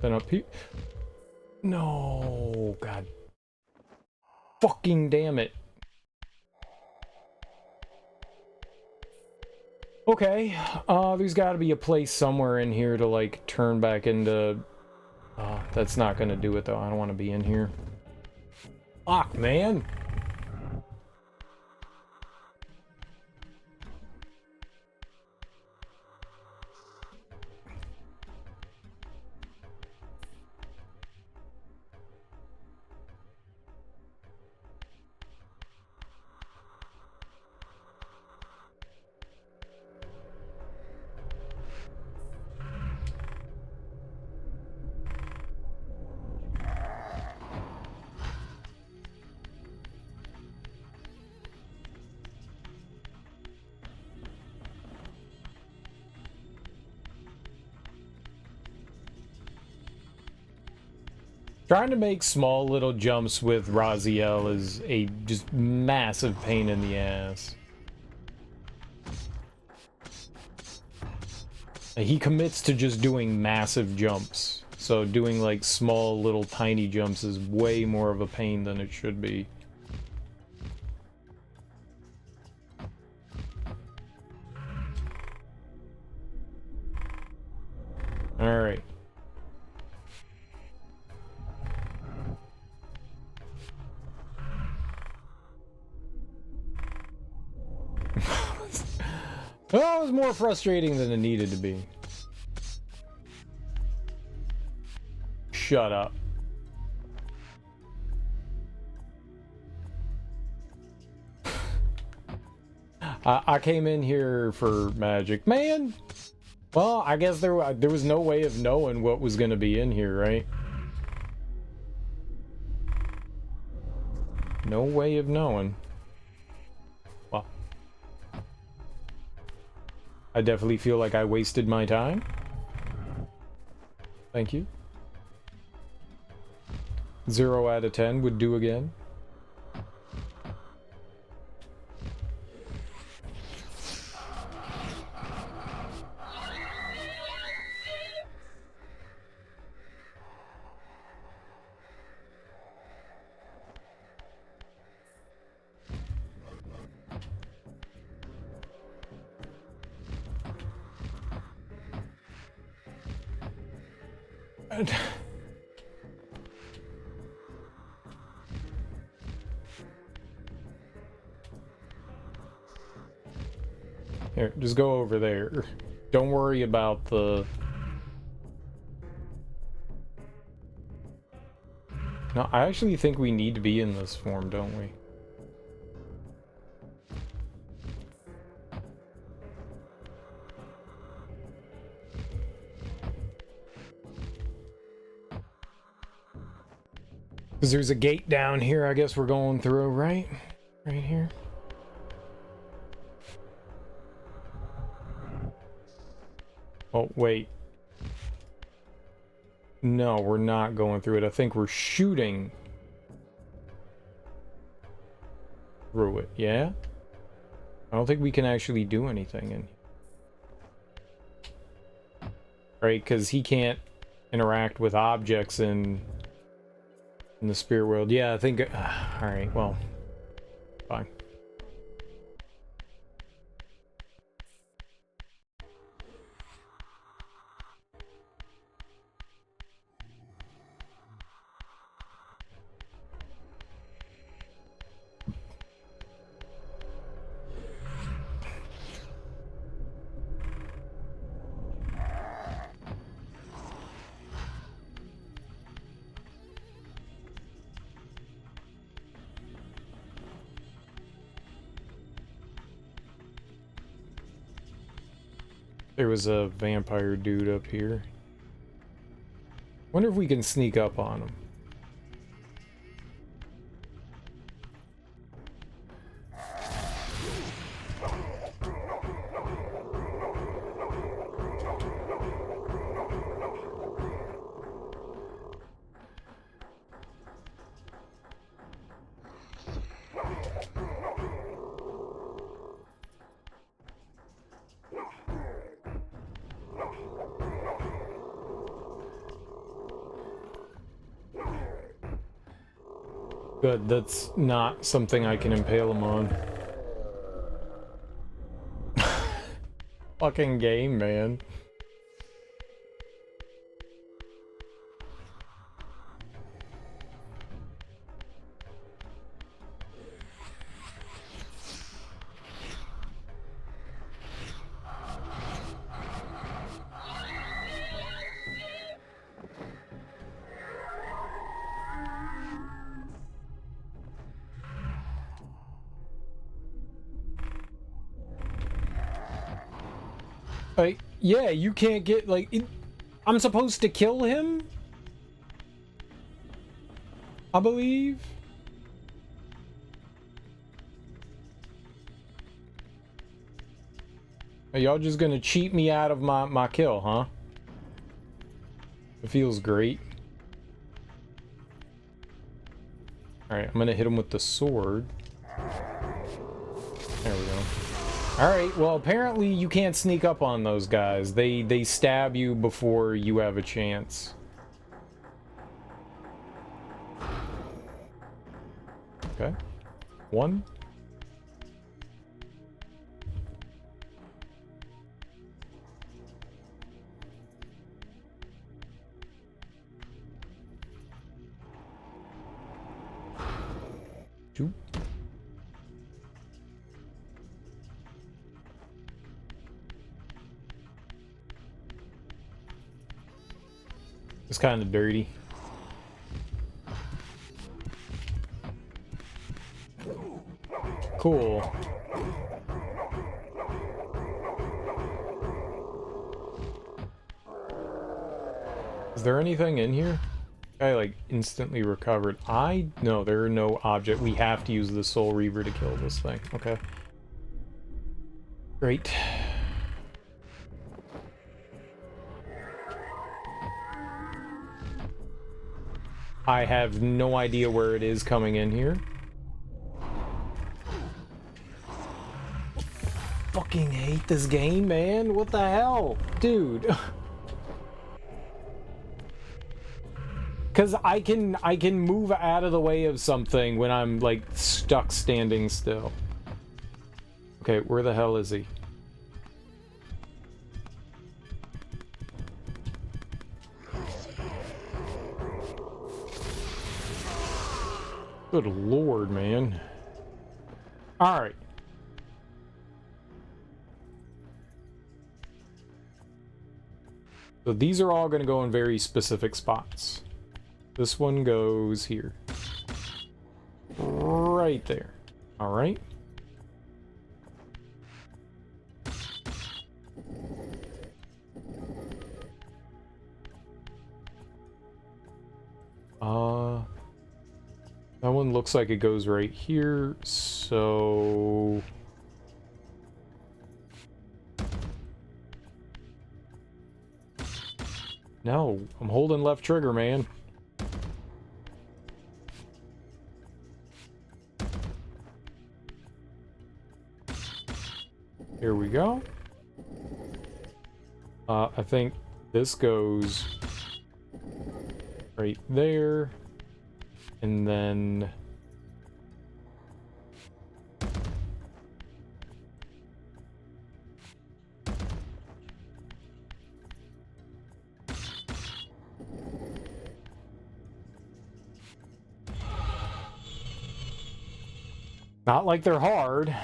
S1: Then up here. No, God. Fucking damn it. Okay, there's gotta be a place somewhere in here to like turn back into... that's not gonna do it though. I don't want to be in here. Fuck, man. Trying to make small little jumps with Raziel is a just massive pain in the ass. He commits to just doing massive jumps. So doing like small little tiny jumps is way more of a pain than it should be. All right. Well, it was more frustrating than it needed to be. Shut up. I came in here for magic. Man! Well, I guess there was no way of knowing what was going to be in here, right? No way of knowing. Well, I definitely feel like I wasted my time. Thank you. 0 out of 10 would do again. Here, just go over there. Don't worry about the... No, I actually think we need to be in this form, don't we? Because there's a gate down here I guess we're going through, right? Right here. Oh, wait. No, we're not going through it. I think we're shooting through it, yeah? I don't think we can actually do anything in here. Right, because he can't interact with objects in the spirit world. Yeah, I think... Alright, well, fine. There was a vampire dude up here. Wonder if we can sneak up on him. Good, that's not something I can impale him on. Fucking game, man. Yeah, you can't get, like, I'm supposed to kill him? I believe? Are y'all just gonna cheat me out of my kill, huh? It feels great. Alright, I'm gonna hit him with the sword. There we go. Alright, well apparently you can't sneak up on those guys. They stab you before you have a chance. Okay. One. Two. It's kind of dirty. Cool. Is there anything in here? I like instantly recovered. No, there are no object. We have to use the Soul Reaver to kill this thing. Okay. Great. I have no idea where it is coming in here. Fucking hate this game, man. What the hell? Dude. Cause I can move out of the way of something when I'm like stuck standing still. Okay, where the hell is he? Good lord, man. All right. So these are all going to go in very specific spots. This one goes here. Right there. All right. That one looks like it goes right here, so... No, I'm holding left trigger, man. Here we go. I think this goes right there, and then not like they're hard.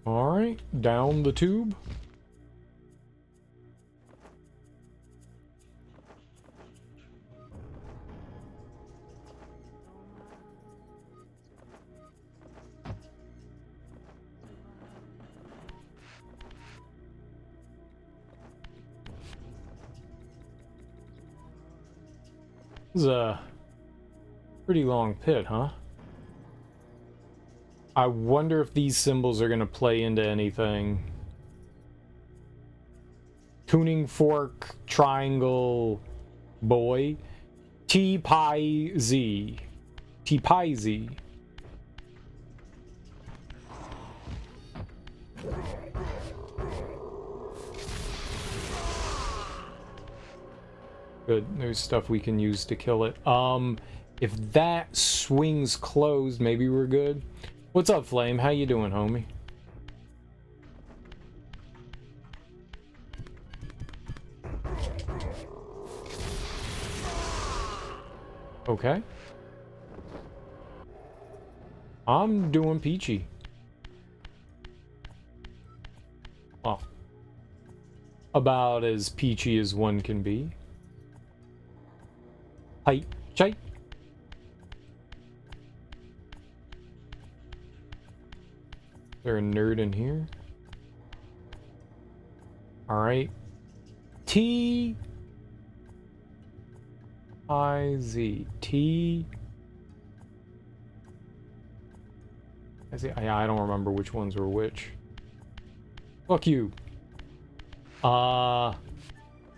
S1: All right, down the tube. This is a pretty long pit, huh? I wonder if these symbols are going to play into anything. Tuning fork, triangle, boy. T-Pi Z. T-Pi Z. Good, there's stuff we can use to kill it. If that swings closed, maybe we're good. What's up, Flame? How you doing, homie? Okay. I'm doing peachy. Well, about as peachy as one can be. Hi, chai. There a nerd in here? All right. T I-Z. T. I see. I don't remember which ones were which. Fuck you.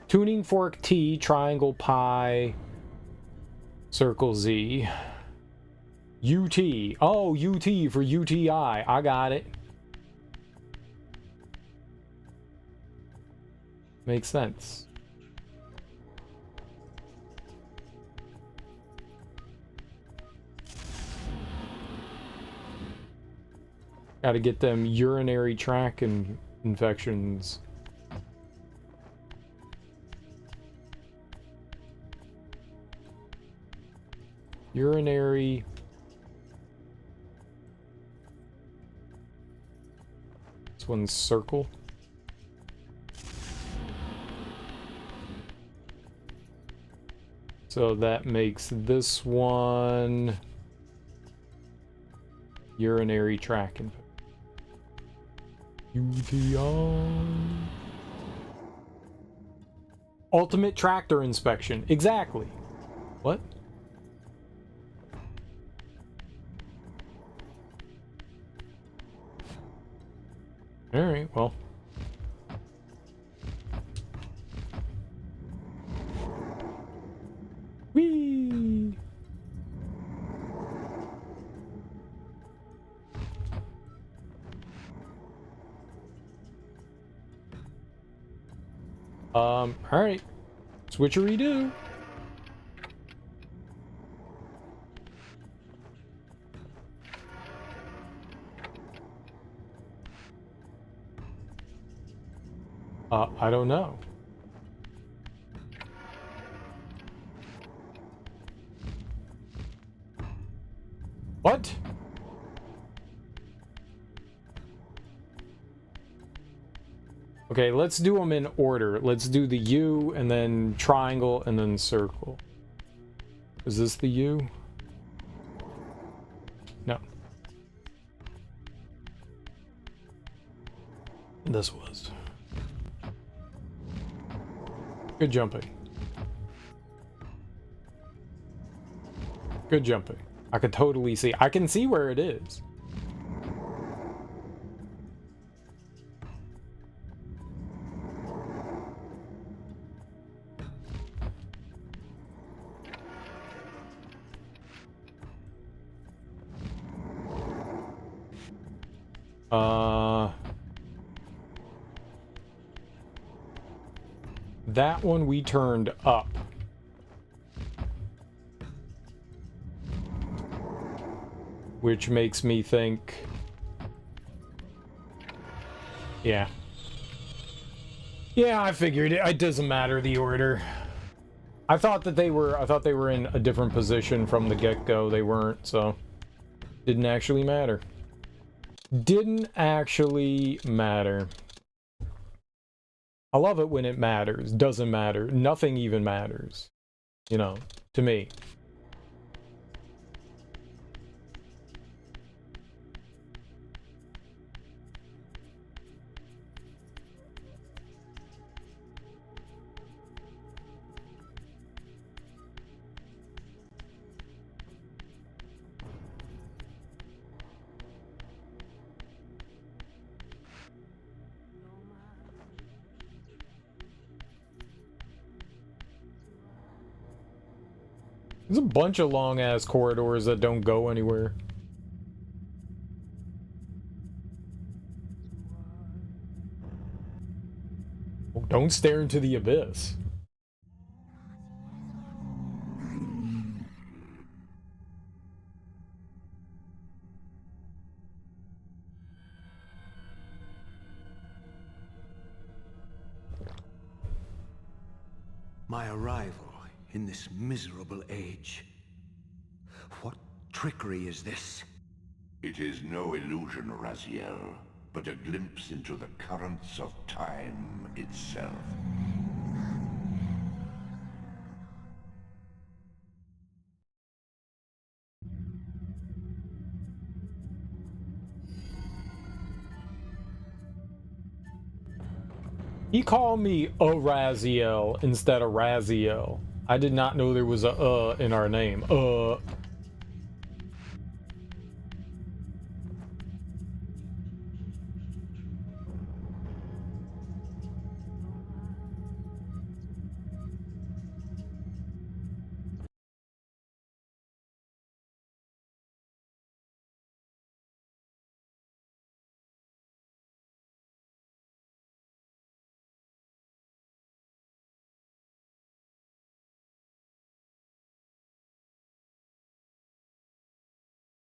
S1: Tuning fork T, triangle pi, circle Z. UT. Oh, UT for UTI. I got it. Makes sense. Gotta get them urinary tract infections. Urinary. This one's circle. So that makes this one urinary tract infection. UTI. Ultimate tractor inspection. Exactly. What? Alright, well. Whee! Alright. Switcheroo-doo. I don't know. What? Okay, let's do them in order. Let's do the U and then triangle and then circle. Is this the U? No. This was. Good jumping. Good jumping. I could totally see. I can see where it is. That one we turned up. Which makes me think... Yeah. Yeah, I figured it. It doesn't matter the order. I thought they were in a different position from the get-go. They weren't, so didn't actually matter. Didn't actually matter. I love it when it matters. Doesn't matter. Nothing even matters. You know, to me. There's a bunch of long-ass corridors that don't go anywhere. Oh, don't stare into the abyss.
S3: My arrival in this miserable age. What trickery is this?
S2: It is no illusion, Raziel, but a glimpse into the currents of time itself.
S1: He called me a Raziel instead of Raziel. I did not know there was a in our name.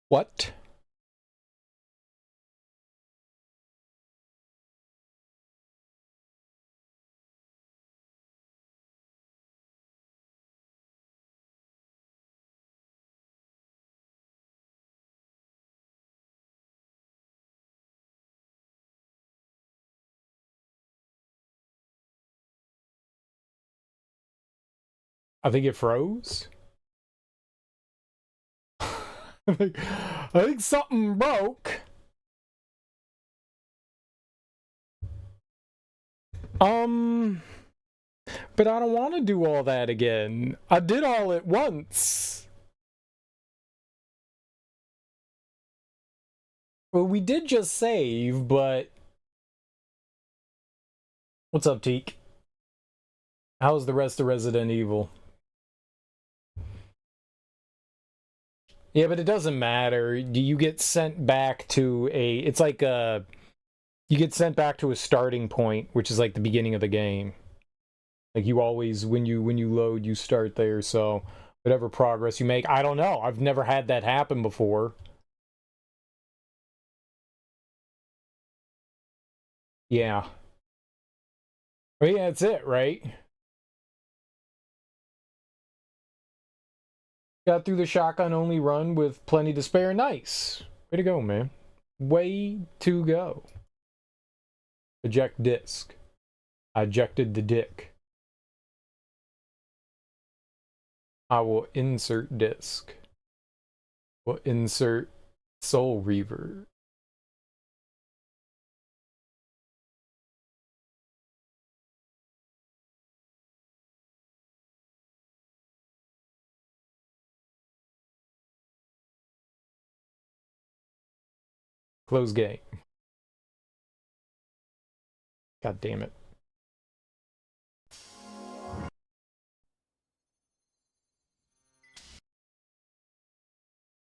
S1: What? I think it froze. I think something broke. But I don't want to do all that again. I did all at once. Well, we did just save, but... What's up, Teak? How's the rest of Resident Evil? Yeah, but it doesn't matter. You get sent back to a... It's like a... You get sent back to a starting point, which is like the beginning of the game. Like you always, when you load, you start there, so whatever progress you make, I don't know. I've never had that happen before. Yeah. But yeah, that's it, right? Got through the shotgun-only run with plenty to spare. Nice. Way to go, man. Way to go. Eject disc. I ejected the dick. I will insert disc. We'll insert Soul Reaver. Close game. God damn it.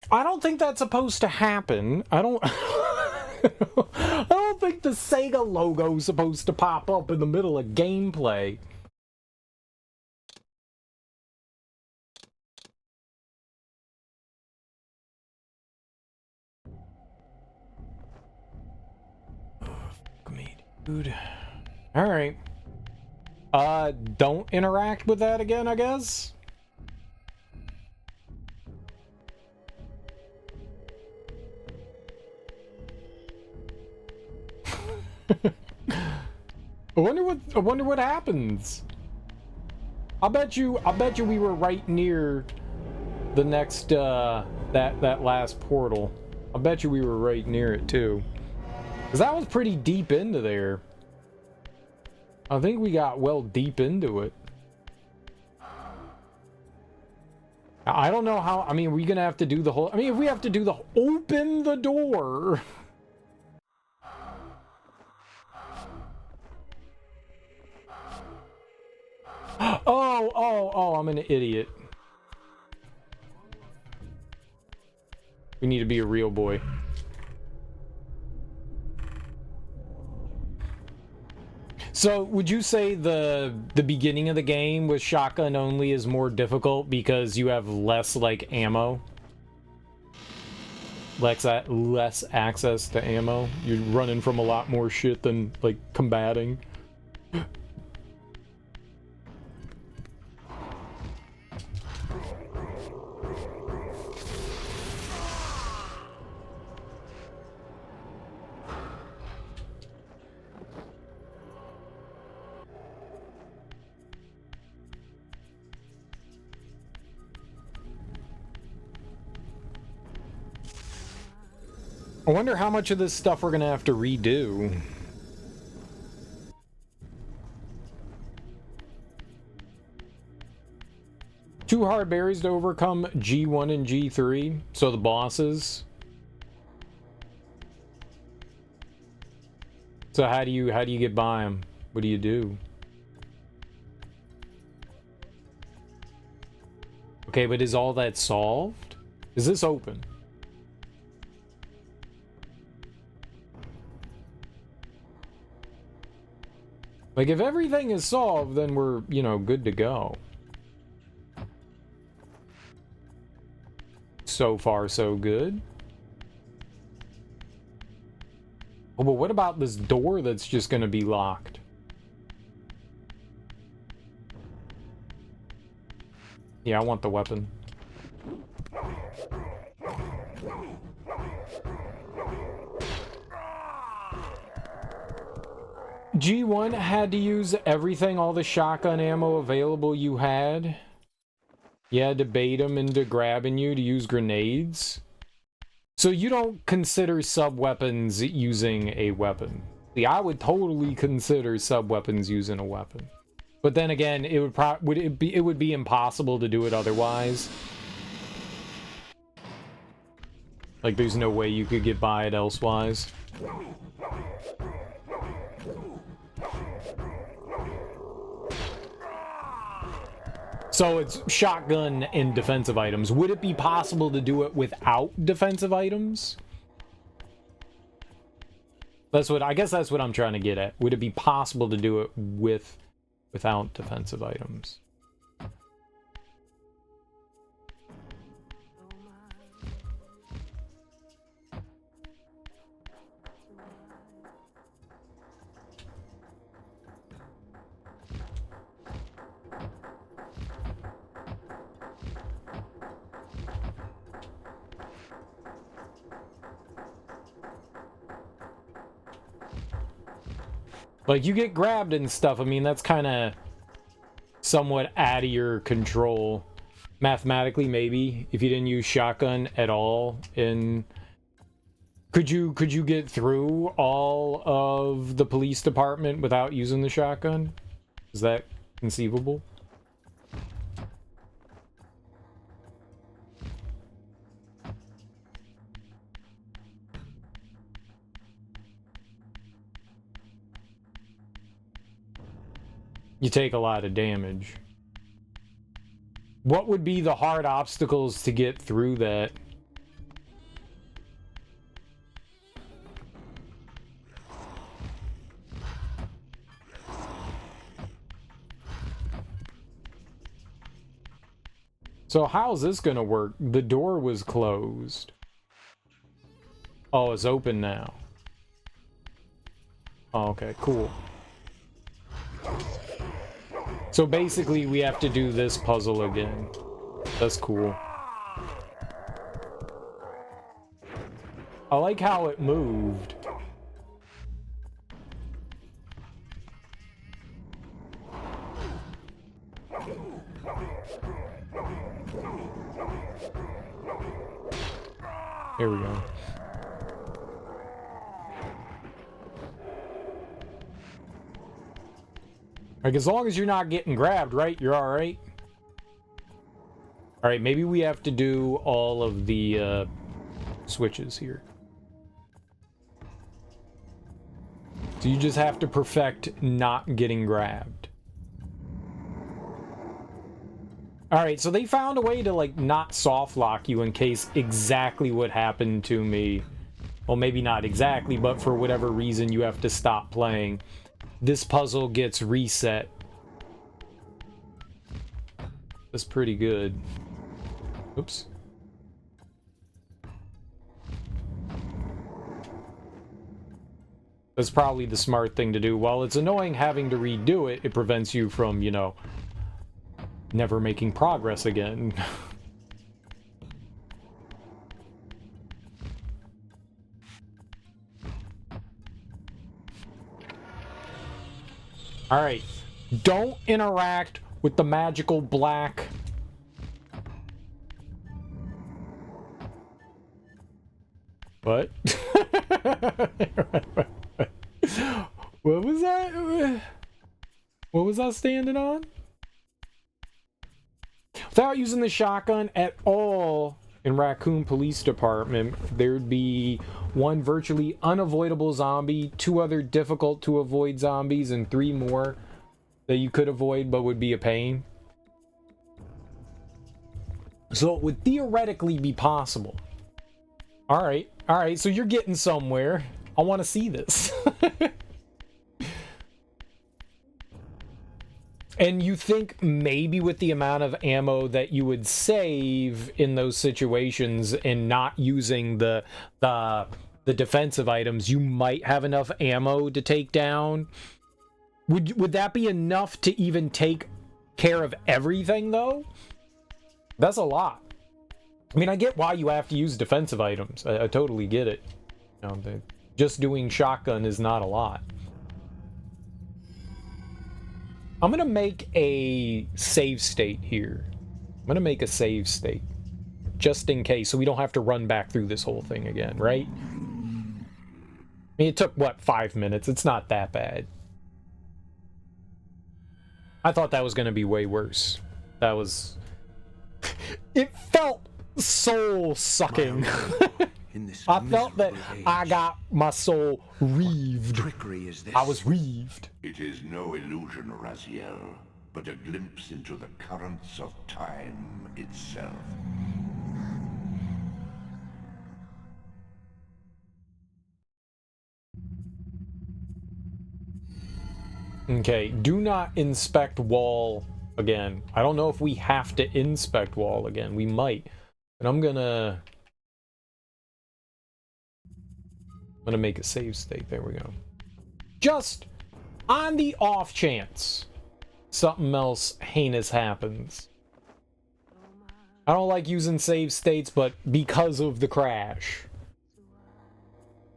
S1: I don't think that's supposed to happen. I don't... I don't think the Sega logo is supposed to pop up in the middle of gameplay. Oh, fuck me, dude. Alright. Don't interact with that again, I guess? I wonder what happens. I bet you we were right near the next that last portal. I bet you we were right near it too. Cause that was pretty deep into there. I think we got well deep into it. I don't know how, I mean, we're gonna have to do the whole, I mean, if we have to do the, open the door. Oh, I'm an idiot. We need to be a real boy. So, would you say the beginning of the game with shotgun only is more difficult because you have less, like, ammo? Less access to ammo? You're running from a lot more shit than, like, combating? I wonder how much of this stuff we're gonna have to redo. 2 hard berries to overcome G1 and G3. So the bosses. So how do you get by them? What do you do? Okay, but is all that solved? Is this open? Like, if everything is solved, then we're, you know, good to go. So far, so good. Oh, but what about this door that's just gonna be locked? Yeah, I want the weapon. G1 had to use everything, all the shotgun ammo available you had. You had to bait them into grabbing you to use grenades. So you don't consider sub-weapons using a weapon. See, I would totally consider sub-weapons using a weapon. But then again, it would be impossible to do it otherwise. Like, there's no way you could get by it elsewise. So it's shotgun and defensive items. Would it be possible to do it without defensive items? I guess that's what I'm trying to get at. Would it be possible to do it without defensive items? Like, you get grabbed and stuff. I mean, that's kind of somewhat out of your control. Mathematically, maybe, if you didn't use shotgun at all. Could you get through all of the police department without using the shotgun? Is that conceivable? You take a lot of damage. What would be the hard obstacles to get through that? So how's this gonna work? The door was closed. Oh, it's open now. Oh, okay, cool. So basically, we have to do this puzzle again. That's cool. I like how it moved. Here we go. Like, as long as you're not getting grabbed, right? You're alright? Alright, maybe we have to do all of the switches here. So you just have to perfect not getting grabbed. Alright, so they found a way to, like, not soft lock you in case exactly what happened to me. Well, maybe not exactly, but for whatever reason you have to stop playing. This puzzle gets reset. That's pretty good. Oops. That's probably the smart thing to do. While it's annoying having to redo it, it prevents you from, you know, never making progress again. Alright. Don't interact with the magical black. What? What was that? What was I standing on? Without using the shotgun at all in Raccoon Police Department, there'd be 1 virtually unavoidable zombie, 2 other difficult to avoid zombies, and 3 more that you could avoid but would be a pain. So it would theoretically be possible. Alright, so you're getting somewhere. I want to see this. And you think maybe with the amount of ammo that you would save in those situations and not using the defensive items, you might have enough ammo to take down? Would that be enough to even take care of everything, though? That's a lot. I mean, I get why you have to use defensive items. I totally get it. You know, just doing shotgun is not a lot. I'm gonna make a save state here. I'm gonna make a save state. Just in case, so we don't have to run back through this whole thing again, right? I mean, it took, what, 5 minutes? It's not that bad. I thought that was gonna be way worse. That was... It felt soul-sucking. I felt that I got my soul reaved.
S3: Trickery is this?
S1: I was reaved.
S2: It is no illusion, Raziel, but a glimpse into the currents of time itself.
S1: Okay, do not inspect wall again. I don't know if we have to inspect wall again. We might. But I'm gonna make a save state. There we go. Just on the off chance something else heinous happens. I don't like using save states, but because of the crash.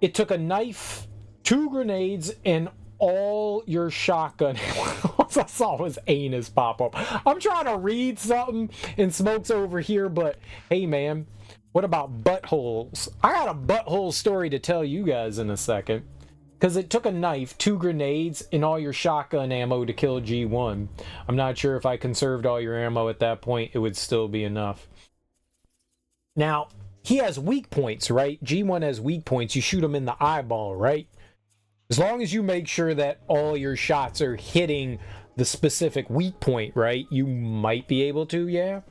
S1: It took a knife, 2 grenades, and all your shotgun. All I saw was anus pop up. I'm trying to read something and Smoke's over here, but hey man, what about buttholes? I got a butthole story to tell you guys in a second. Because it took a knife, 2 grenades, and all your shotgun ammo to kill G1. I'm not sure if I conserved all your ammo at that point, it would still be enough. Now, he has weak points, right? G1 has weak points. You shoot him in the eyeball, right? As long as you make sure that all your shots are hitting the specific weak point, right? You might be able to, yeah?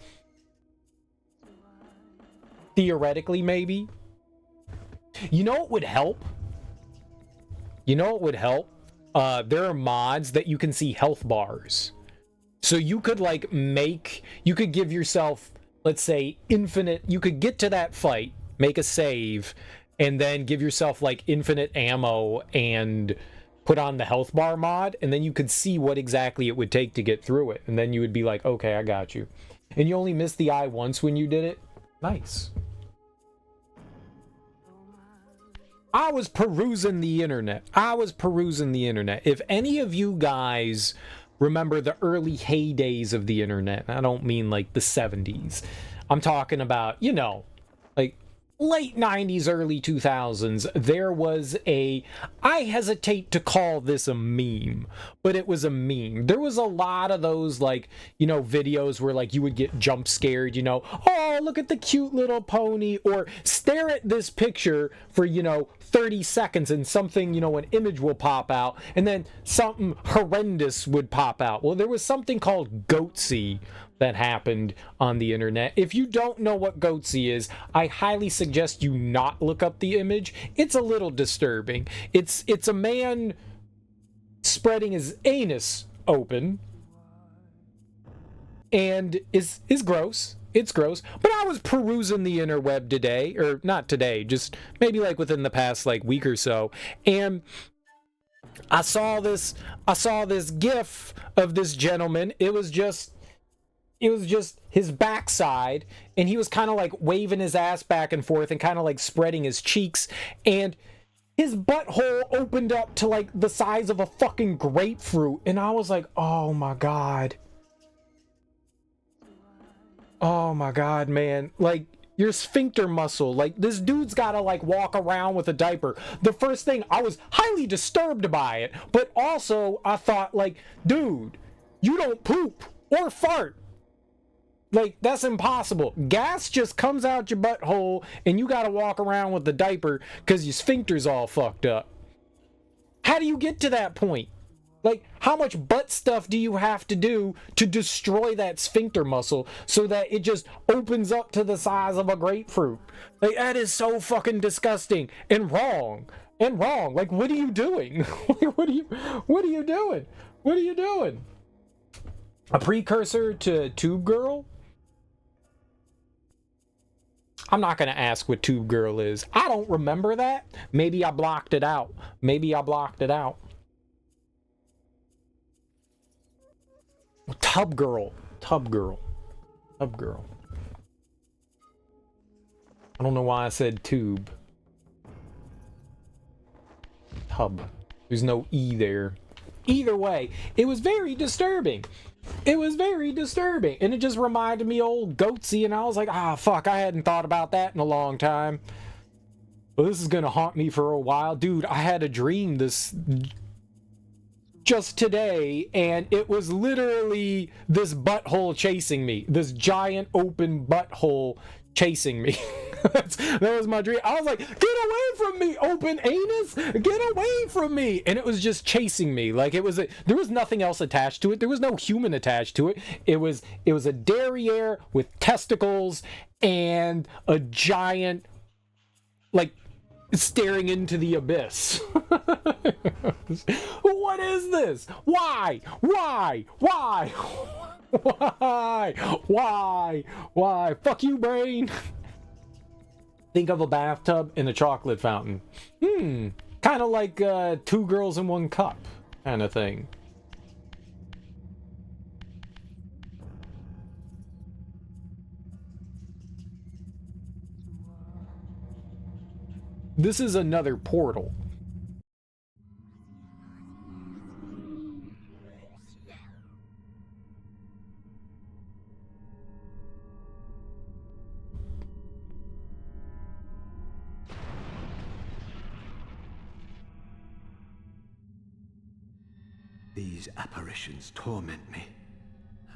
S1: Theoretically, maybe. You know what would help? You know what would help? There are mods that you can see health bars. So you could like you could give yourself, let's say, infinite, you could get to that fight, make a save, and then give yourself like infinite ammo and put on the health bar mod, and then you could see what exactly it would take to get through it. And then you would be like, okay, I got you. And you only missed the eye once when you did it? Nice. I was perusing the internet. If any of you guys remember the early heydays of the internet, I don't mean like the 70s. I'm talking about, you know, like late 90s, early 2000s, there was I hesitate to call this a meme, but it was a meme. There was a lot of those, like, you know, videos where, like, you would get jump scared, you know, oh, look at the cute little pony, or stare at this picture for, you know, 30 seconds and something, you know, an image will pop out, and then something horrendous would pop out. Well, there was something called Goatsy that happened on the internet. If you don't know what Goatsy is, I highly suggest you not look up the image. It's a little disturbing. It's a man spreading his anus open, and is gross. It's gross. But I was perusing the interweb today, or not today, just maybe like within the past like week or so, and I saw this gif of this gentleman. It was just his backside, and he was kind of like waving his ass back and forth and kind of like spreading his cheeks, and his butthole opened up to like the size of a fucking grapefruit, and I was like, oh my god. Oh my god, man. Like, your sphincter muscle, like, this dude's gotta like walk around with a diaper. The first thing, I was highly disturbed by it, but also I thought, like, dude, you don't poop or fart. Like, that's impossible. Gas just comes out your butthole and you gotta walk around with the diaper because your sphincter's all fucked up. How do you get to that point? Like, how much butt stuff do you have to do to destroy that sphincter muscle so that it just opens up to the size of a grapefruit? Like, that is so fucking disgusting and wrong. And wrong. Like, what are you doing? Like, what are you doing? What are you doing? A precursor to Tube Girl? I'm not going to ask what Tube Girl is. I don't remember that. Maybe I blocked it out. Maybe I blocked it out. Tub Girl. Tub Girl. Tub Girl. I don't know why I said tube. Tub. There's no E there. Either way, it was very disturbing. It was very disturbing. And it just reminded me of old Goatsy, and I was like, ah, fuck, I hadn't thought about that in a long time. Well, this is gonna haunt me for a while. Dude, I had a dream this just today, and it was literally this butthole chasing me. This giant open butthole chasing me. That was my dream. I was like, get away from me, open anus, get away from me. And it was just chasing me. Like, there was nothing else attached to it. There was no human attached to it. It was a derriere with testicles and a giant, like, staring into the abyss. What is this? Why? Fuck you, brain. Think of a bathtub and a chocolate fountain. Kind of like 2 girls in 1 cup kind of thing. This is another portal.
S3: These apparitions torment me.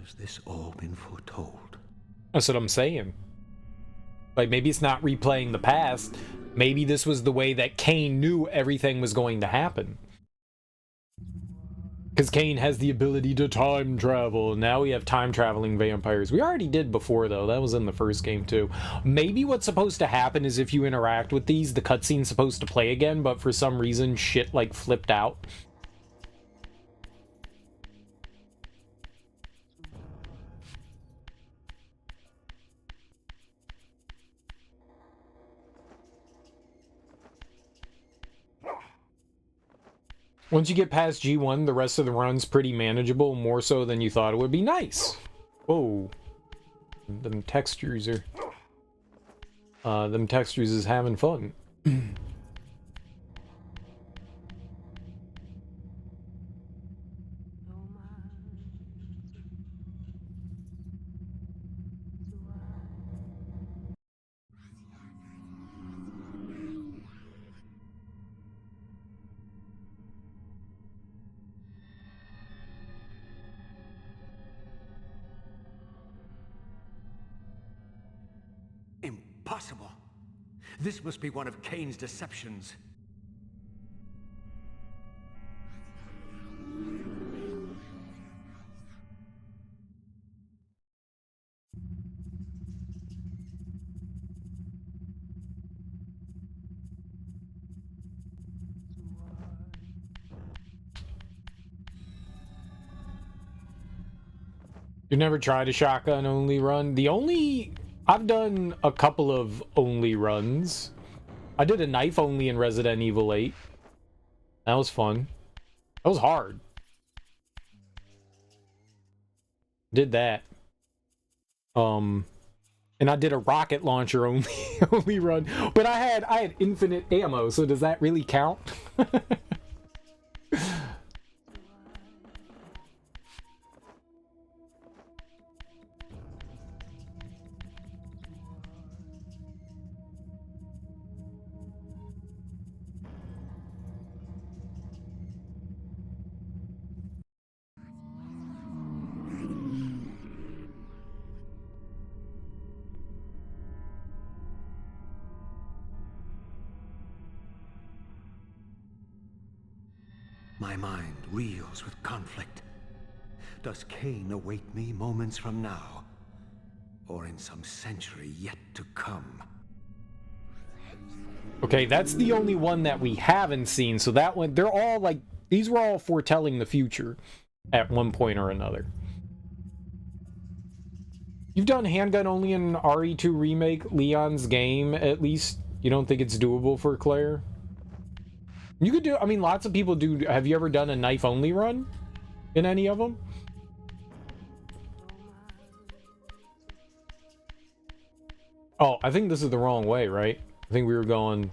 S3: Has this all been foretold?
S1: That's what I'm saying. Like, maybe it's not replaying the past. Maybe this was the way that Kain knew everything was going to happen. Because Kain has the ability to time travel. Now we have time-traveling vampires. We already did before, though. That was in the first game, too. Maybe what's supposed to happen is if you interact with these, the cutscene's supposed to play again, but for some reason, shit, like, flipped out. Once you get past G1, the rest of the run's pretty manageable, more so than you thought it would be. Nice! Whoa. Them textures is having fun.
S3: Impossible. This must be one of Kain's deceptions.
S1: You never tried a shotgun only run? I've done a couple of only runs. I did a knife only in Resident Evil 8. That was fun. That was hard. Did that. And I did a rocket launcher only run. But I had infinite ammo, so does that really count?
S3: My mind reels with conflict. Does Kain await me moments from now? Or in some century yet to come?
S1: Okay, that's the only one that we haven't seen, so that one, they're all like, these were all foretelling the future at one point or another. You've done handgun only in RE2 Remake, Leon's game, at least. You don't think it's doable for Claire? You could do, I mean, lots of people do. Have you ever done a knife only run in any of them? Oh, I think this is the wrong way, right? I think we were going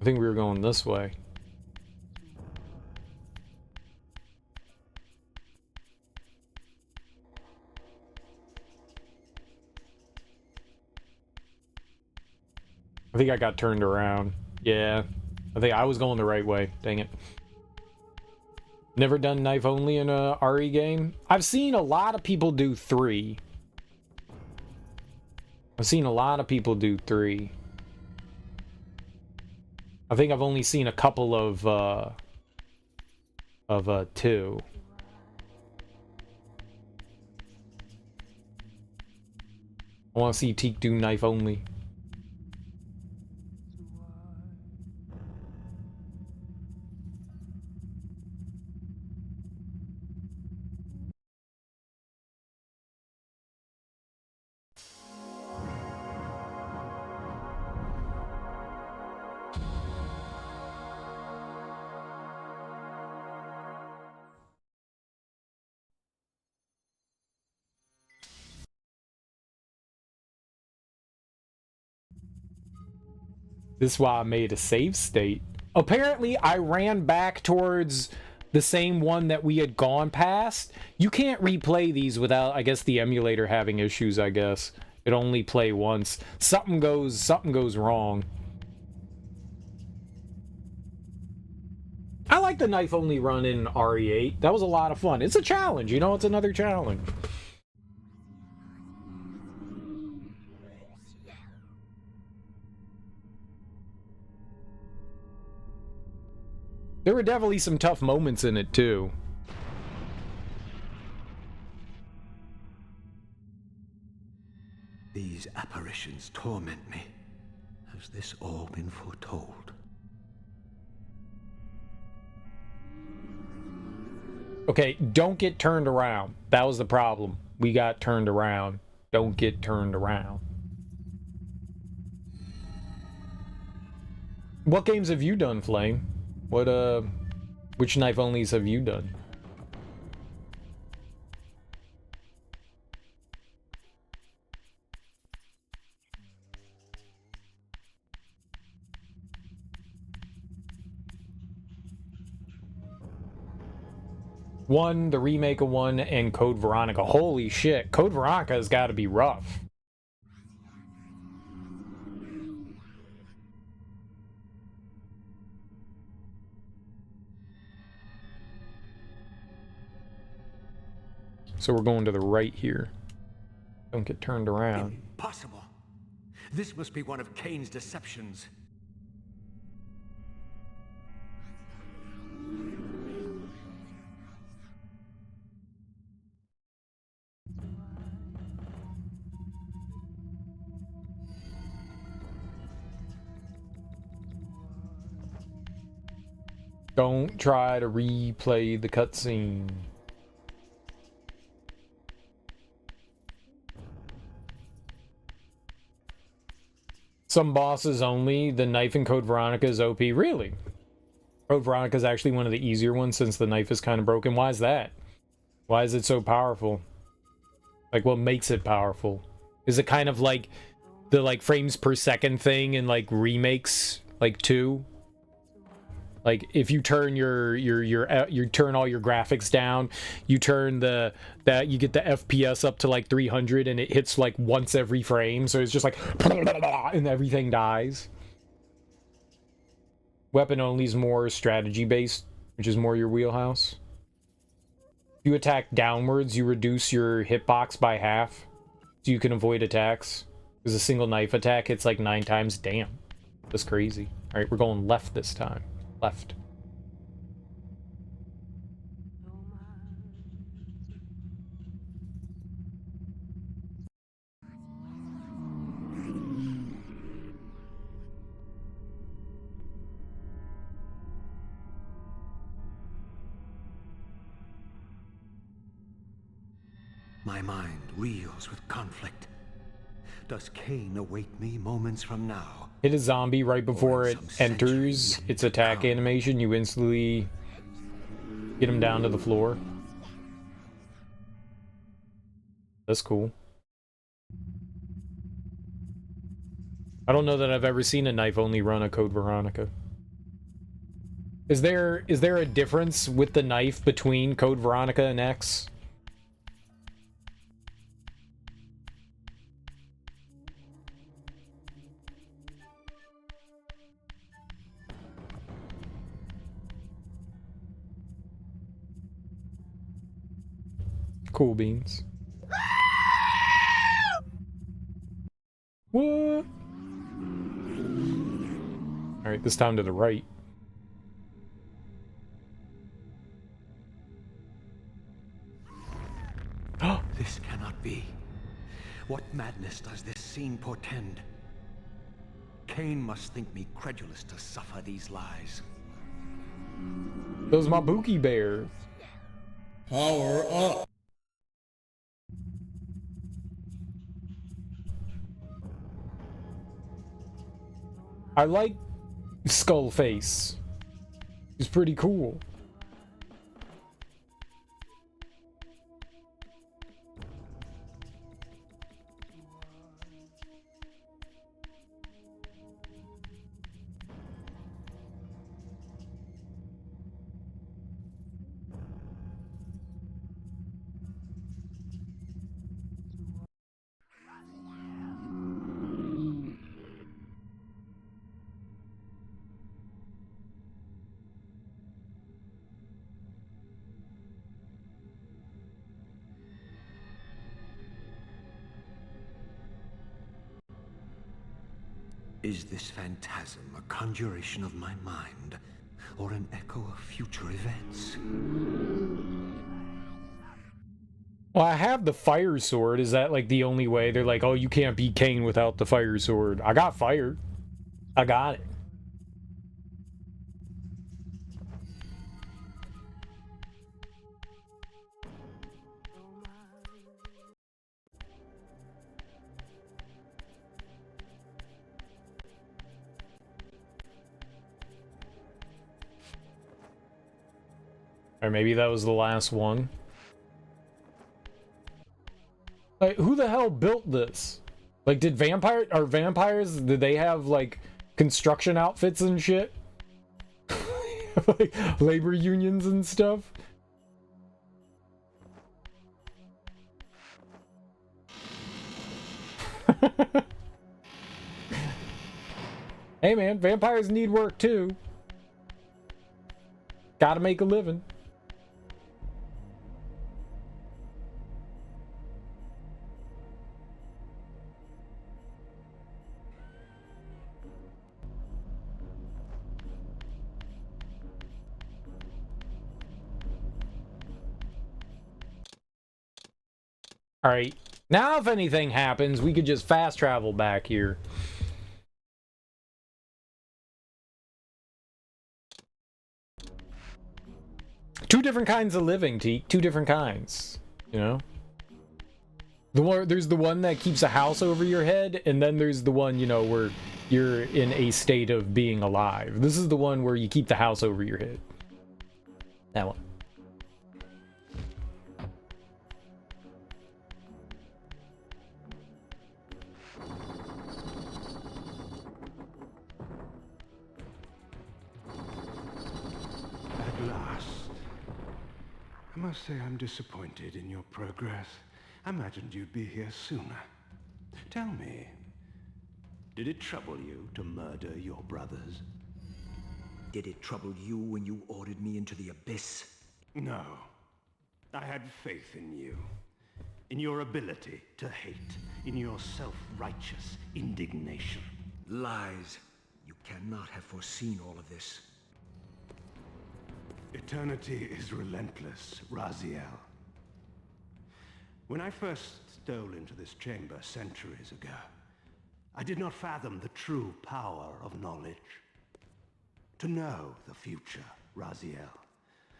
S1: this way. I think I got turned around. Yeah. I think I was going the right way. Dang it. Never done knife only in a RE game. I've seen a lot of people do 3. I've seen a lot of people do 3. I think I've only seen a couple of 2. I want to see Teak do knife only. This is why I made a save state. Apparently, I ran back towards the same one that we had gone past. You can't replay these without, I guess, the emulator having issues, I guess. It only play once. Something goes wrong. I like the knife only run in RE8. That was a lot of fun. It's a challenge, you know, it's another challenge. There were definitely some tough moments in it, too.
S3: These apparitions torment me. Has this all been foretold?
S1: Okay, don't get turned around. That was the problem. We got turned around. Don't get turned around. What games have you done, Flame? Which knife onlys have you done? One, the remake of 1, and Code Veronica. Holy shit, Code Veronica has got to be rough. So we're going to the right here. Don't get turned around.
S3: Impossible. This must be one of Kain's deceptions.
S1: Don't try to replay the cutscene. Some bosses only. The knife in Code Veronica is OP. Really? Code Veronica is actually one of the easier ones since the knife is kind of broken. Why is that? Why is it so powerful? Like, what makes it powerful? Is it kind of like the like frames per second thing in like remakes, like 2? Like if you turn you turn all your graphics down, you turn you get the FPS up to like 300 and it hits like once every frame, so it's just like and everything dies. Weapon only is more strategy based, which is more your wheelhouse. If you attack downwards, you reduce your hitbox by half, so you can avoid attacks. Because a single knife attack hits like 9 times. Damn, that's crazy. All right, we're going left this time. Left.
S3: my mind reels with conflict. Does Kain await me moments from now?
S1: Hit a zombie right before it
S3: some
S1: enters
S3: century
S1: its
S3: yet to
S1: attack
S3: come.
S1: animation. You instantly get him down to the floor. That's cool. I don't know that I've ever seen a knife-only run of Code Veronica. Is there a difference with the knife between Code Veronica and X? Cool beans. What? Alright, this time to the right.
S3: This cannot be. What madness does this scene portend? Kain must think me credulous to suffer these lies.
S1: Those Mabuki bears.
S4: Power up.
S1: I like Skullface. He's pretty cool.
S3: Is this phantasm a conjuration of my mind, or an echo of future events?
S1: Well, I have the fire sword. Is that like the only way? They're like, oh, you can't beat Kain without the fire sword. I got fire. I got it. Or maybe that was the last one. Like, who the hell built this? Like, did vampires, did they have, like, construction outfits and shit? Like, labor unions and stuff? Hey man, vampires need work too. Gotta make a living. Alright, now if anything happens, we could just fast travel back here. Two different kinds of living, Teak. Two different kinds. You know? There's the one that keeps a house over your head, and then there's the one, you know, where you're in a state of being alive. This is the one where you keep the house over your head. That one.
S3: At last. I must say I'm disappointed in your progress. I imagined you'd be here sooner. Tell me, did it trouble you to murder your brothers? Did it trouble you when you ordered me into the abyss? No. I had faith in you. In your ability to hate. In your self-righteous indignation. Lies. You cannot have foreseen all of this. Eternity is relentless, Raziel. When I first stole into this chamber centuries ago, I did not fathom the true power of knowledge. To know the future, Raziel,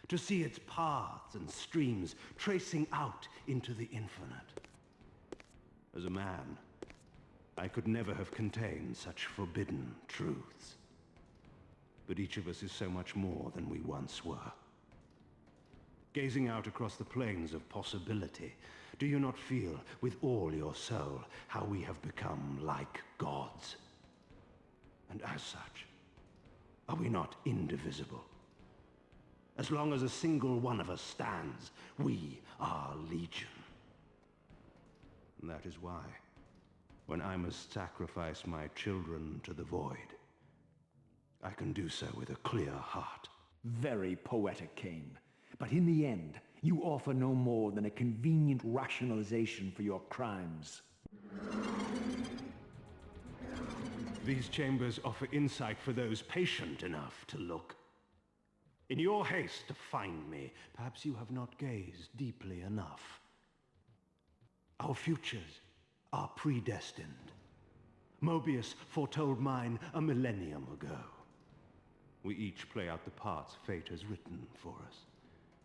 S3: to see its paths and streams tracing out into the infinite. As a man, I could never have contained such forbidden truths. But each of us is so much more than we once were. Gazing out across the plains of possibility, do you not feel with all your soul how we have become like gods? And as such, are we not indivisible? As long as a single one of us stands, we are legion. And that is why, when I must sacrifice my children to the void, I can do so with a clear heart.
S5: Very poetic, Kain. But in the end, you offer no more than a convenient rationalization for your crimes.
S3: These chambers offer insight for those patient enough to look. In your haste to find me, perhaps you have not gazed deeply enough. Our futures are predestined. Mobius foretold mine a millennium ago. We each play out the parts fate has written for us.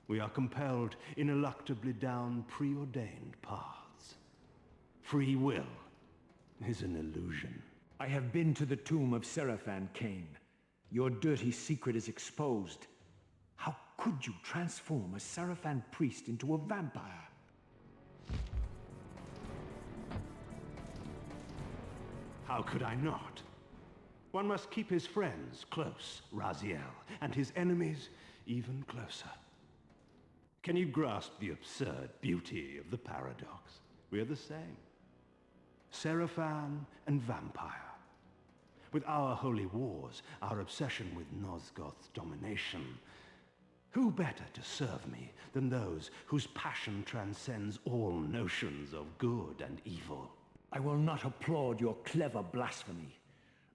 S3: We are compelled ineluctably down preordained paths. Free will is an illusion.
S5: I have been to the tomb of Seraphan, Kain. Your dirty secret is exposed. How could you transform a Seraphan priest into a vampire?
S3: How could I not? One must keep his friends close, Raziel, and his enemies even closer. Can you grasp the absurd beauty of the paradox? We're the same. Seraphan and vampire. With our holy wars, our obsession with Nosgoth's domination, who better to serve me than those whose passion transcends all notions of good and evil?
S5: I will not applaud your clever blasphemy.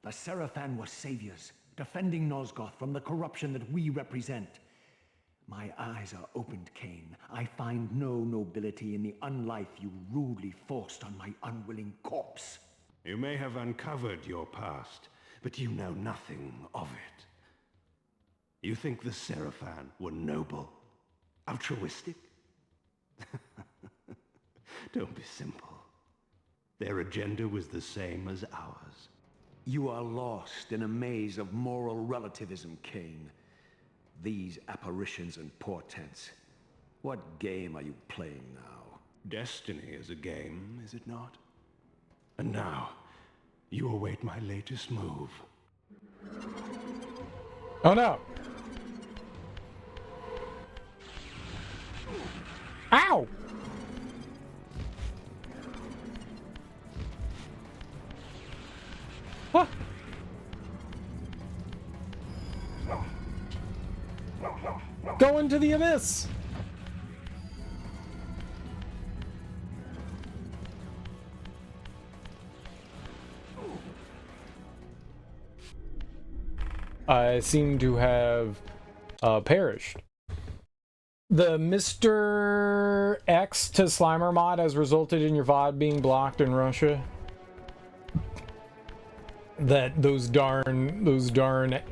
S5: The Seraphan were saviors, defending Nosgoth from the corruption that we represent. My eyes are opened, Kain. I find no nobility in the unlife you rudely forced on my unwilling corpse.
S3: You may have uncovered your past, but you know nothing of it. You think the Seraphan were noble, altruistic? Don't be simple. Their agenda was the same as ours.
S5: You are lost in a maze of moral relativism, Kain. These apparitions and portents. What game are you playing now?
S3: Destiny is a game, is it not? And now, you await my latest move.
S1: Oh no! Ow! Huh. Go into the abyss! I seem to have perished. The Mr. X to Slimer mod has resulted in your VOD being blocked in Russia. That those darn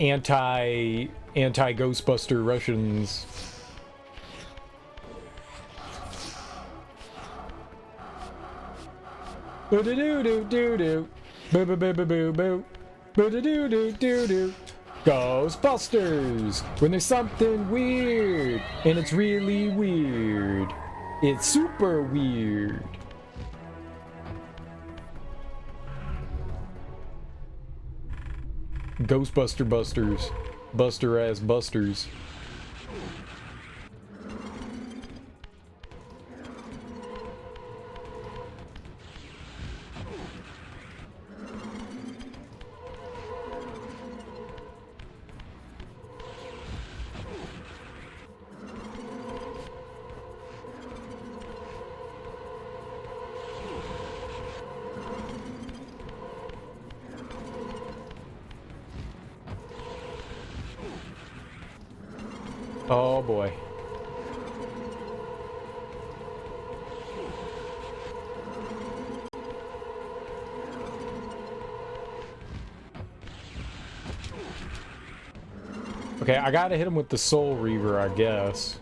S1: anti Ghostbuster Russians. Boo doo doo doo doo doo. Boo boo boo boo boo boo. Boo doo doo doo doo doo. Ghostbusters! When there's something weird, and it's really weird. It's super weird. Ghostbuster Busters. Buster ass busters. Oh boy. Okay, I gotta hit him with the Soul Reaver, I guess.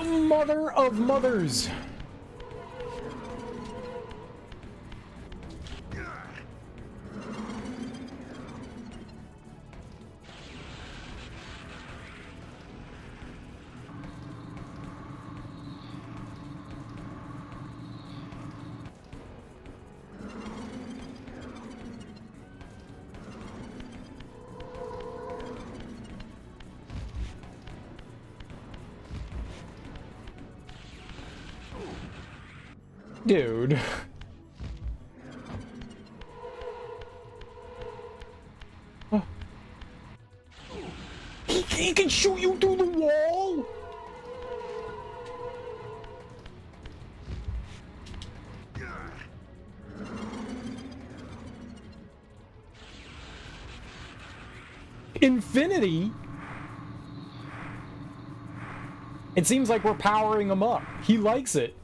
S1: Mother of mothers! Dude. He can shoot you through the wall? Infinity? It seems like we're powering him up. He likes it.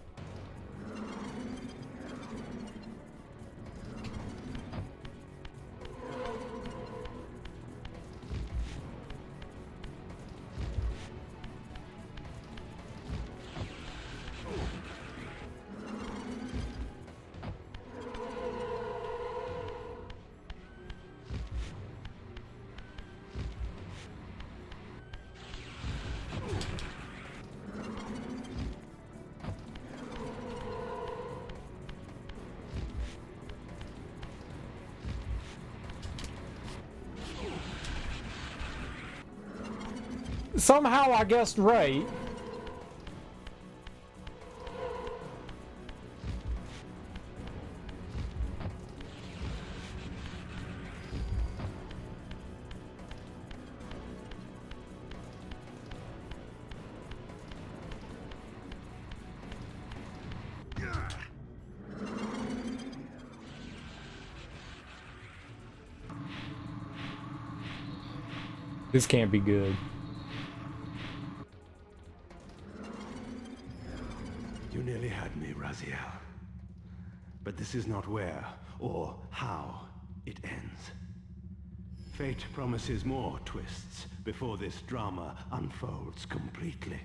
S1: Somehow I guessed right. This can't be good.
S3: You nearly had me, Raziel. But this is not where or how it ends. Fate promises more twists before this drama unfolds completely.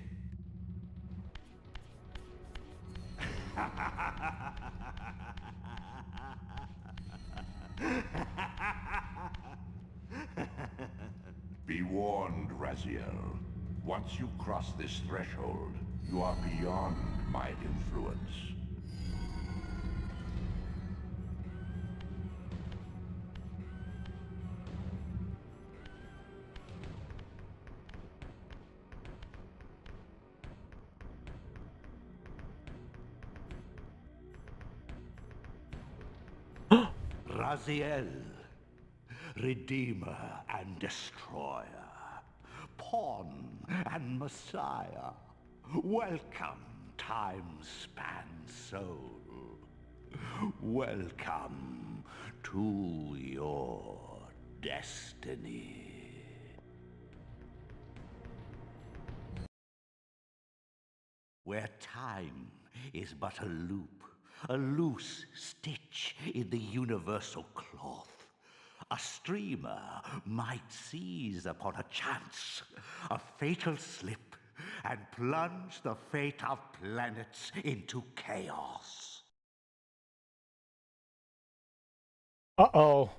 S2: Be warned, Raziel. Once you cross this threshold, you are beyond my influence.
S6: Raziel, Redeemer and Destroyer, Pawn and Messiah, welcome, time-span soul. Welcome to your destiny. Where time is but a loop, a loose stitch in the universal cloth. A streamer might seize upon a chance, a fatal slip, and plunge the fate of planets into chaos.
S1: Uh-oh.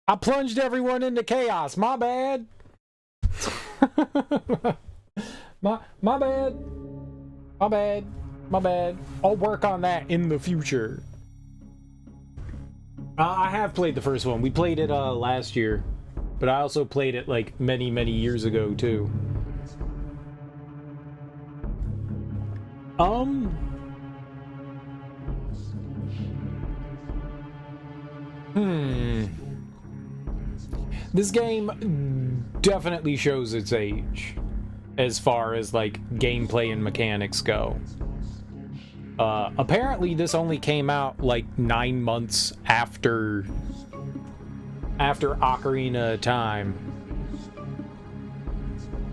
S1: I plunged everyone into chaos. My bad. my bad. My bad. My bad. I'll work on that in the future. I have played the first one. We played it last year, but I also played it like many years ago too. This game definitely shows its age as far as like gameplay and mechanics go. Apparently this only came out like 9 months after Ocarina of Time,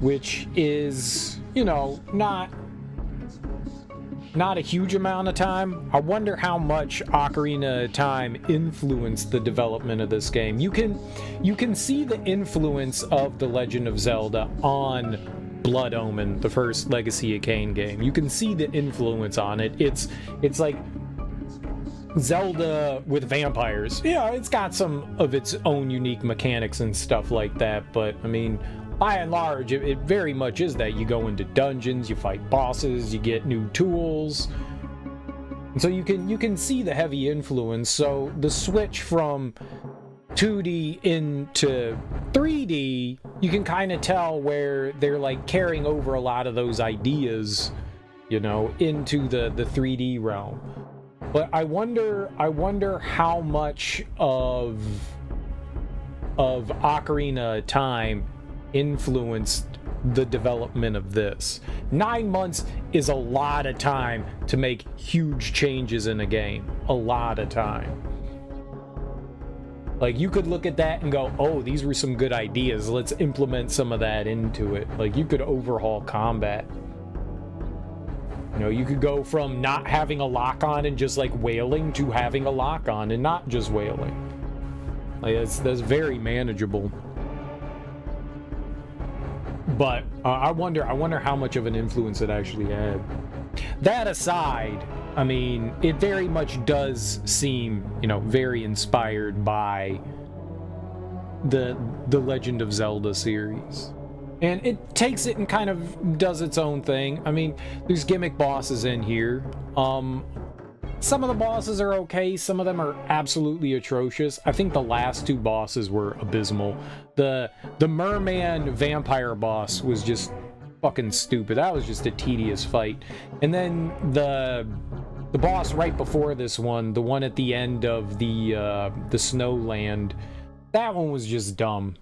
S1: which is, you know, not not a huge amount of time. I wonder how much Ocarina of Time influenced the development of this game. You can see the influence of The Legend of Zelda on Blood Omen, the first Legacy of Kain game. You can see the influence on it. It's like Zelda with vampires. Yeah, it's got some of its own unique mechanics and stuff like that, but I mean, by and large, it very much is that. You go into dungeons, you fight bosses, you get new tools. And so you can see the heavy influence. So the switch from 2D into 3D, you can kind of tell where they're like carrying over a lot of those ideas, you know, into the 3D realm. But I wonder how much of Ocarina of Time influenced the development of this. 9 months is a lot of time to make huge changes in a game. A lot of time. Like, you could look at that and go, oh, these were some good ideas. Let's implement some of that into it. Like, you could overhaul combat. You know, you could go from not having a lock on and just like wailing to having a lock on and not just wailing. Like, that's very manageable. But I wonder how much of an influence it actually had. That aside, I mean, it very much does seem, you know, very inspired by the Legend of Zelda series. And it takes it and kind of does its own thing. I mean, there's gimmick bosses in here. Some of the bosses are okay, some of them are absolutely atrocious. I think the last two bosses were abysmal. The merman vampire boss was just fucking stupid. That was just a tedious fight. And then the boss right before this one, the one at the end of the Snowland, that one was just dumb.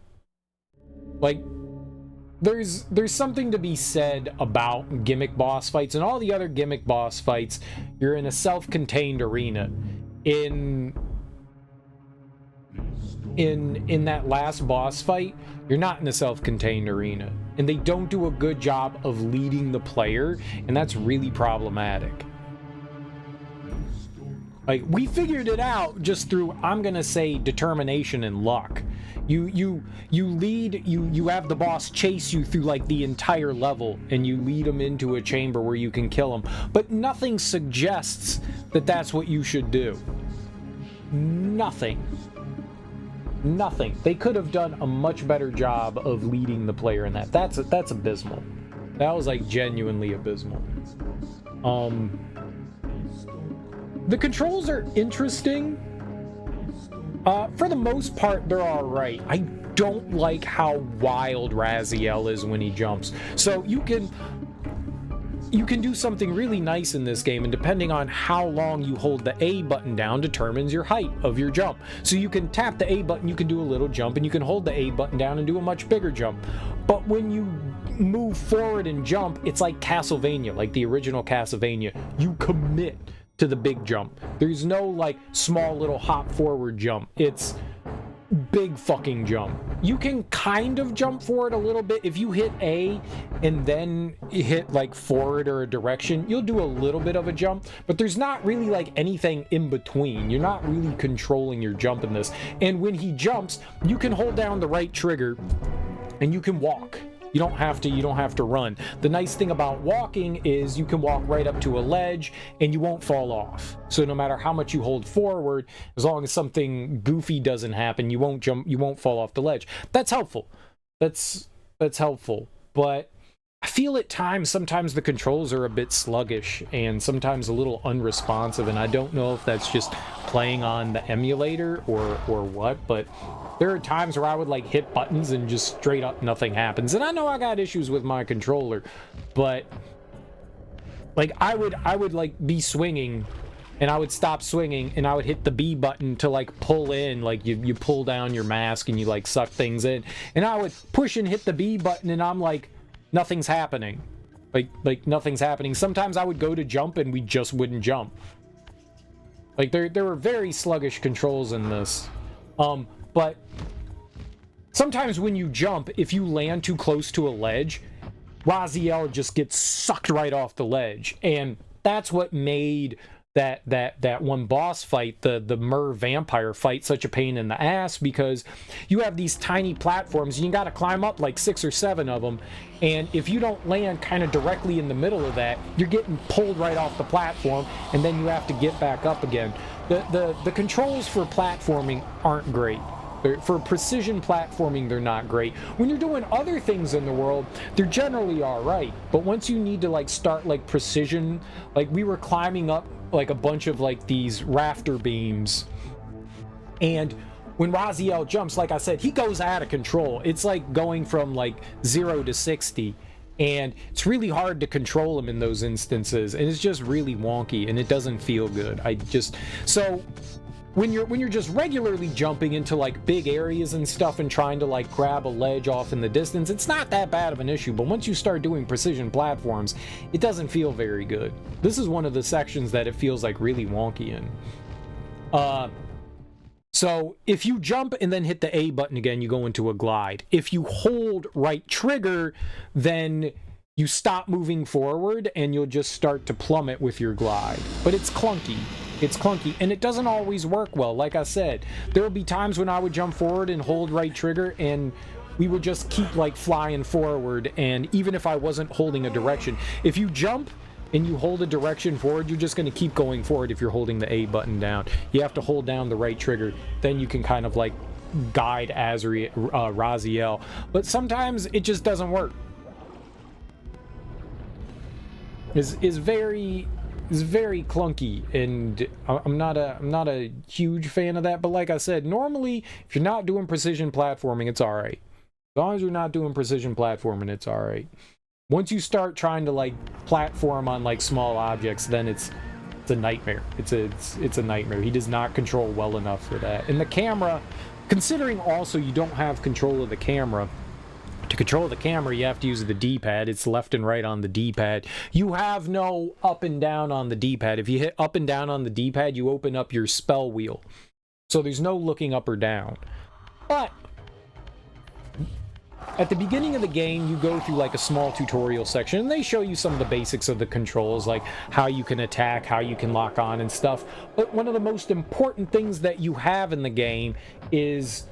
S1: Like, there's something to be said about gimmick boss fights, and all the other gimmick boss fights, you're in a self-contained arena. In that last boss fight, you're not in a self-contained arena, and they don't do a good job of leading the player, and that's really problematic. Like, we figured it out just through, I'm gonna say, determination and luck. You lead, you have the boss chase you through like the entire level, and you lead him into a chamber where you can kill him. But nothing suggests that that's what you should do. Nothing. Nothing. They could have done a much better job of leading the player in that. That's abysmal. That was like genuinely abysmal. The controls are interesting. For the most part, they're alright. I don't like how wild Raziel is when he jumps. So you can do something really nice in this game, and depending on how long you hold the A button down determines your height of your jump. So you can tap the A button, you can do a little jump, and you can hold the A button down and do a much bigger jump. But when you move forward and jump, it's like Castlevania, like the original Castlevania. You commit to the big jump. There's no like small little hop forward jump. It's big fucking jump. You can kind of jump forward a little bit. If you hit A and then hit like forward or a direction, you'll do a little bit of a jump, but there's not really like anything in between. You're not really controlling your jump in this. And when he jumps, you can hold down the right trigger and you can walk. You don't have to run. The nice thing about walking is you can walk right up to a ledge and you won't fall off. So no matter how much you hold forward, as long as something goofy doesn't happen, you won't fall off the ledge. That's helpful. That's helpful. But I feel at times, sometimes the controls are a bit sluggish and sometimes a little unresponsive, and I don't know if that's just playing on the emulator or what, but there are times where I would like hit buttons and just straight up nothing happens. And I know I got issues with my controller, but like I would like be swinging and I would stop swinging and I would hit the B button to like pull in, like you pull down your mask and you like suck things in, and I would push and hit the B button and I'm like, nothing's happening. Like nothing's happening. Sometimes I would go to jump and we just wouldn't jump. Like there were very sluggish controls in this. But sometimes when you jump, if you land too close to a ledge, Raziel just gets sucked right off the ledge. And that's what made that one boss fight, the Mer vampire fight, such a pain in the ass, because you have these tiny platforms and you got to climb up like 6 or 7 of them, and if you don't land kind of directly in the middle of that, you're getting pulled right off the platform, and then you have to get back up again. The controls for platforming aren't great. For precision platforming, they're not great. When you're doing other things in the world, they're generally all right. But once you need to like start like precision, like we were climbing up like a bunch of like these rafter beams, and when Raziel jumps, like I said, he goes out of control. It's like going from like 0 to 60, and it's really hard to control him in those instances, and it's just really wonky, and it doesn't feel good. So when you're just regularly jumping into like big areas and stuff and trying to like grab a ledge off in the distance, it's not that bad of an issue. But once you start doing precision platforms, it doesn't feel very good. This is one of the sections that it feels like really wonky in. So if you jump and then hit the A button again, you go into a glide. If you hold right trigger, then you stop moving forward and you'll just start to plummet with your glide. But it's clunky. It's clunky, and it doesn't always work well. Like I said, there would be times when I would jump forward and hold right trigger, and we would just keep like flying forward, and even if I wasn't holding a direction, if you jump and you hold a direction forward, you're just going to keep going forward if you're holding the A button down. You have to hold down the right trigger, then you can kind of like guide Raziel. But sometimes it just doesn't work. Is very clunky, and I'm not a huge fan of that. But like I said, normally if you're not doing precision platforming, it's all right. As long as you're not doing precision platforming, it's all right. Once you start trying to like platform on like small objects, then it's a nightmare. It's a nightmare. He does not control well enough for that. And the camera, considering also you don't have control of the camera. To control the camera, you have to use the D-pad. It's left and right on the D-pad. You have no up and down on the D-pad. If you hit up and down on the D-pad, you open up your spell wheel. So there's no looking up or down. But at the beginning of the game, you go through like a small tutorial section, and they show you some of the basics of the controls, like how you can attack, how you can lock on and stuff. But one of the most important things that you have in the game is...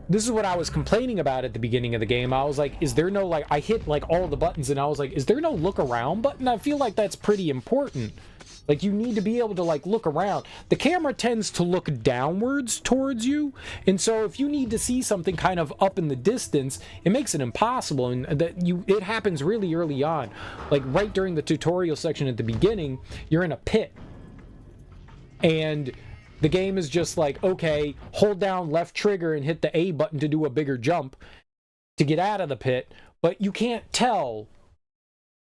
S1: This is what I was complaining about at the beginning of the game. I was like, is there no, like, I hit, like, all the buttons, and I was like, is there no look around button? I feel like that's pretty important. Like, you need to be able to, like, look around. The camera tends to look downwards towards you, and so if you need to see something kind of up in the distance, it makes it impossible, and it happens really early on. Like, right during the tutorial section at the beginning, you're in a pit, and... the game is just like, okay, hold down left trigger and hit the A button to do a bigger jump to get out of the pit, but you can't tell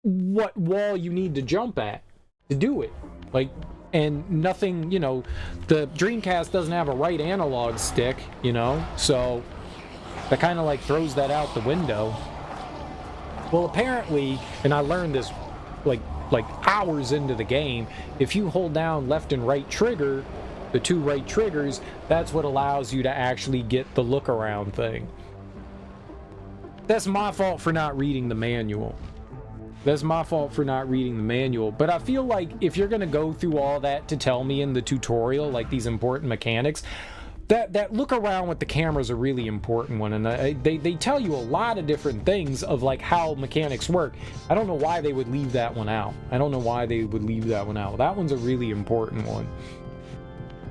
S1: what wall you need to jump at to do it. Like, and nothing, you know, the Dreamcast doesn't have a right analog stick, you know, so that kind of like throws that out the window. Well, apparently, and I learned this like hours into the game, if you hold down left and right trigger, the two right triggers, that's what allows you to actually get the look around thing. That's my fault for not reading the manual. That's my fault for not reading the manual. But I feel like if you're going to go through all that to tell me in the tutorial, like these important mechanics, that look around with the camera is a really important one. And they tell you a lot of different things of like how mechanics work. I don't know why they would leave that one out. I don't know why they would leave that one out. That one's a really important one.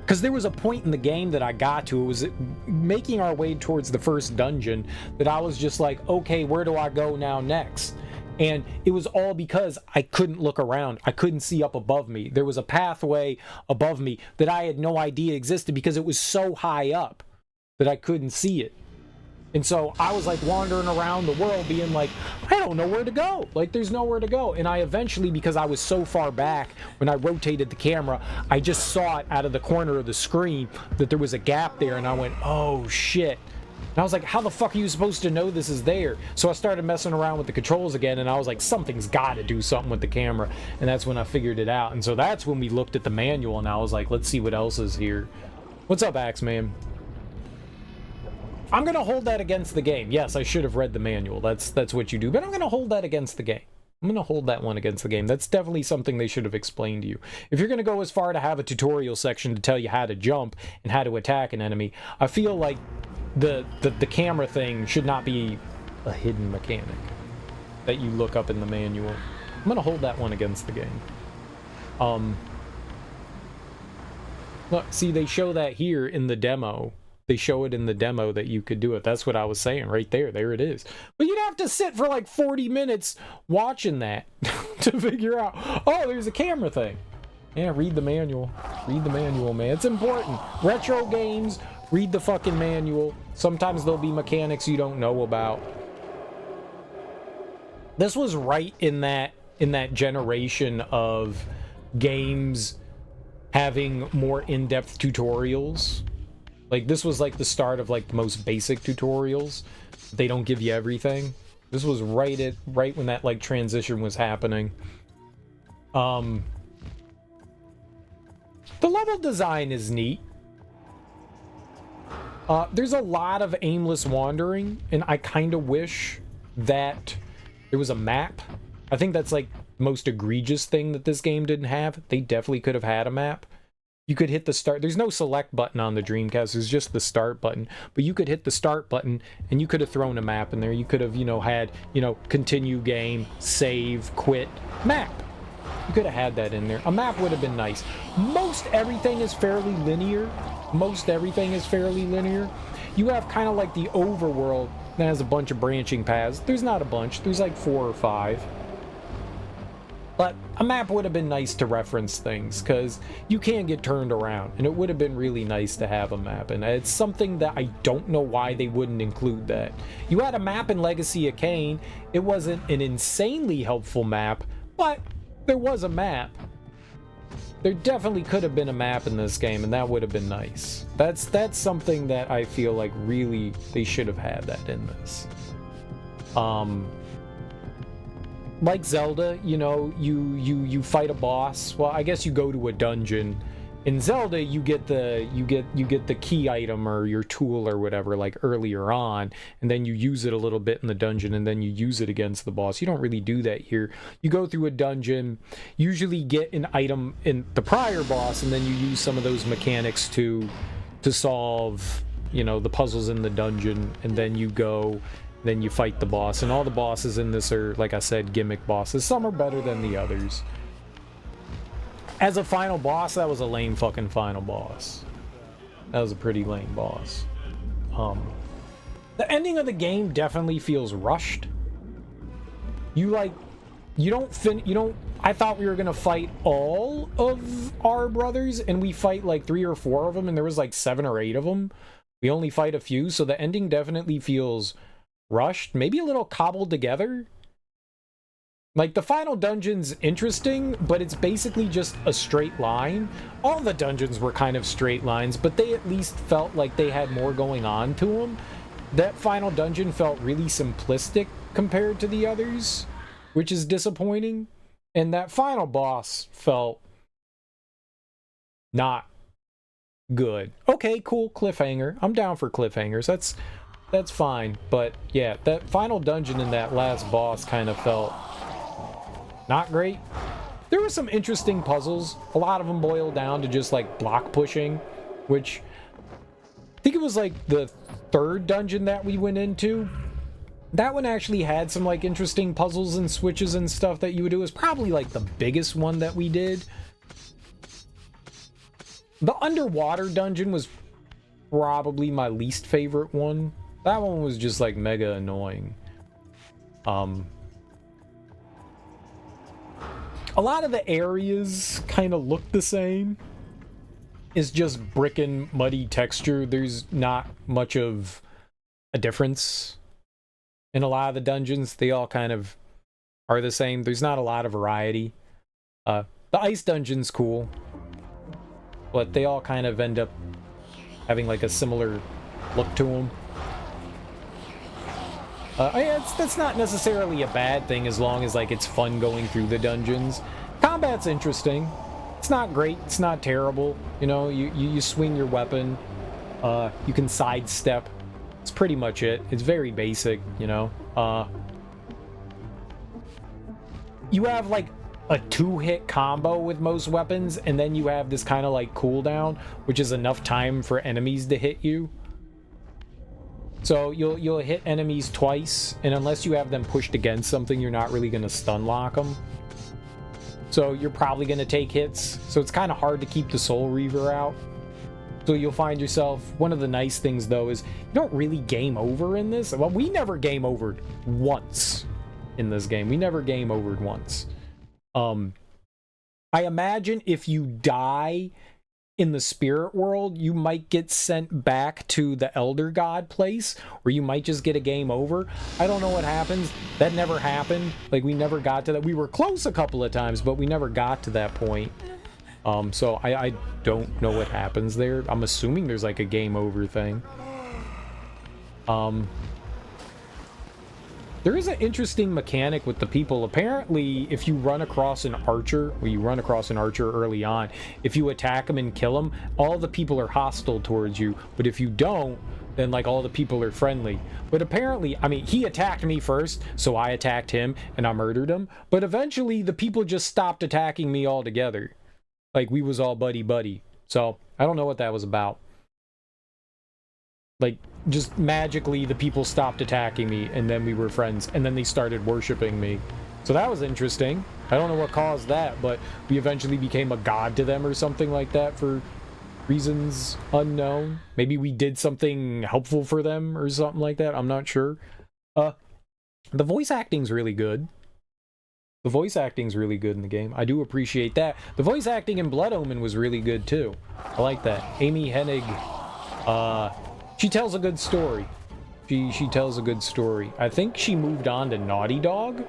S1: Because there was a point in the game that I got to, it was making our way towards the first dungeon, that I was just like, okay, where do I go now next? And it was all because I couldn't look around. I couldn't see up above me. There was a pathway above me that I had no idea existed because it was so high up that I couldn't see it. And so I was like wandering around the world being like, I don't know where to go. Like, there's nowhere to go. And I eventually, because I was so far back, when I rotated the camera, I just saw it out of the corner of the screen that there was a gap there. And I went, oh shit. And I was like, how the fuck are you supposed to know this is there? So I started messing around with the controls again. And I was like, something's got to do something with the camera. And that's when I figured it out. And so that's when we looked at the manual and I was like, let's see what else is here. What's up, Axeman? I'm going to hold that against the game. Yes, I should have read the manual. That's what you do. But I'm going to hold that against the game. I'm going to hold that one against the game. That's definitely something they should have explained to you. If you're going to go as far to have a tutorial section to tell you how to jump and how to attack an enemy, I feel like the camera thing should not be a hidden mechanic that you look up in the manual. I'm going to hold that one against the game. Look, see, they show that here in the demo. They show it in the demo that you could do it. That's what I was saying right there. There it is. But you'd have to sit for like 40 minutes watching that to figure out, oh, there's a camera thing. Yeah, read the manual. Read the manual, man. It's important. Retro games, read the fucking manual. Sometimes there'll be mechanics you don't know about. This was right in that generation of games having more in-depth tutorials. Like, this was like the start of like the most basic tutorials. They don't give you everything. This was right when that like transition was happening. The level design is neat. There's a lot of aimless wandering, and I kind of wish that there was a map. I think that's like the most egregious thing that this game didn't have. They definitely could have had a map. You could hit the start. There's no select button on the Dreamcast. There's just the start button. But you could hit the start button, and you could have thrown a map in there. You could have, had, continue game, save, quit, map. You could have had that in there. A map would have been nice. Most everything is fairly linear. You have kind of like the overworld that has a bunch of branching paths. There's not a bunch. There's like 4 or 5. But a map would have been nice to reference things, because you can get turned around, and it would have been really nice to have a map. And it's something that I don't know why they wouldn't include that. You had a map in Legacy of Kain. It wasn't an insanely helpful map, but there was a map. There definitely could have been a map in this game, and that would have been nice. That's something that I feel like really they should have had that in this. Like Zelda, you fight a boss. Well, I guess you go to a dungeon. In Zelda, you get the key item or your tool or whatever, like earlier on, and then you use it a little bit in the dungeon, and then you use it against the boss. You don't really do that here. You go through a dungeon, usually get an item in the prior boss, and then you use some of those mechanics to solve, the puzzles in the dungeon, and then you go. Then you fight the boss, and all the bosses in this are, like I said, gimmick bosses. Some are better than the others. As a final boss, that was a lame fucking final boss. That was a pretty lame boss. The ending of the game definitely feels rushed. I thought we were gonna fight all of our brothers, and we fight like 3 or 4 of them, and there was like 7 or 8 of them. We only fight a few, so the ending definitely feels rushed, maybe a little cobbled together. Like, the final dungeon's interesting, but it's basically just a straight line. All the dungeons were kind of straight lines, but they at least felt like they had more going on to them. That final dungeon felt really simplistic compared to the others, which is disappointing. And that final boss felt not good. Okay, cool, cliffhanger. I'm down for cliffhangers. That's fine, but yeah, that final dungeon and that last boss kind of felt not great. There were some interesting puzzles. A lot of them boiled down to just like block pushing, which I think it was like the 3rd dungeon that we went into. That one actually had some like interesting puzzles and switches and stuff that you would do. It was probably like the biggest one that we did. The underwater dungeon was probably my least favorite one. That one was just like mega annoying. A lot of the areas kind of look the same. It's just brick and muddy texture. There's not much of a difference in a lot of the dungeons. They all kind of are the same. There's not a lot of variety. The ice dungeon's cool, but they all kind of end up having like a similar look to them. That's not necessarily a bad thing as long as like it's fun going through the dungeons. Combat's interesting. It's not great. It's not terrible. You swing your weapon. You can sidestep. It's pretty much it. It's very basic. you have like a 2-hit combo with most weapons, and then you have this kind of like cooldown, which is enough time for enemies to hit you. So you'll hit enemies twice, and unless you have them pushed against something, you're not really going to stun lock them. So you're probably going to take hits. So it's kind of hard to keep the Soul Reaver out. So you'll find yourself, one of the nice things though is you don't really game over in this. Well, we never game overed once in this game. We never game overed once. I imagine if you die in the spirit world, you might get sent back to the Elder God place, or you might just get a game over. I don't know what happens. That never happened. Like, we never got to that. We were close a couple of times, but we never got to that point. So I don't know what happens there. I'm assuming there's like a game over thing. There is an interesting mechanic with the people. Apparently, if you run across an archer, well, you run across an archer early on, if you attack him and kill him, all the people are hostile towards you. But if you don't, then like all the people are friendly. But apparently, I mean, he attacked me first, so I attacked him and I murdered him. But eventually, the people just stopped attacking me altogether. Like, we was all buddy-buddy. So, I don't know what that was about. Like, just magically the people stopped attacking me, and then we were friends, and then they started worshiping me. So that was interesting. I don't know what caused that, but we eventually became a god to them or something like that for reasons unknown. Maybe we did something helpful for them or something like that. I'm not sure. The voice acting's really good. The voice acting's really good in the game. I do appreciate that. The voice acting in Blood Omen was really good too. I like that. Amy Hennig, she tells a good story. She tells a good story. I think she moved on to Naughty Dog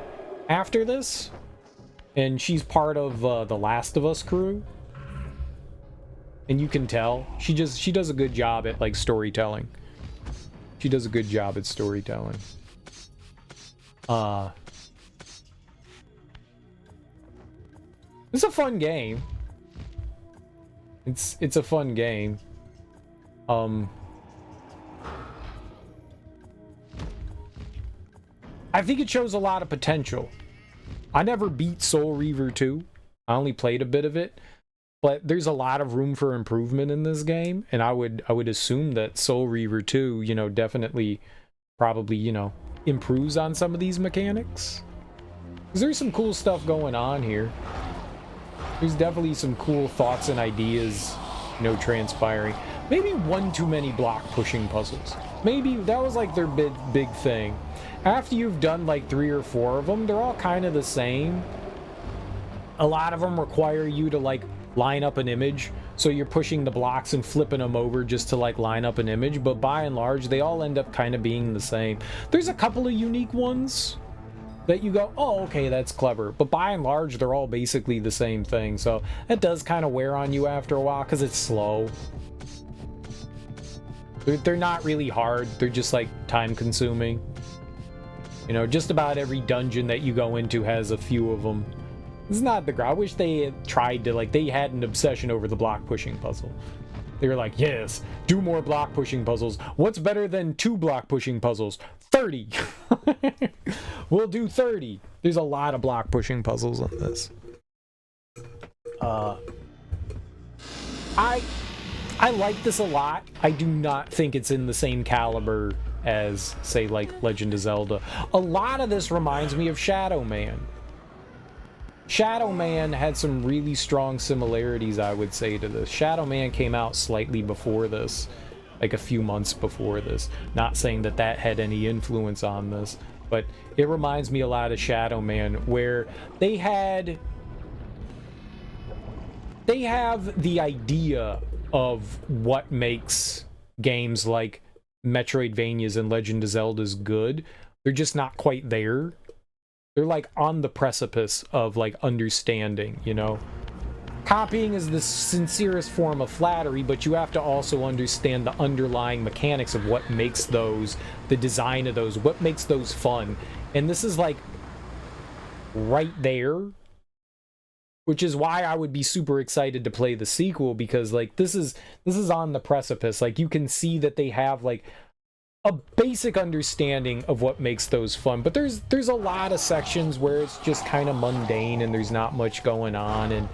S1: after this, and she's part of the Last of Us crew. And you can tell she does a good job at like storytelling. She does a good job at storytelling. It's a fun game. It's a fun game. I think it shows a lot of potential. I never beat Soul Reaver 2. I only played a bit of it, but there's a lot of room for improvement in this game, and I would assume that Soul Reaver 2, you know, definitely probably, you know, improves on some of these mechanics. 'Cause there's some cool stuff going on here. There's definitely some cool thoughts and ideas, you know, transpiring. Maybe one too many block pushing puzzles. Maybe that was like their big thing. After you've done like 3 or 4 of them, they're all kind of the same. A lot of them require you to like line up an image, so you're pushing the blocks and flipping them over just to like line up an image, but by and large they all end up kind of being the same. There's a couple of unique ones that you go, oh, okay, that's clever, but by and large they're all basically the same thing, so that does kind of wear on you after a while because it's slow. They're not really hard, they're just like time consuming. You know, just about every dungeon that you go into has a few of them. It's not the... I wish they had tried to, like, they had an obsession over the block pushing puzzle. They were like, yes, do more block pushing puzzles. What's better than 2 block pushing puzzles? 30! We'll do 30. There's a lot of block pushing puzzles on this. I like this a lot. I do not think it's in the same caliber as, say, like Legend of Zelda. A lot of this reminds me of Shadow Man. Shadow Man had some really strong similarities, I would say, to this. Shadow Man came out slightly before this, like a few months before this. Not saying that that had any influence on this, but it reminds me a lot of Shadow Man, where they have the idea of what makes games like Metroidvanias and Legend of Zelda's good. They're just not quite there. They're like on the precipice of like understanding, you know. Copying is the sincerest form of flattery, but you have to also understand the underlying mechanics of what makes those, the design of those, what makes those fun. And this is like right there, which is why I would be super excited to play the sequel, because like this is on the precipice. Like you can see that they have like a basic understanding of what makes those fun. But there's a lot of sections where it's just kind of mundane and there's not much going on, and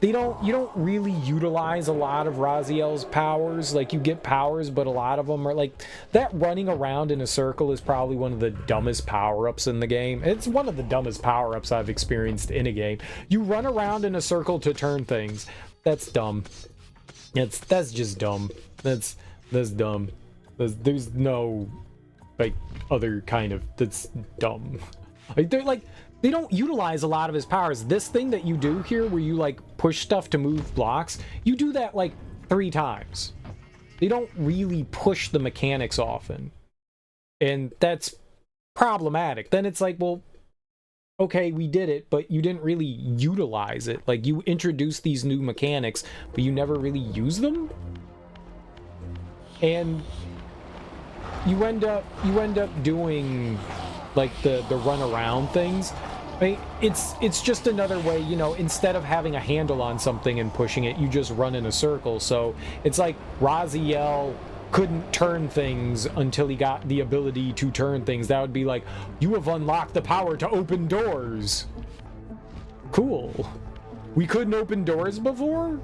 S1: you don't really utilize a lot of Raziel's powers. Like, you get powers, but a lot of them are like that. Running around in a circle is probably one of the dumbest power-ups in the game. It's one of the dumbest power-ups I've experienced in a game. You run around in a circle to turn things. That's dumb. That's just dumb. That's dumb. There's no like other kind of, that's dumb. Like they don't utilize a lot of his powers. This thing that you do here where you like push stuff to move blocks, you do that like 3 times. They don't really push the mechanics often, and that's problematic. Then it's like, well, okay, we did it, but you didn't really utilize it. Like, you introduced these new mechanics, but you never really use them, and you end up doing like the run around things. I mean, it's just another way, you know, instead of having a handle on something and pushing it, you just run in a circle. So it's like Raziel couldn't turn things until he got the ability to turn things. That would be like, you have unlocked the power to open doors. Cool. We couldn't open doors before?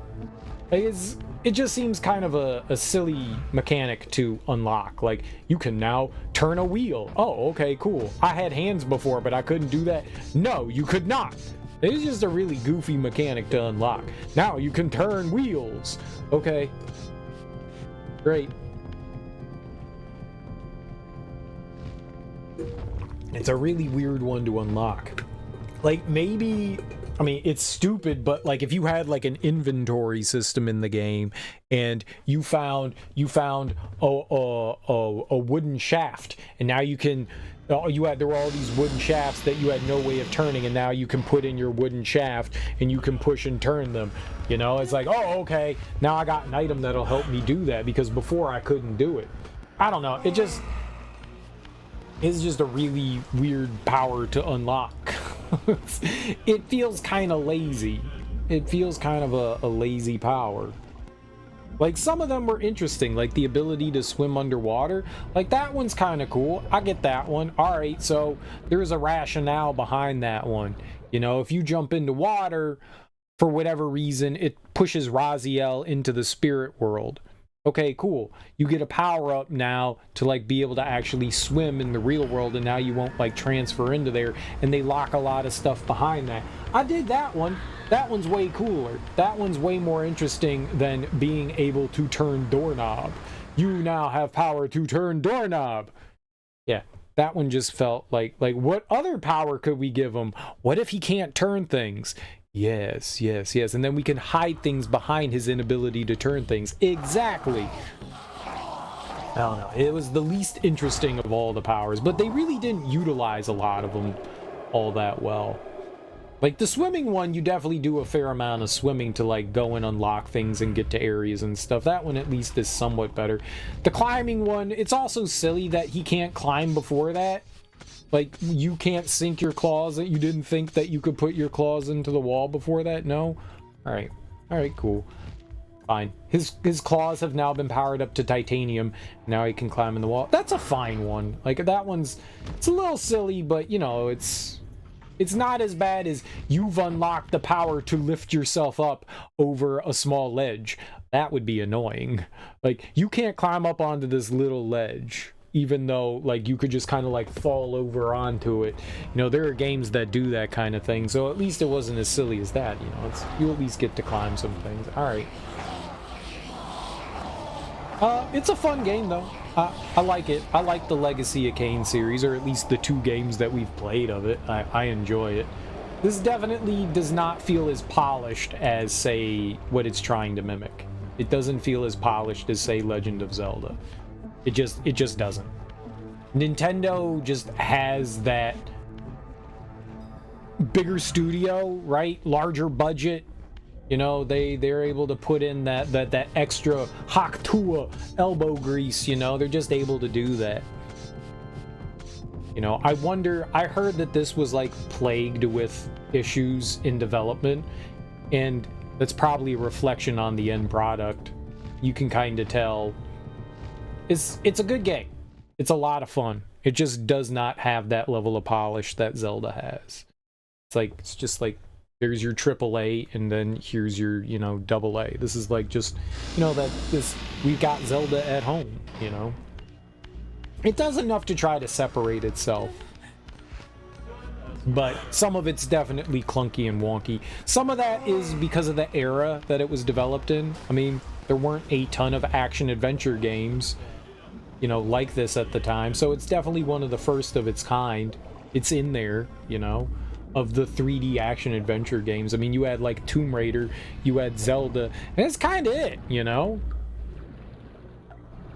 S1: It just seems kind of a silly mechanic to unlock. Like, you can now turn a wheel. Oh, okay, cool. I had hands before, but I couldn't do that. No, you could not. It's just a really goofy mechanic to unlock. Now you can turn wheels. Okay. Great. It's a really weird one to unlock. Like, maybe, I mean, it's stupid, but like if you had like an inventory system in the game and you found a wooden shaft, and now you can, there were all these wooden shafts that you had no way of turning, and now you can put in your wooden shaft and you can push and turn them. You know, it's like, oh, okay, now I got an item that'll help me do that, because before I couldn't do it. I don't know, it's just a really weird power to unlock. It feels kind of lazy. It feels kind of a lazy power. Like, some of them were interesting, like the ability to swim underwater. Like, that one's kind of cool. I get that one. All right, so there's a rationale behind that one. You know, if you jump into water, for whatever reason, it pushes Raziel into the spirit world. Okay, cool. You get a power up now to like be able to actually swim in the real world, and now you won't like transfer into there, and they lock a lot of stuff behind that. I did that one. That one's way cooler. That one's way more interesting than being able to turn doorknob. You now have power to turn doorknob. Yeah, that one just felt like what other power could we give him? What if he can't turn things? Yes. And then we can hide things behind his inability to turn things. Exactly. I don't know. It was the least interesting of all the powers, but they really didn't utilize a lot of them all that well. Like, the swimming one, you definitely do a fair amount of swimming to, like, go and unlock things and get to areas and stuff. That one, at least, is somewhat better. The climbing one, it's also silly that he can't climb before that. Like, you can't sink your claws. You didn't think that you could put your claws into the wall before that? No? Alright, cool. Fine. His claws have now been powered up to titanium. Now he can climb in the wall. That's a fine one. Like, that one's, it's a little silly, but, you know, it's not as bad as you've unlocked the power to lift yourself up over a small ledge. That would be annoying. Like, you can't climb up onto this little ledge, even though, like, you could just kind of, like, fall over onto it. You know, there are games that do that kind of thing, so at least it wasn't as silly as that, you know. You at least get to climb some things. Alright. It's a fun game, though. I like it. I like the Legacy of Kain series, or at least the 2 games that we've played of it. I enjoy it. This definitely does not feel as polished as, say, what it's trying to mimic. It doesn't feel as polished as, say, Legend of Zelda. It just doesn't. Nintendo just has that bigger studio, right? Larger budget. You know, they're able to put in that extra Haktua elbow grease, you know, they're just able to do that. You know, I heard that this was like plagued with issues in development, and that's probably a reflection on the end product. You can kind of tell. It's a good game. It's a lot of fun. It just does not have that level of polish that Zelda has. It's just like, there's your AAA, and then here's your, you know, AA. This is like just, you know, we got Zelda at home, you know? It does enough to try to separate itself. But some of it's definitely clunky and wonky. Some of that is because of the era that it was developed in. I mean, there weren't a ton of action-adventure games, you know, like this at the time. So it's definitely one of the first of its kind. It's in there, you know, of the 3D action-adventure games. I mean, you had, like, Tomb Raider, you had Zelda, and that's kind of it, you know?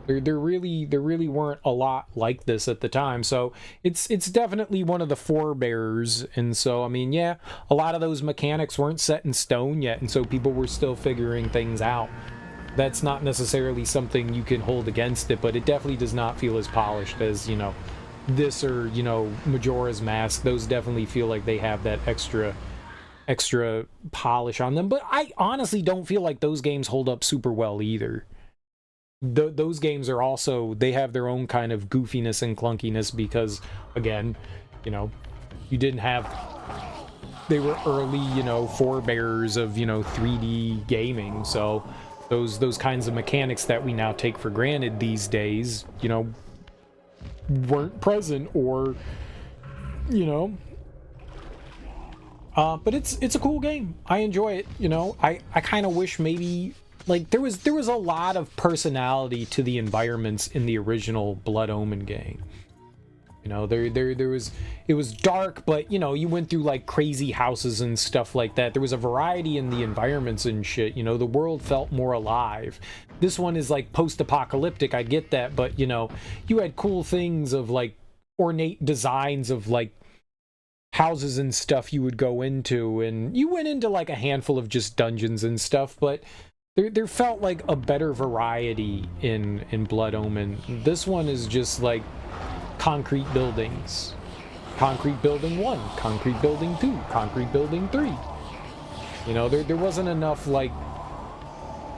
S1: There really weren't a lot like this at the time, so it's definitely one of the forebears. And so, I mean, yeah, a lot of those mechanics weren't set in stone yet, and so people were still figuring things out. That's not necessarily something you can hold against it, but it definitely does not feel as polished as, you know, this or, you know, Majora's Mask. Those definitely feel like they have that extra polish on them, but I honestly don't feel like those games hold up super well either. Those games are also, they have their own kind of goofiness and clunkiness because, again, you know, you didn't have, they were early, you know, forebears of, you know, 3D gaming, so those kinds of mechanics that we now take for granted these days, you know, weren't present, or, you know, but it's a cool game. I enjoy it, you know. I kind of wish maybe, like, there was a lot of personality to the environments in the original Blood Omen game. You know, there was, it was dark, but, you know, you went through like crazy houses and stuff like that. There was a variety in the environments and shit. You know, the world felt more alive. This one is like post-apocalyptic, I get that, but, you know, you had cool things of like ornate designs of like houses and stuff you would go into, and you went into like a handful of just dungeons and stuff, but there felt like a better variety in Blood Omen. This one is just like concrete buildings. Concrete building 1, concrete building 2, concrete building 3. You know, there wasn't enough like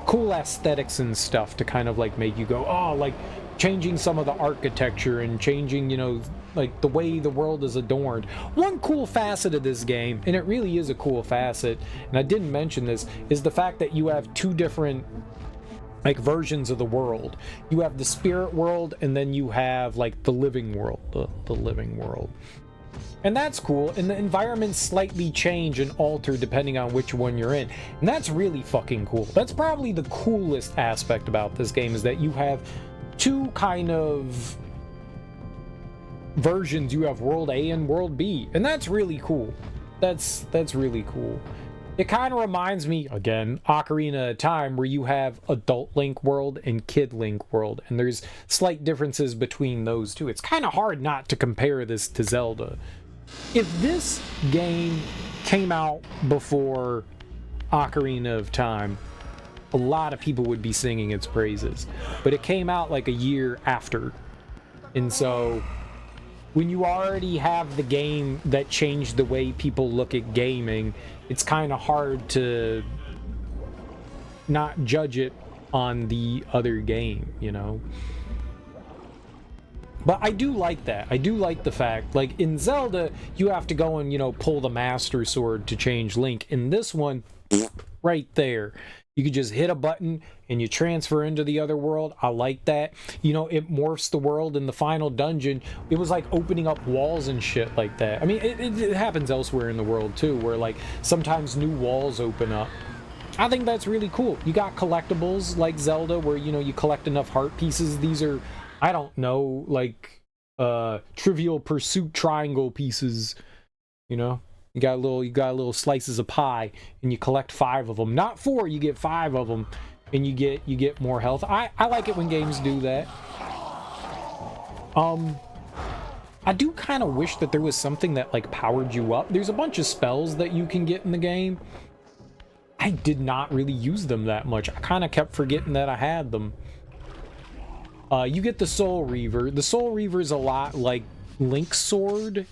S1: cool aesthetics and stuff to kind of like make you go, oh, like changing some of the architecture and changing, you know, like the way the world is adorned. One cool facet of this game, and it really is a cool facet, and I didn't mention this, is the fact that you have two different like versions of the world. You have the spirit world, and then you have like the living world, the living world. And that's cool, and the environments slightly change and alter depending on which one you're in. And that's really fucking cool. That's probably the coolest aspect about this game, is that you have two kind of versions. You have World A and World B, and that's really cool. That's really cool. It kind of reminds me, again, Ocarina of Time, where you have Adult Link World and Kid Link World, and there's slight differences between those two. It's kind of hard not to compare this to Zelda. If this game came out before Ocarina of Time, a lot of people would be singing its praises, but it came out like a year after, and so when you already have the game that changed the way people look at gaming, it's kind of hard to not judge it on the other game, you know? But I do like that. I do like the fact, like in Zelda, you have to go and, you know, pull the Master Sword to change Link. In this one, right there, you could just hit a button and you transfer into the other world. I like that. You know, it morphs the world in the final dungeon. It was like opening up walls and shit like that. I mean, it happens elsewhere in the world too, where like sometimes new walls open up. I think that's really cool. You got collectibles like Zelda, where, you know, you collect enough heart pieces. These are, I don't know, like Trivial Pursuit triangle pieces, you know? You got little slices of pie, and you collect 5 of them. Not 4, you get 5 of them, and you get more health. I like it when games do that. I do kind of wish that there was something that like powered you up. There's a bunch of spells that you can get in the game. I did not really use them that much. I kind of kept forgetting that I had them. You get the Soul Reaver. The Soul Reaver is a lot like Link's sword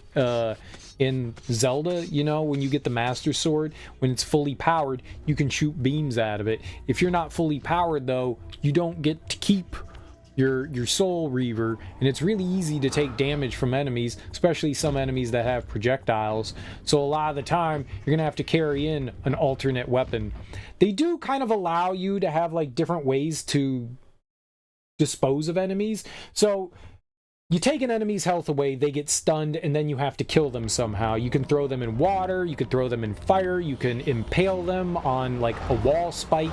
S1: in Zelda. You know, when you get the Master Sword, when it's fully powered, you can shoot beams out of it. If you're not fully powered, though, you don't get to keep your Soul Reaver, and it's really easy to take damage from enemies, especially some enemies that have projectiles. So a lot of the time, you're gonna have to carry in an alternate weapon. They do kind of allow you to have like different ways to dispose of enemies. So you take an enemy's health away, they get stunned, and then you have to kill them somehow. You can throw them in water, you can throw them in fire, you can impale them on like a wall spike,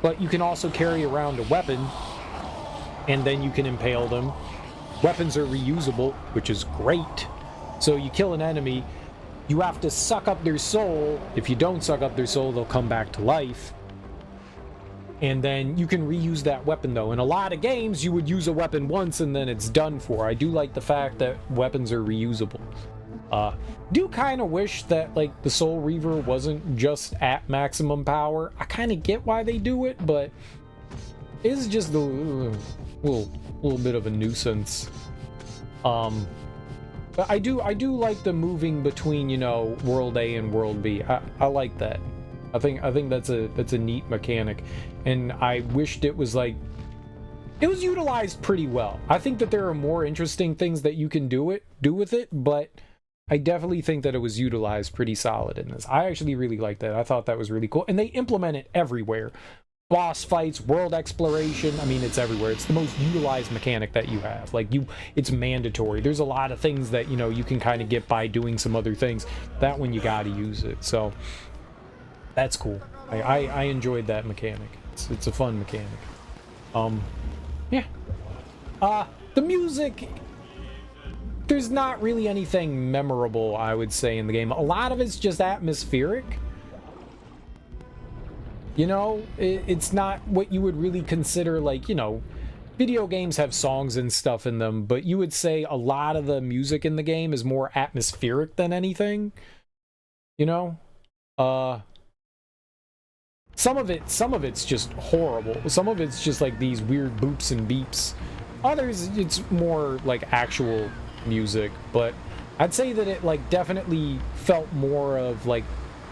S1: but you can also carry around a weapon, and then you can impale them. Weapons are reusable, which is great. So you kill an enemy, you have to suck up their soul. If you don't suck up their soul, they'll come back to life. And then you can reuse that weapon, though. In a lot of games, you would use a weapon once and then it's done for. I do like the fact that weapons are reusable. Do kind of wish that, like, the Soul Reaver wasn't just at maximum power. I kind of get why they do it, but it's just a little bit of a nuisance. But I do like the moving between, you know, World A and World B. I like that. I think that's a neat mechanic, and I wished it was like, it was utilized pretty well. I think that there are more interesting things that you can do with it, but I definitely think that it was utilized pretty solid in this. I actually really like that. I thought that was really cool, and they implement it everywhere. Boss fights, world exploration, I mean, it's everywhere. It's the most utilized mechanic that you have. Like, it's mandatory. There's a lot of things that, you know, you can kind of get by doing some other things. That one, you gotta use it. So, that's cool. I enjoyed that mechanic. It's a fun mechanic. Yeah. The music, there's not really anything memorable, I would say, in the game. A lot of it's just atmospheric. You know, it's not what you would really consider, like, you know, video games have songs and stuff in them, but you would say a lot of the music in the game is more atmospheric than anything. You know? Some of it's just horrible. Some of it's just like these weird boops and beeps. Others, it's more like actual music, but I'd say that it like definitely felt more of like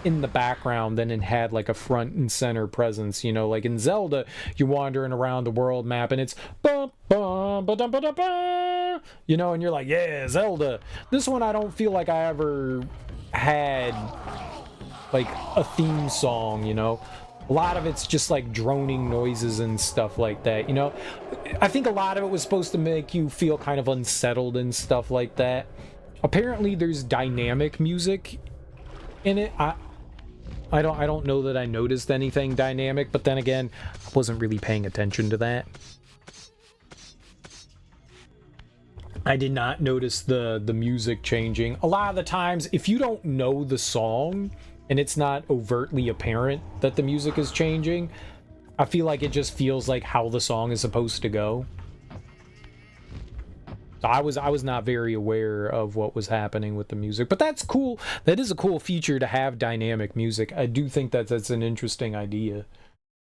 S1: in the background than it had like a front and center presence. You know, like in Zelda, you're wandering around the world map and it's bum bum ba dum ba da ba, you know, and you're like, yeah, Zelda. This one I don't feel like I ever had like a theme song, you know. A lot of it's just like droning noises and stuff like that, you know. I think a lot of it was supposed to make you feel kind of unsettled and stuff like that. Apparently there's dynamic music in it. I don't know that I noticed anything dynamic, but then again, I wasn't really paying attention to that. I did not notice the music changing. A lot of the times, if you don't know the song and it's not overtly apparent that the music is changing, I feel like it just feels like how the song is supposed to go. So I was not very aware of what was happening with the music, but that's cool. That is a cool feature to have dynamic music. I do think that that's an interesting idea.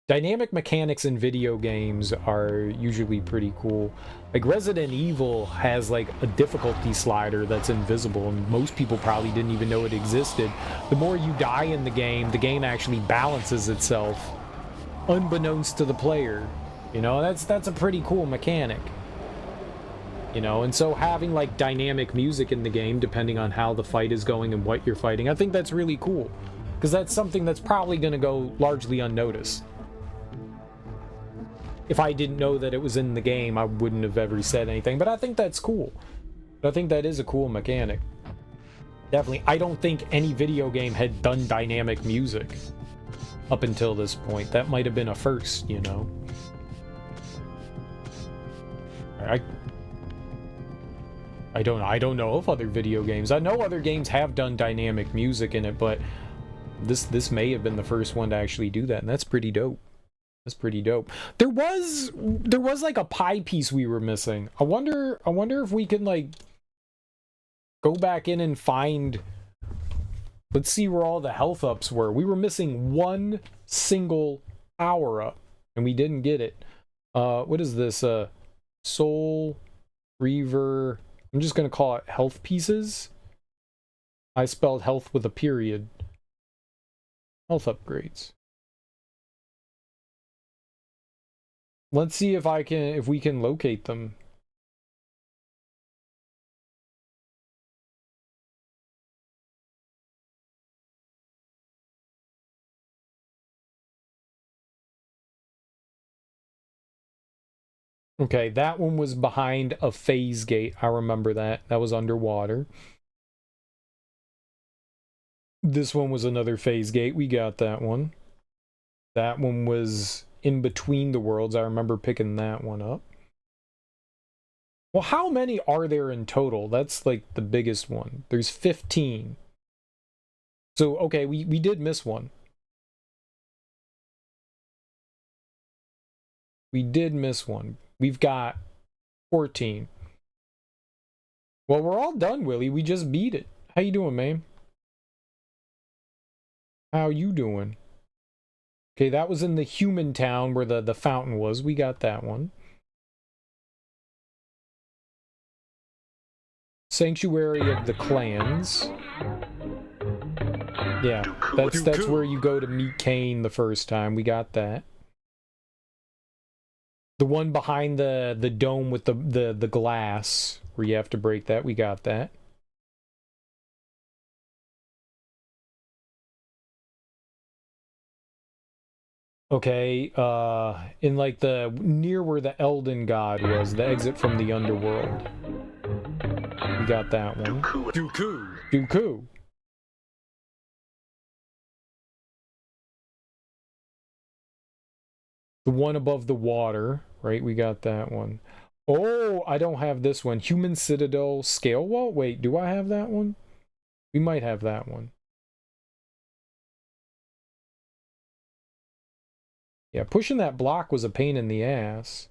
S1: Dynamic mechanics in video games are usually pretty cool. Like Resident Evil has like a difficulty slider that's invisible, and most people probably didn't even know it existed. The more you die in the game actually balances itself, unbeknownst to the player. You know, that's a pretty cool mechanic. You know, and so having like dynamic music in the game, depending on how the fight is going and what you're fighting, I think that's really cool. Because that's something that's probably going to go largely unnoticed. If I didn't know that it was in the game, I wouldn't have ever said anything. But I think that's cool. I think that is a cool mechanic. Definitely. I don't think any video game had done dynamic music up until this point. That might have been a first, you know. I don't know of other video games. I know other games have done dynamic music in it, but this may have been the first one to actually do that, and that's pretty dope. That's pretty dope. There was like a pie piece we were missing. I wonder if we can like go back in and find. Let's see where all the health ups were. We were missing one single power up, and we didn't get it. What is this? Soul Reaver. I'm just gonna call it health pieces. I spelled health with a period. Health upgrades. Let's see if we can locate them. Okay, that one was behind a phase gate. I remember that. That was underwater. This one was another phase gate. We got that one. That one was in between the worlds. I remember picking that one up. Well, how many are there in total? That's like the biggest one. There's 15. So, okay, we did miss one. We did miss one. We've got 14. Well, we're all done, Willie. We just beat it. How you doing, man? How you doing? Okay, that was in the human town where the fountain was. We got that one. Sanctuary of the Clans. Yeah, that's where you go to meet Kain the first time. We got that. The one behind the dome with the glass where you have to break that. We got that. Okay, in like the near where the Elden God was, the exit from the underworld. We got that one. Dooku. The one above the water, right? We got that one. Oh, I don't have this one. Human Citadel Scale Wall? Wait, do I have that one? We might have that one. Yeah, pushing that block was a pain in the ass.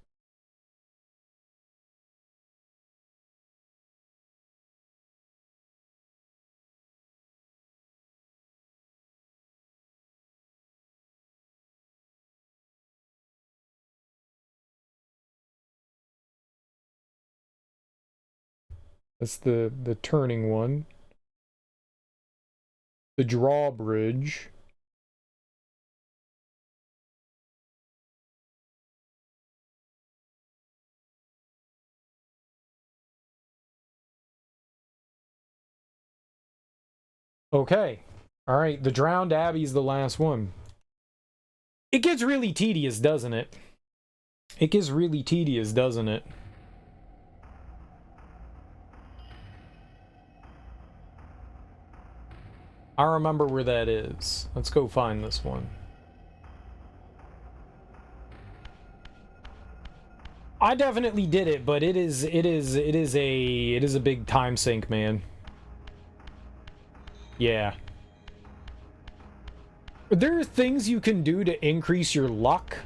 S1: That's the turning one. The drawbridge. Okay. All right, the Drowned Abbey's the last one. It gets really tedious, doesn't it? It gets really tedious, doesn't it? I remember where that is. Let's go find this one. I definitely did it, but it is a big time sink, man. Yeah. There are things you can do to increase your luck.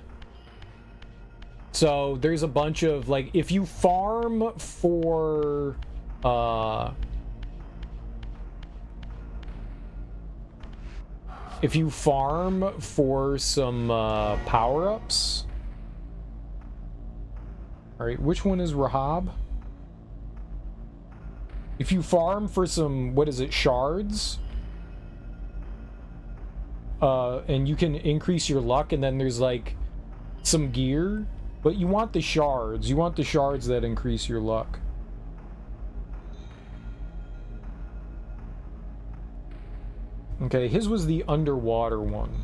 S1: So there's a bunch of, like, if you farm for some power-ups. Alright, which one is Rahab? If you farm for some, what is it, shards? And you can increase your luck, and then there's, like, some gear. But you want the shards. You want the shards that increase your luck. Okay, his was the underwater one.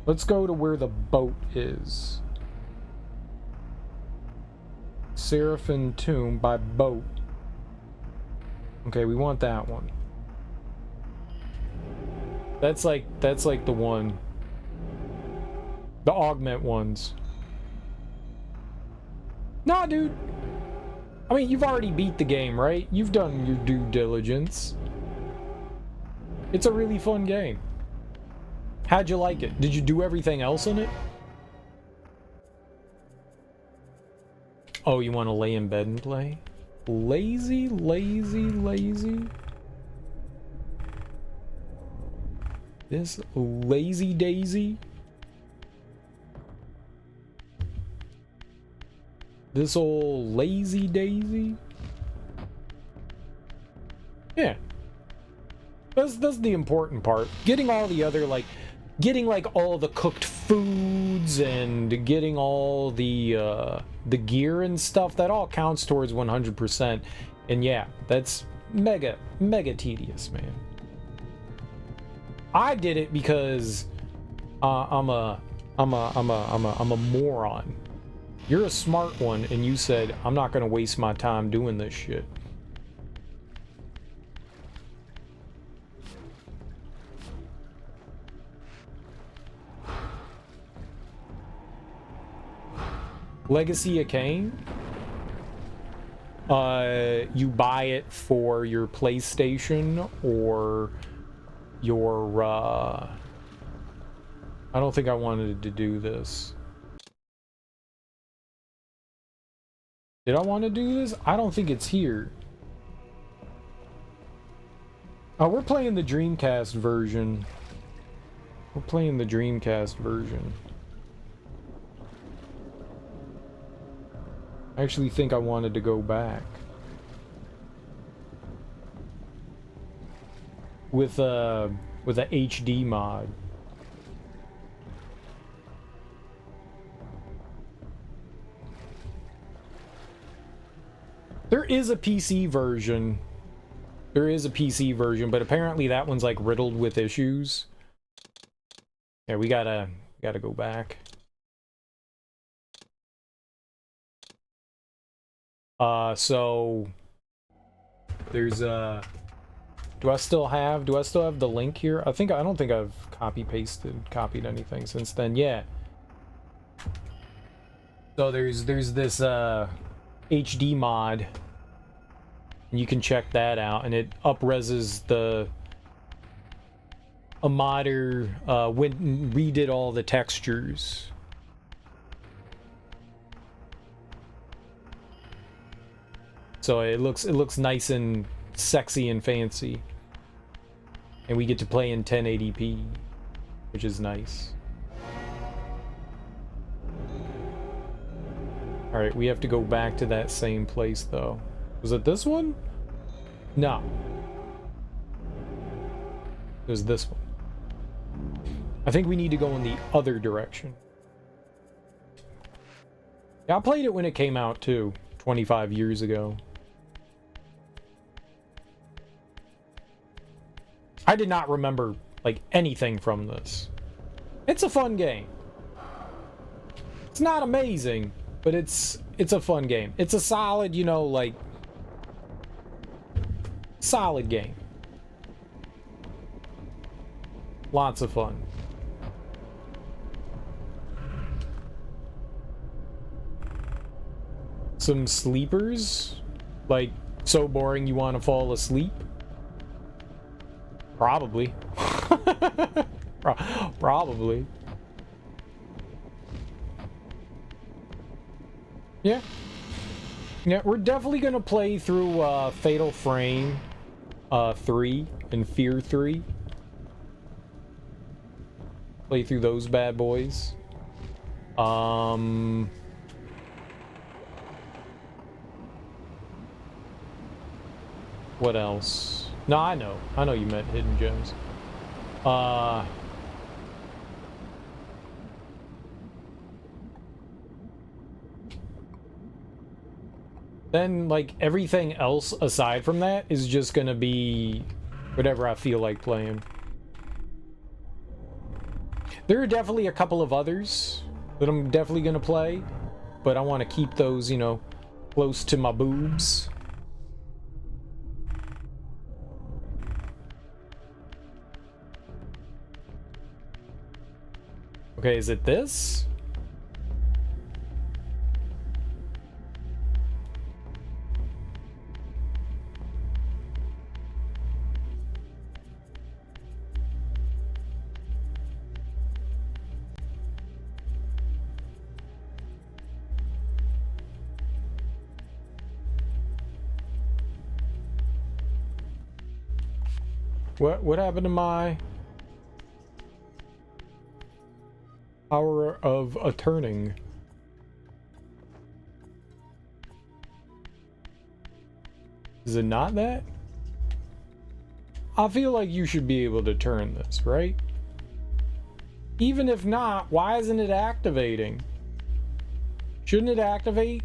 S1: Let's go to where the boat is. Seraphim Tomb by boat. Okay, we want that one. That's like the one. The augment ones. Nah, dude. I mean, you've already beat the game, right? You've done your due diligence. It's a really fun game. How'd you like it? Did you do everything else in it? Oh, you want to lay in bed and play? Lazy, lazy, lazy. This lazy daisy. This old lazy daisy. Yeah. That's the important part. Getting all the other, like, getting like all the cooked foods and getting all the gear and stuff, that all counts towards 100%. And yeah, that's mega tedious, man. I did it because I'm a moron. You're a smart one, and you said I'm not gonna waste my time doing this shit. Legacy of Kain? You buy it for your PlayStation or your, I don't think I wanted to do this. Did I want to do this? I don't think it's here. Oh, we're playing the Dreamcast version. We're playing the Dreamcast version. I actually think I wanted to go back. With a HD mod. There is a PC version. There is a PC version, but apparently that one's like riddled with issues. Yeah, we gotta go back. So there's do I still have the link here? I don't think I've copied anything since then. Yeah. So there's this HD mod, and you can check that out, and it up-reses a modder redid all the textures. So it looks nice and sexy and fancy. And we get to play in 1080p, which is nice. Alright, we have to go back to that same place though. Was it this one? No. It was this one. I think we need to go in the other direction. Yeah, I played it when it came out too, 25 years ago. I did not remember, like, anything from this. It's a fun game. It's not amazing, but it's a fun game. It's a solid, you know, like, solid game. Lots of fun. Some sleepers? Like, so boring you want to fall asleep? Probably. Probably. Yeah. Yeah, we're definitely gonna play through Fatal Frame 3 and Fear 3. Play through those bad boys. What else? No, I know you meant Hidden Gems. Then, like, everything else aside from that is just gonna be whatever I feel like playing. There are definitely a couple of others that I'm definitely gonna play, but I want to keep those, you know, close to my boobs. Okay, is it this? What happened to my power of a turning? Is it not that? I feel like you should be able to turn this, right? Even if not, why isn't it activating? Shouldn't it activate?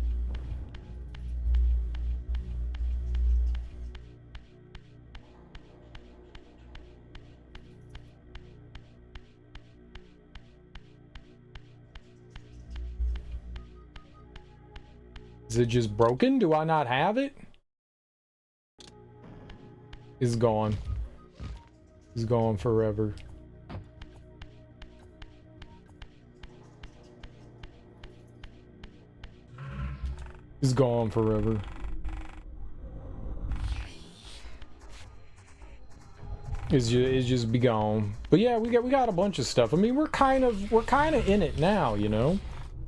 S1: Is it just broken? Do I not have it? It's gone. It's gone forever. It's gone forever. It's just be gone. But yeah, we got a bunch of stuff. I mean, we're kind of in it now, you know.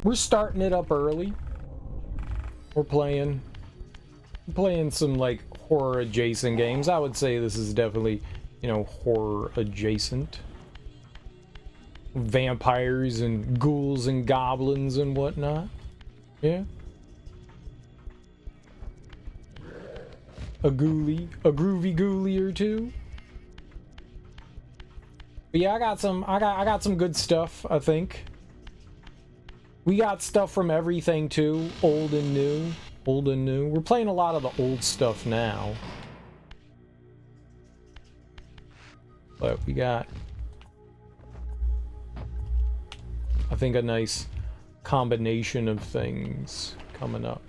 S1: We're starting it up early. We're playing some like horror adjacent games. I would say this is definitely, you know, horror adjacent. Vampires and ghouls and goblins and whatnot. Yeah. A groovy ghoulie or two. But yeah, I got some good stuff, I think. We got stuff from everything too, old and new. Old and new. We're playing a lot of the old stuff now. But we got, I think, a nice combination of things coming up.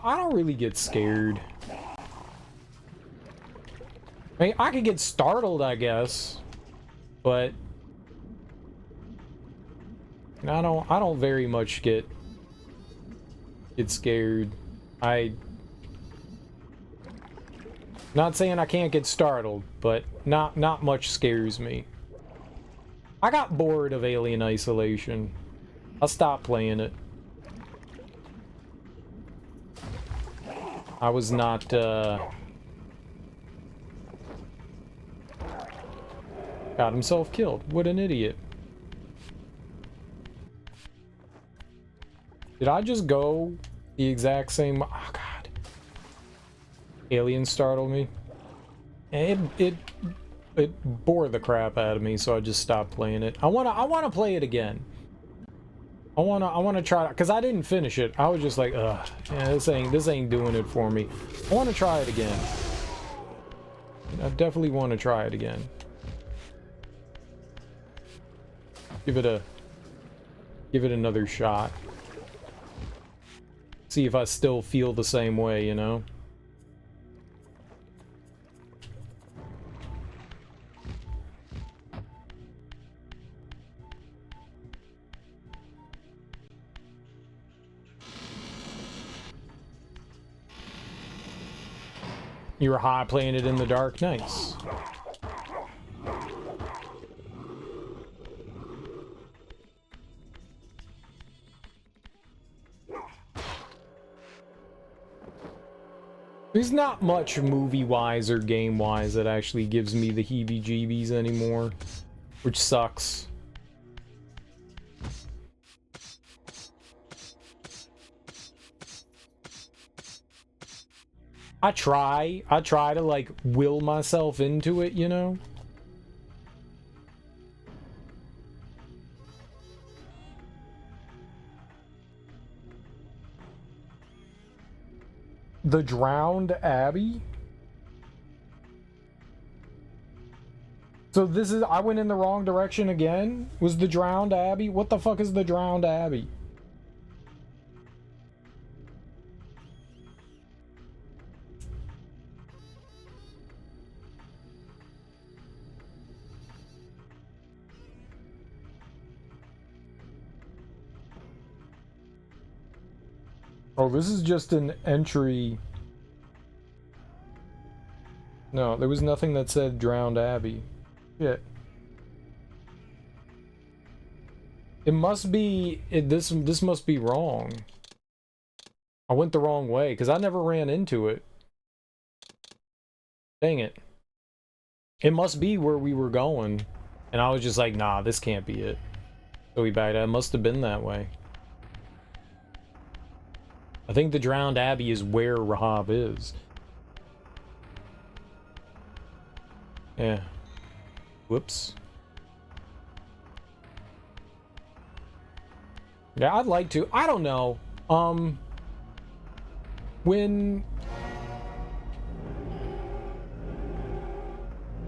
S1: I don't really get scared. I mean, I could get startled, I guess, but I don't very much get scared. Not saying I can't get startled, but not much scares me. I got bored of Alien Isolation. I stopped playing it. I was not, got himself killed. What an idiot. Did I just go the exact same? Oh god. Alien startled me. It bore the crap out of me, so I just stopped playing it. I wanna play it again. I wanna try it, because I didn't finish it. I was just like, ugh, yeah, this ain't doing it for me. I wanna try it again. I definitely wanna try it again. Give it another shot. See if I still feel the same way, you know? You were high playing it in the dark? Nice. There's not much movie-wise or game-wise that actually gives me the heebie-jeebies anymore, which sucks. I try to like will myself into it, you know? The Drowned Abbey? So this is, I went in the wrong direction again? Was the Drowned Abbey? What the fuck is the Drowned Abbey? Oh, this is just an entry. No, there was nothing that said Drowned Abbey. Shit. It must be, this must be wrong. I went the wrong way, because I never ran into it. Dang it. It must be where we were going. And I was just like, nah, this can't be it. So we backed out. It must have been that way. I think the Drowned Abbey is where Rahab is. Yeah. Whoops. Yeah, I'd like to. I don't know. When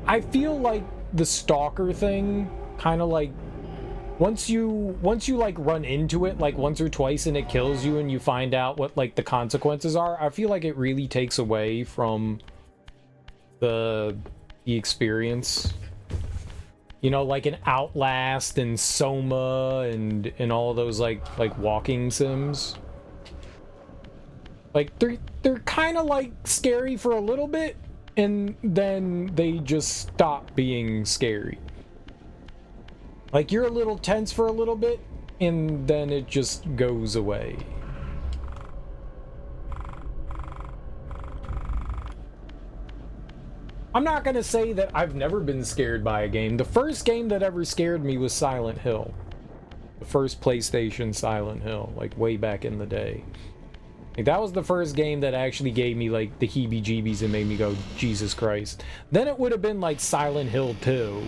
S1: I feel like the stalker thing kind of like once you like run into it like once or twice and it kills you and you find out what like the consequences are, I feel like it really takes away from the experience. You know, like an Outlast and Soma and all those like walking sims. Like they're kind of like scary for a little bit and then they just stop being scary. Like you're a little tense for a little bit and then it just goes away. I'm not gonna say that I've never been scared by a game. The first game that ever scared me was Silent Hill. The first PlayStation Silent Hill, like way back in the day. Like, that was the first game that actually gave me like the heebie-jeebies and made me go, Jesus Christ. Then it would have been like Silent Hill 2.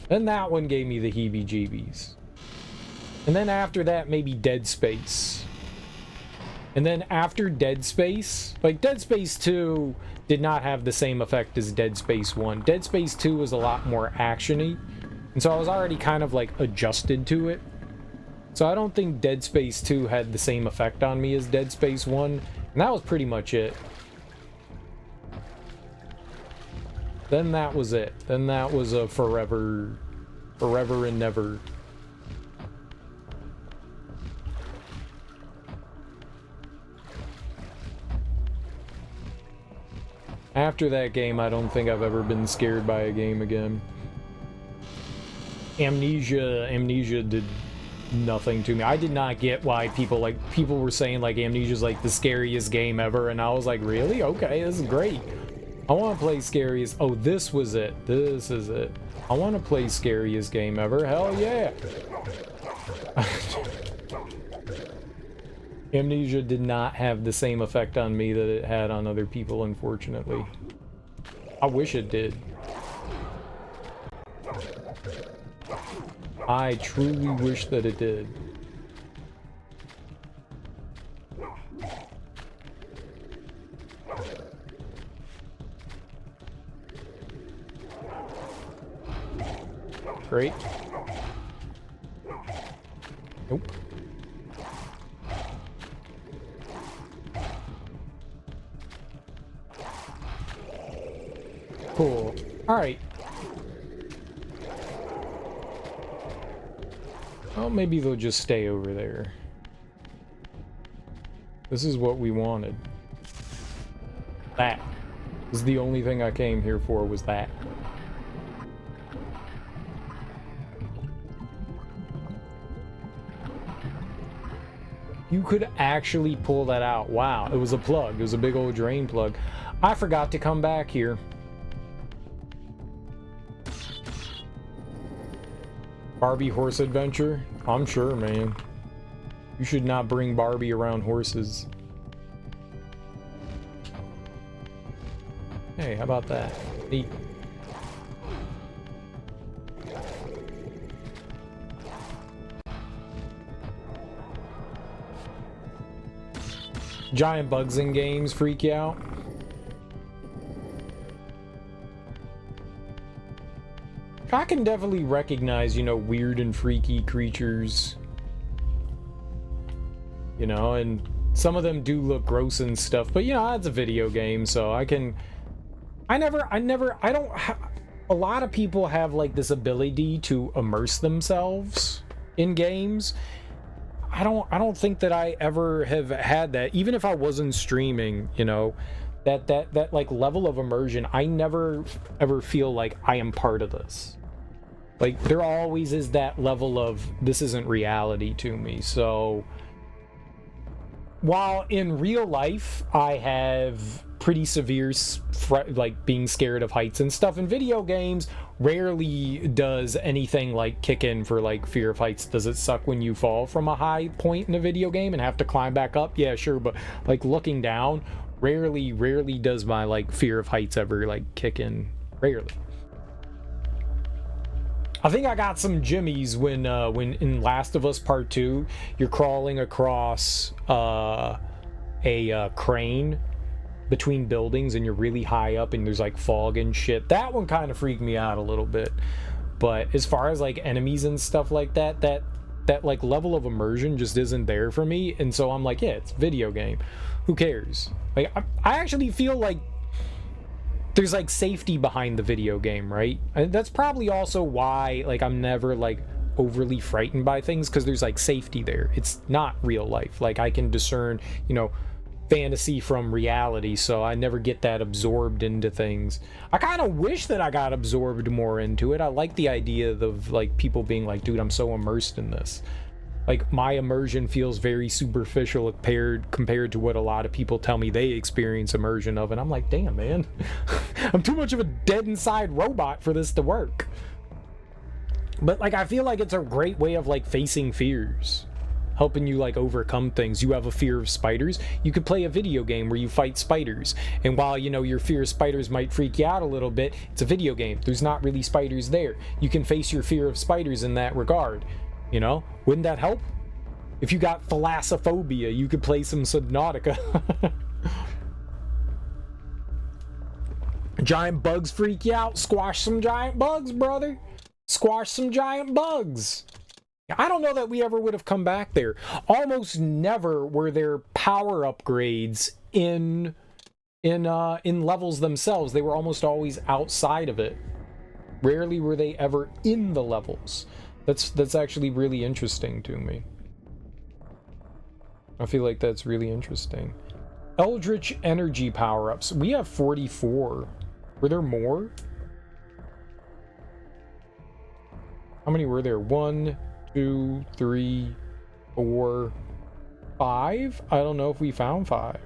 S1: Then that one gave me the heebie-jeebies. And then after that, maybe Dead Space. And then after Dead Space, like Dead Space 2 did not have the same effect as Dead Space 1. Dead Space 2 was a lot more action-y. And so I was already kind of like adjusted to it. So I don't think Dead Space 2 had the same effect on me as Dead Space 1. And that was pretty much it. Then that was it. Then that was a forever and never. After that game, I don't think I've ever been scared by a game again. Amnesia did nothing to me. I did not get why people were saying like Amnesia's like the scariest game ever, and I was like, really? Okay, this is great. I want to play scariest. Oh, this was it. This is it. I want to play scariest game ever. Hell yeah. Amnesia did not have the same effect on me that it had on other people, unfortunately. I wish it did. I truly wish that it did. Great. Nope. Cool. Alright. Well, maybe they'll just stay over there. This is what we wanted. That is the only thing I came here for, was that. You could actually pull that out. Wow, it was a plug. It was a big old drain plug. I forgot to come back here. Barbie horse adventure? I'm sure, man. You should not bring Barbie around horses. Hey, how about that? Neat. Giant bugs in games freak you out? I can definitely recognize, you know, weird and freaky creatures. You know, and some of them do look gross and stuff, but you know, it's a video game, so I don't, a lot of people have like this ability to immerse themselves in games. I don't think that I ever have had that, even if I wasn't streaming, you know, that like level of immersion. I never ever feel like I am part of this. Like there always is that level of this isn't reality to me. So while in real life I have pretty severe like being scared of heights and stuff, in video games rarely does anything like kick in for like fear of heights. Does it suck when you fall from a high point in a video game and have to climb back up? Yeah, sure, but like looking down, rarely does my like fear of heights ever like kick in Rarely. I think I got some jimmies when in Last of Us Part 2, you're crawling across a crane between buildings and you're really high up and there's like fog and shit. That one kind of freaked me out a little bit. But as far as like enemies and stuff like that like level of immersion just isn't there for me. And so I'm like, yeah, it's a video game. Who cares? Like I actually feel like there's like safety behind the video game, right? And that's probably also why like I'm never like overly frightened by things, because there's like safety there. It's not real life. Like I can discern, you know, fantasy from reality, so I never get that absorbed into things. I kind of wish that I got absorbed more into it. I like the idea of like people being like, dude, I'm so immersed in this. Like my immersion feels very superficial compared to what a lot of people tell me they experience immersion of, and I'm like, damn, man. I'm too much of a dead inside robot for this to work. But like I feel like it's a great way of like facing fears, helping you like overcome things. You have a fear of spiders, you could play a video game where you fight spiders, and while you know your fear of spiders might freak you out a little bit, it's a video game, there's not really spiders there. You can face your fear of spiders in that regard. You know, wouldn't that help? If you got thalassophobia, you could play some Subnautica. Giant bugs freak you out? Squash some giant bugs, brother. Squash some giant bugs. I don't know that we ever would have come back there. Almost never were there power upgrades in levels themselves. They were almost always outside of it. Rarely were they ever in the levels. That's actually really interesting to me. I feel like that's really interesting. Eldritch energy power-ups. We have 44. Were there more? How many were there? 1, 2, 3, 4, 5? I don't know if we found 5.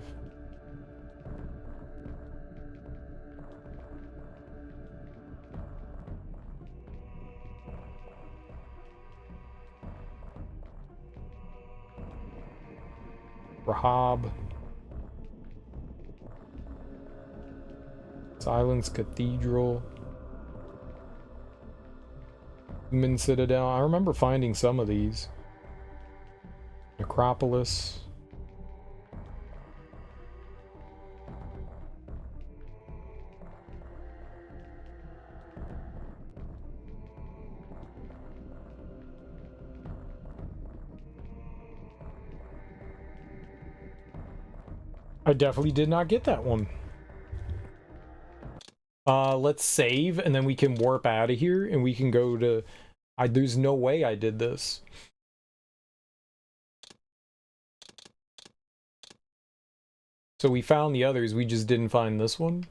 S1: Rahab. Silence Cathedral. Human Citadel. I remember finding some of these. Necropolis. I definitely did not get that one. Let's save, and then we can warp out of here, and we can go to... there's no way I did this. So we found the others, we just didn't find this one.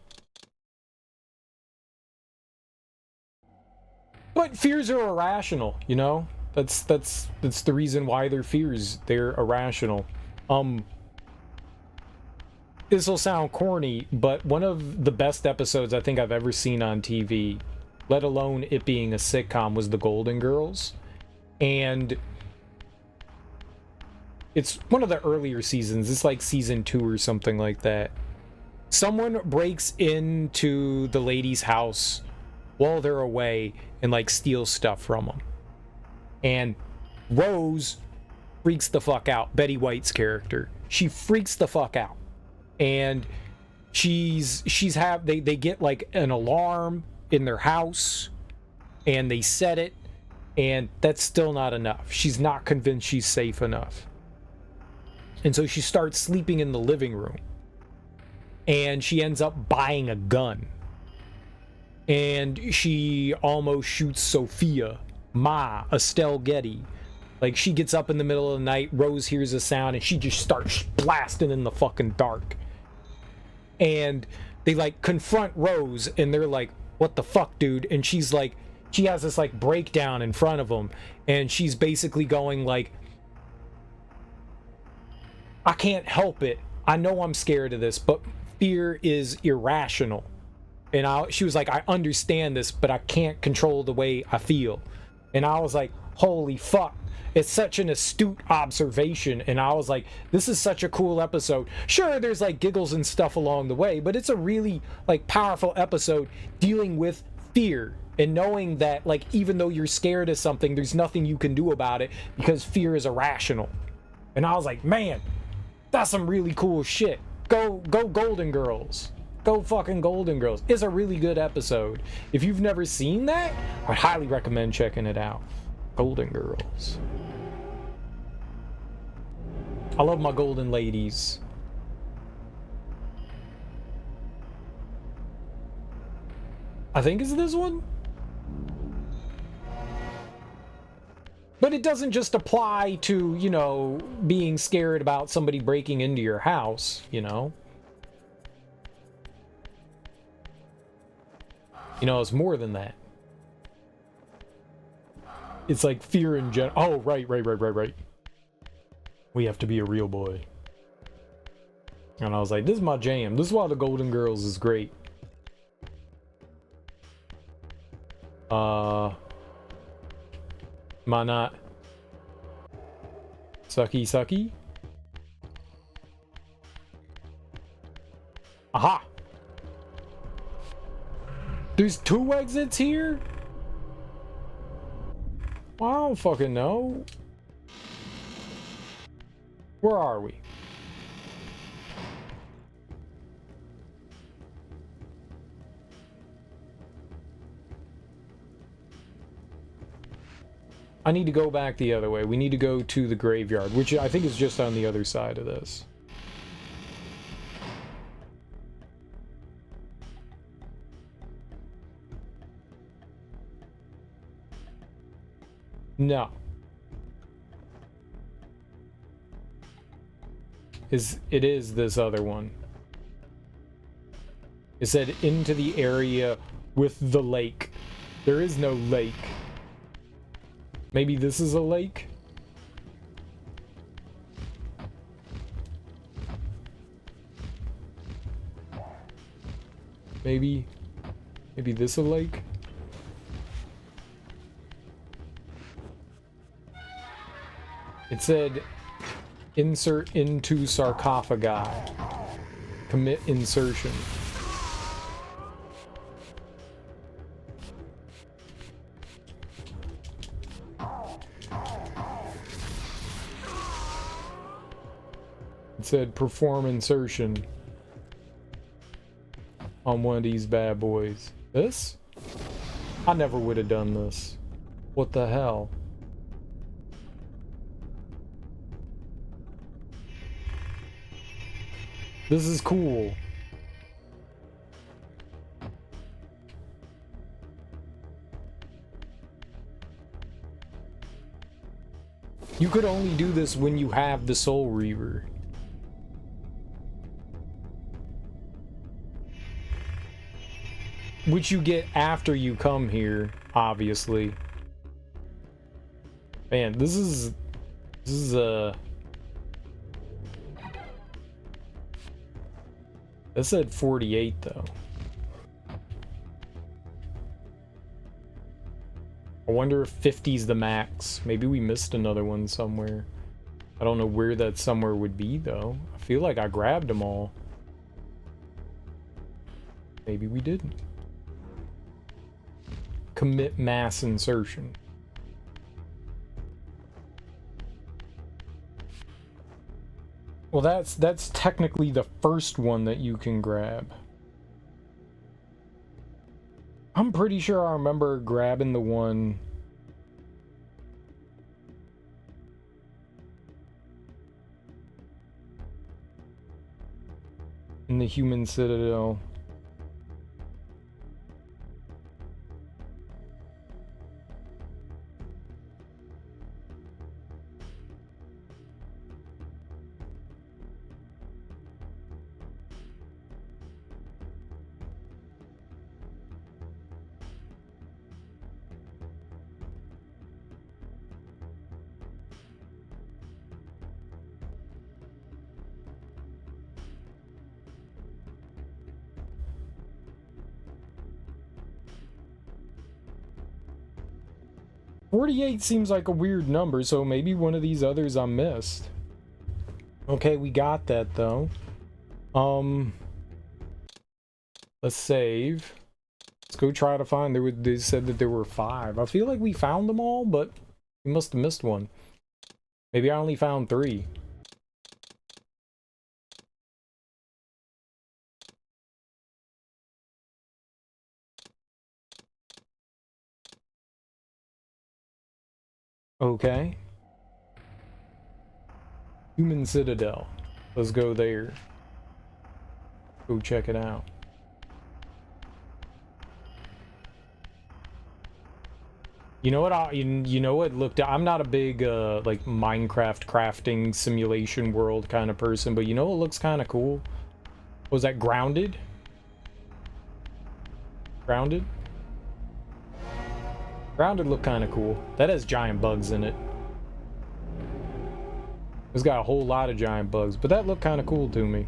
S1: But fears are irrational, you know? That's the reason why they're fears. They're irrational. This will sound corny, but one of the best episodes I think I've ever seen on TV, let alone it being a sitcom, was The Golden Girls. And it's one of the earlier seasons. It's like season 2 or something like that. Someone breaks into the lady's house while they're away and like steals stuff from them. And Rose freaks the fuck out. Betty White's character. She freaks the fuck out. And they get like an alarm in their house and they set it, and that's still not enough. She's not convinced she's safe enough. And so she starts sleeping in the living room, and she ends up buying a gun, and she almost shoots Sophia, Estelle Getty. Like, she gets up in the middle of the night, Rose hears a sound, and she just starts blasting in the fucking dark. And they like confront Rose, and they're like, what the fuck, dude? And she's like, she has this like breakdown in front of them, and she's basically going like, I can't help it. I know I'm scared of this, but fear is irrational. And she was like, I understand this, but I can't control the way I feel. And I was like, holy fuck. It's such an astute observation. And I was like, this is such a cool episode. Sure, there's like giggles and stuff along the way, but it's a really like powerful episode dealing with fear and knowing that like even though you're scared of something, there's nothing you can do about it because fear is irrational. And I was like, man, that's some really cool shit. Go Golden Girls. Go fucking Golden Girls. It's a really good episode. If you've never seen that, I highly recommend checking it out. Golden Girls. I love my golden ladies. I think it's this one. But it doesn't just apply to, you know, being scared about somebody breaking into your house, you know. You know, it's more than that. It's like fear in general. Oh, right. We have to be a real boy. And I was like, this is my jam. This is why the Golden Girls is great. Am I not? Sucky. Aha! There's 2 exits here? Well, I don't fucking know. Where are we? I need to go back the other way. We need to go to the graveyard, which I think is just on the other side of this. No. It is this other one. It said into the area with the lake. There is no lake. Maybe this is a lake? Maybe this a lake? It said insert into sarcophagi. Commit insertion. It said perform insertion on one of these bad boys. This? I never would have done this. What the hell? This is cool. You could only do this when you have the Soul Reaver. Which you get after you come here, obviously. Man, this is that said 48 though. I wonder if 50's the max. Maybe we missed another one somewhere. I don't know where that somewhere would be though. I feel like I grabbed them all. Maybe we didn't. Commit mass insertion. Well, that's technically the first one that you can grab. I'm pretty sure I remember grabbing the one in the Human Citadel. 48 seems like a weird number, so maybe one of these others I missed. Okay, we got that though. Let's save. Let's go try to find. They said that there were 5. I feel like we found them all, but we must have missed one. Maybe I only found 3. Okay. Human Citadel. Let's go there. Go check it out. You know what? You know what? Look, I'm not a big like Minecraft crafting simulation world kind of person, but you know what looks kind of cool? Was that Grounded? Grounded? Grounded looked kind of cool. That has giant bugs in it. It's got a whole lot of giant bugs, but that looked kind of cool to me.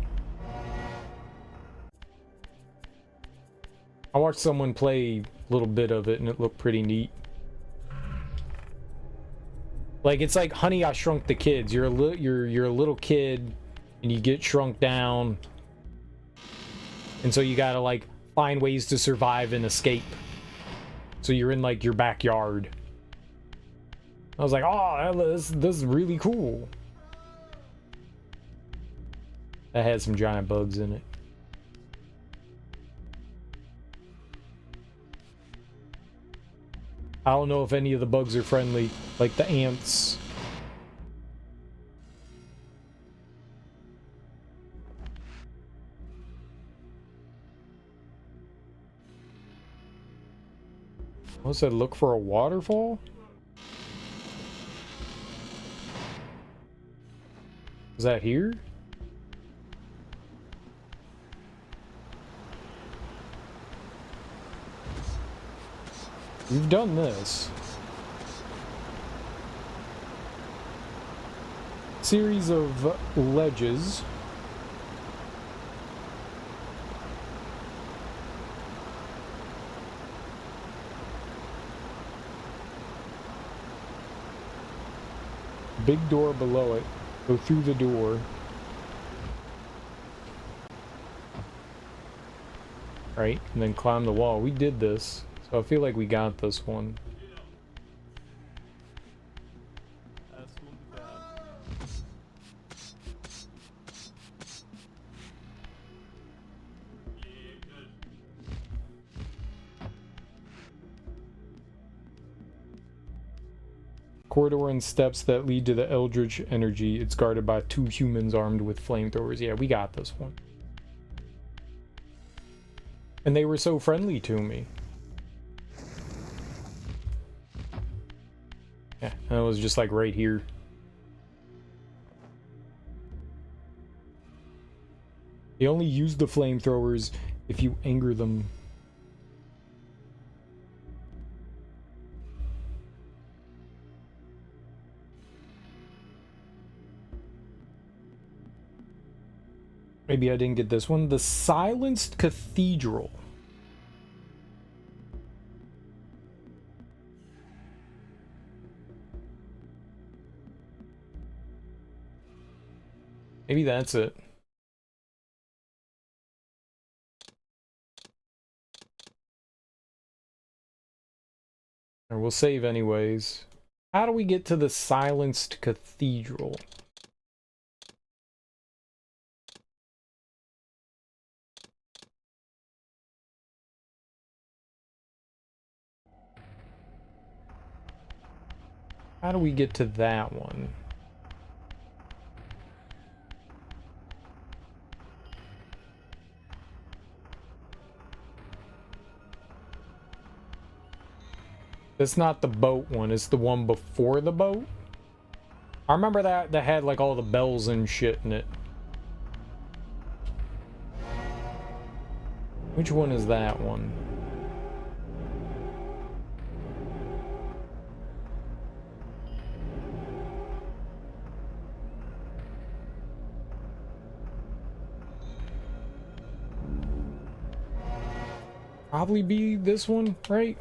S1: I watched someone play a little bit of it, and it looked pretty neat. Like, it's like Honey, I Shrunk the Kids. You're a little kid, and you get shrunk down, and so you gotta like find ways to survive and escape. So you're in like your backyard. I was like, oh, this is really cool. That had some giant bugs in it. I don't know if any of the bugs are friendly, like the ants. What's that? Look for a waterfall? Is that here? We've done this. Series of ledges. Big door below it. Go through the door. Right, and then climb the wall. We did this. So I feel like we got this one. Corridor and steps that lead to the Eldritch energy. It's guarded by 2 humans armed with flamethrowers. Yeah, we got this one. And they were so friendly to me. Yeah, and it was just like right here. They only use the flamethrowers if you anger them. Maybe I didn't get this one. The Silenced Cathedral. Maybe that's it. Or we'll save anyways. How do we get to the Silenced Cathedral? How do we get to that one? It's not the boat one, it's the one before the boat. I remember that had like all the bells and shit in it. Which one is that one? Probably be this one, right?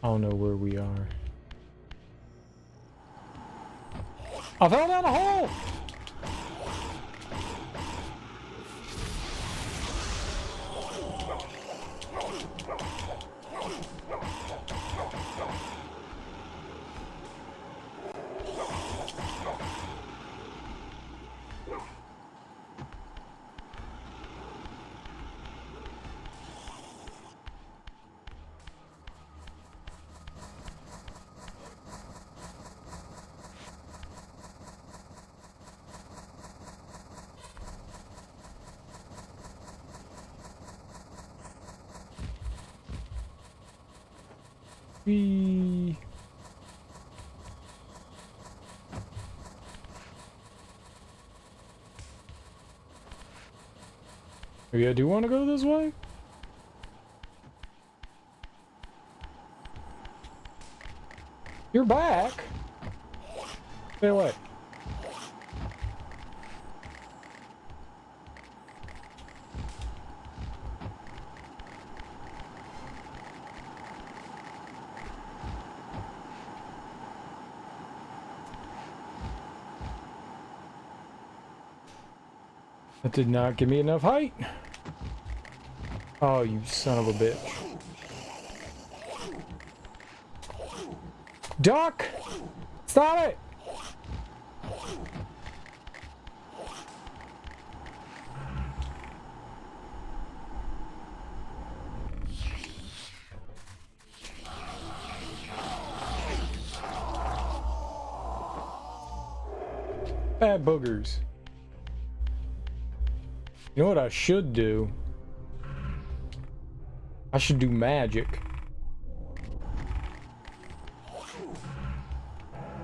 S1: I don't know where we are. I fell down a hole! Whee. Maybe I do want to go this way? You're back! Stay away. That did not give me enough height. Oh, you son of a bitch. Duck! Stop it! Bad boogers. You know what I should do? I should do magic.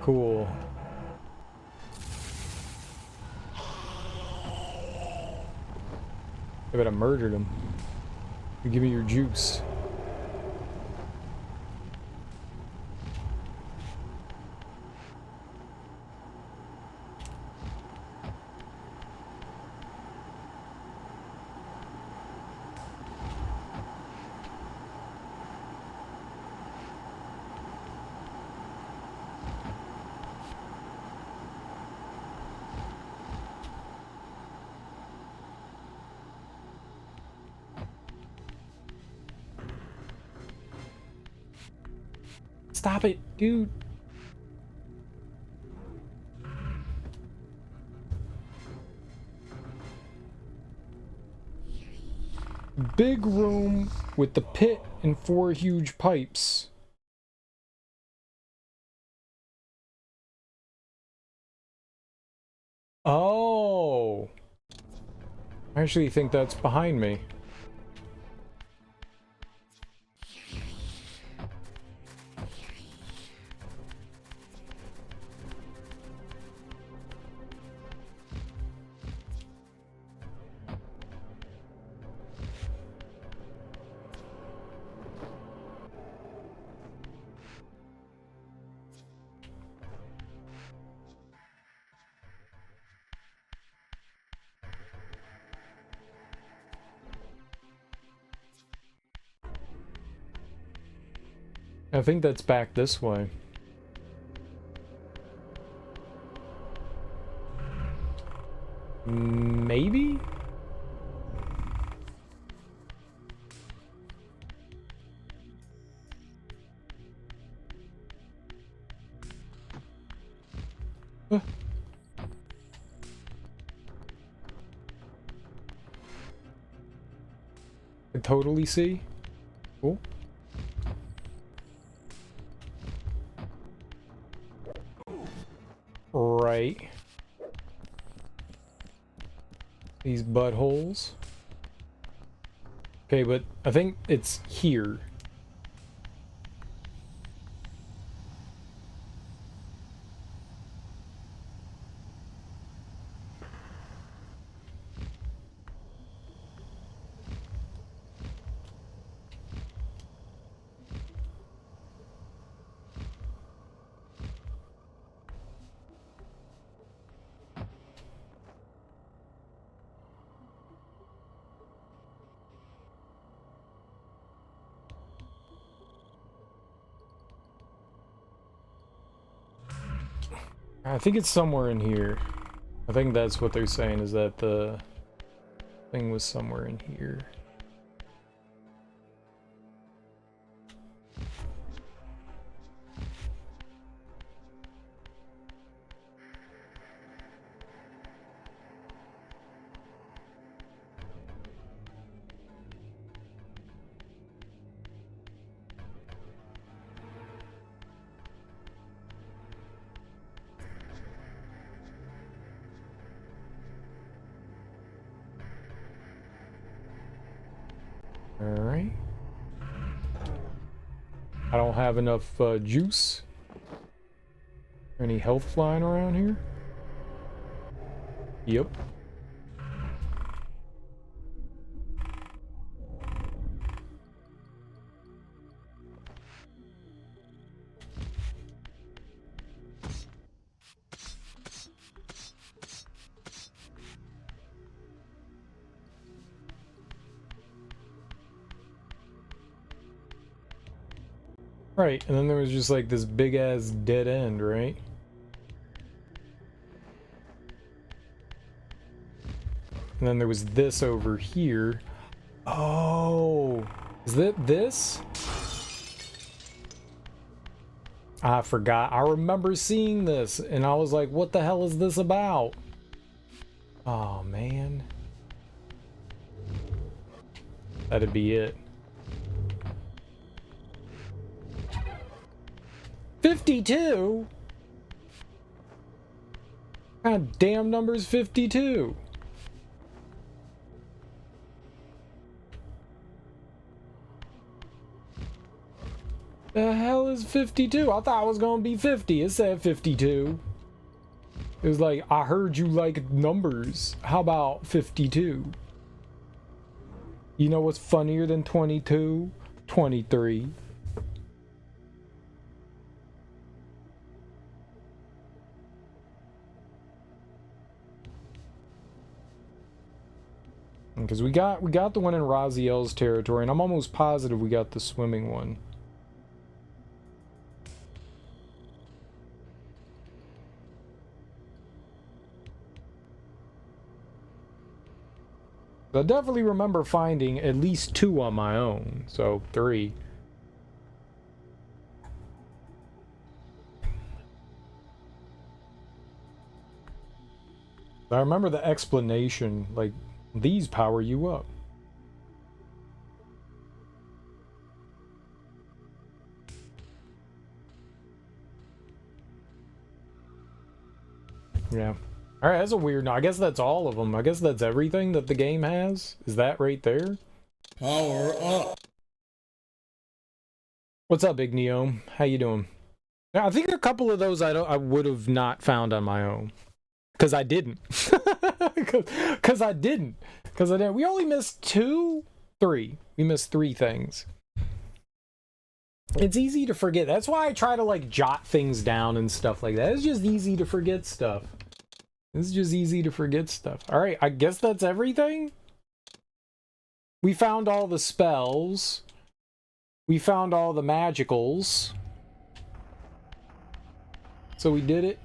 S1: Cool. I bet I murdered him. You give me your juice. Stop it, dude. Big room with the pit and 4 huge pipes. Oh. I actually think that's behind me. I think that's back this way. Maybe? Huh. I totally see. Cool. Right. These buttholes. Okay, but I think it's here. I think it's somewhere in here. I think that's what they're saying, is that the thing was somewhere in here. Alright. I don't have enough juice. Any health flying around here? Yep. Right, and then there was just like this big ass dead end, right? And then there was this over here. Oh, is that this? I forgot. I remember seeing this and I was like, what the hell is this about? Oh man. That'd be it. 52? God damn, number's 52. The hell is 52? I thought it was gonna be 50. It said 52. It was like, I heard you like numbers. How about 52? You know what's funnier than 22? 23. Because we got the one in Raziel's territory, and I'm almost positive we got the swimming one. I definitely remember finding at least 2 on my own, so 3. I remember the explanation, like, these power you up. Yeah. Alright, that's a weird... No, I guess that's all of them. I guess that's everything that the game has. Is that right there?
S4: Power up.
S1: What's up, Big Neo? How you doing? Now, I think a couple of those I would have not found on my own. Because I didn't. Because I didn't. We only missed 3. We missed 3 things. It's easy to forget. That's why I try to, like, jot things down and stuff like that. It's just easy to forget stuff. It's just easy to forget stuff. Alright, I guess that's everything? We found all the spells. We found all the magicals. So we did it.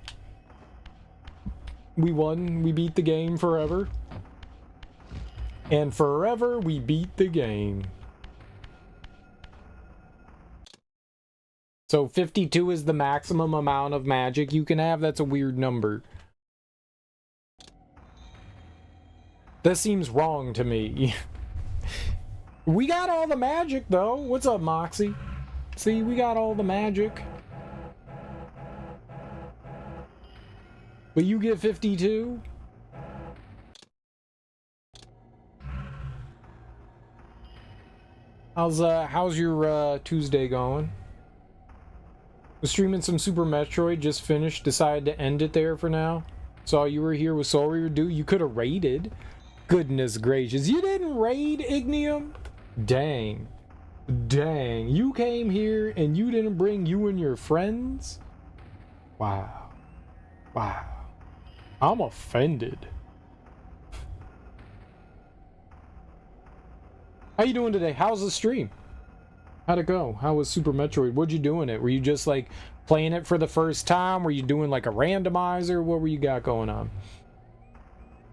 S1: We won. We beat the game forever. And forever we beat the game. So 52 is the maximum amount of magic you can have? That's a weird number. That seems wrong to me. We got all the magic, though. What's up, Moxie? See, we got all the magic. But you get 52? How's your Tuesday going? Was streaming some Super Metroid, just finished, decided to end it there for now. Saw you were here with Soul Reaver. Dude, you could have raided. Goodness gracious, you didn't raid, Ignium? Dang. Dang, you came here and you didn't bring you and your friends? Wow. Wow. I'm offended. How you doing today? How's the stream? How'd it go? How was Super Metroid? What'd you do in it? Were you just like playing it for the first time? Were you doing like a randomizer? What were you got going on?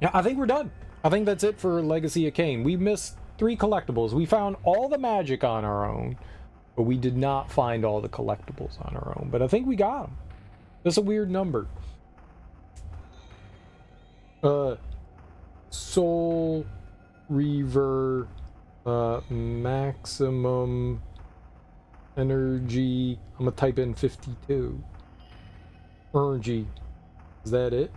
S1: Yeah, I think we're done. I think that's it for Legacy of Kain. We missed 3 collectibles. We found all the magic on our own, but we did not find all the collectibles on our own. But I think we got them. That's a weird number. Soul Reaver, maximum energy. I'm gonna type in 52. Energy. Is that it?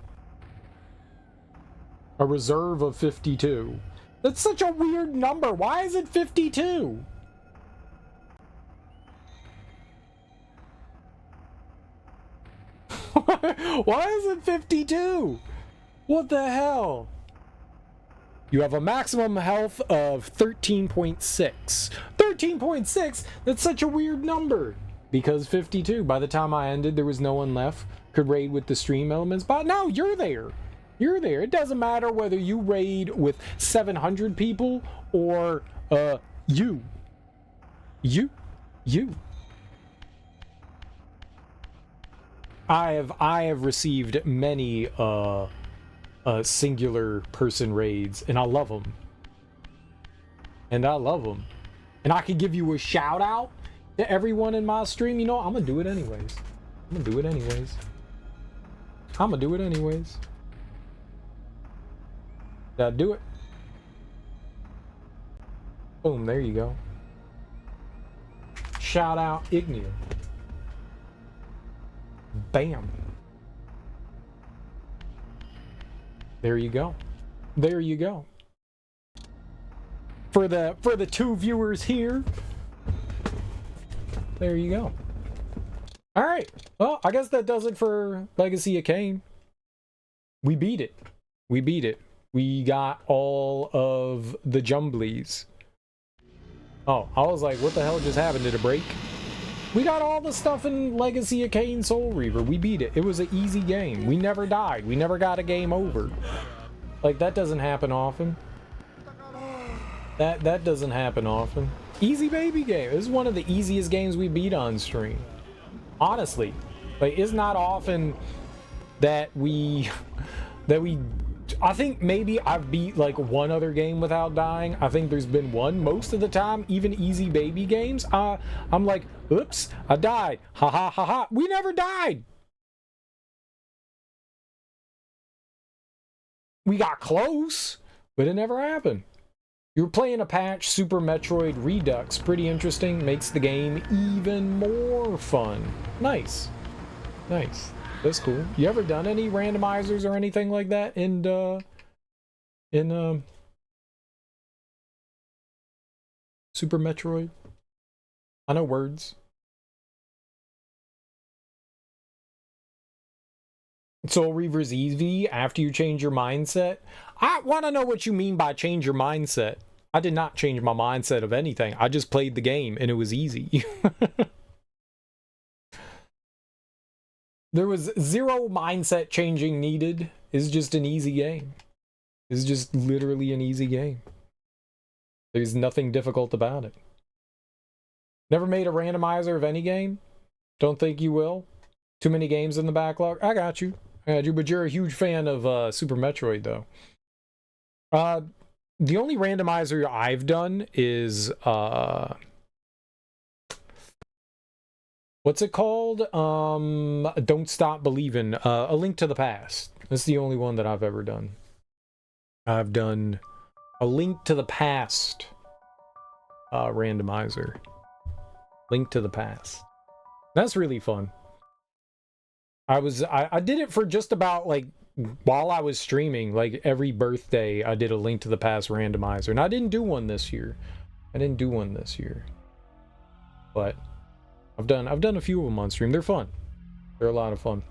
S1: A reserve of 52. That's such a weird number. Why is it 52? Why is it 52? What the hell? You have a maximum health of 13.6. 13.6? That's such a weird number. Because 52. By the time I ended, there was no one left. Could raid with the stream elements. But no, you're there. You're there. It doesn't matter whether you raid with 700 people or you. I have received many singular person raids, and I love them. And I could give you a shout out to everyone in my stream. You know, I'm gonna do it anyways. Did I do it? Boom, there you go. Shout out Ignia. Bam. There you go. There you go. For the 2 viewers here. There you go. All right. Well, I guess that does it for Legacy of Kain. We beat it. We got all of the jumblies. Oh, I was like, what the hell just happened? Did it break? We got all the stuff in Legacy of Kain Soul Reaver. We beat it. It was an easy game. We never died. We never got a game over. Like, that doesn't happen often. That doesn't happen often. Easy baby game. This is one of the easiest games we beat on stream. Honestly. Like, it's not often that we I think maybe I've beat like one other game without dying. I think there's been one. Most of the time, even easy baby games, I'm like, oops, I died. Ha ha ha ha. We never died. We got close, but it never happened. You were playing a patch, Super Metroid Redux. Pretty interesting. Makes the game even more fun. Nice. Nice. That's cool. You ever done any randomizers or anything like that in Super Metroid? I know words. Soul Reaver's easy after you change your mindset. I want to know what you mean by change your mindset. I did not change my mindset of anything. I just played the game and it was easy. There was zero mindset changing needed. It's just an easy game. It's just literally an easy game. There's nothing difficult about it. Never made a randomizer of any game? Don't think you will? Too many games in the backlog? I got you. But you're a huge fan of Super Metroid, though. The only randomizer I've done is what's it called? Don't Stop Believin'. A Link to the Past. That's the only one that I've ever done. I've done A Link to the Past randomizer. Link to the Past. That's really fun. I did it for just about like while I was streaming, like every birthday I did a Link to the Past randomizer. And I didn't do one this year. But I've done a few of them on stream. They're fun. They're a lot of fun.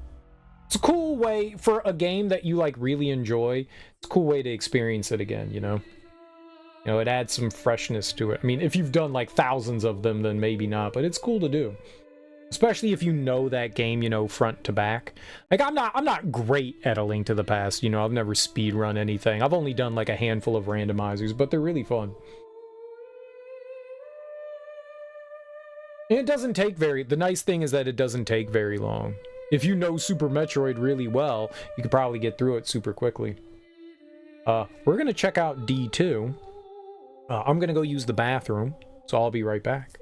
S1: It's a cool way for a game that you like really enjoy. It's a cool way to experience it again, you know? You know, it adds some freshness to it. I mean, if you've done like thousands of them, then maybe not, but it's cool to do. Especially if you know that game, you know, front to back. Like, I'm not great at A Link to the Past, you know, I've never speedrun anything. I've only done like a handful of randomizers, but they're really fun. And it doesn't take the nice thing is that it doesn't take very long. If you know Super Metroid really well, you could probably get through it super quickly. We're going to check out D2. I'm going to go use the bathroom, so I'll be right back.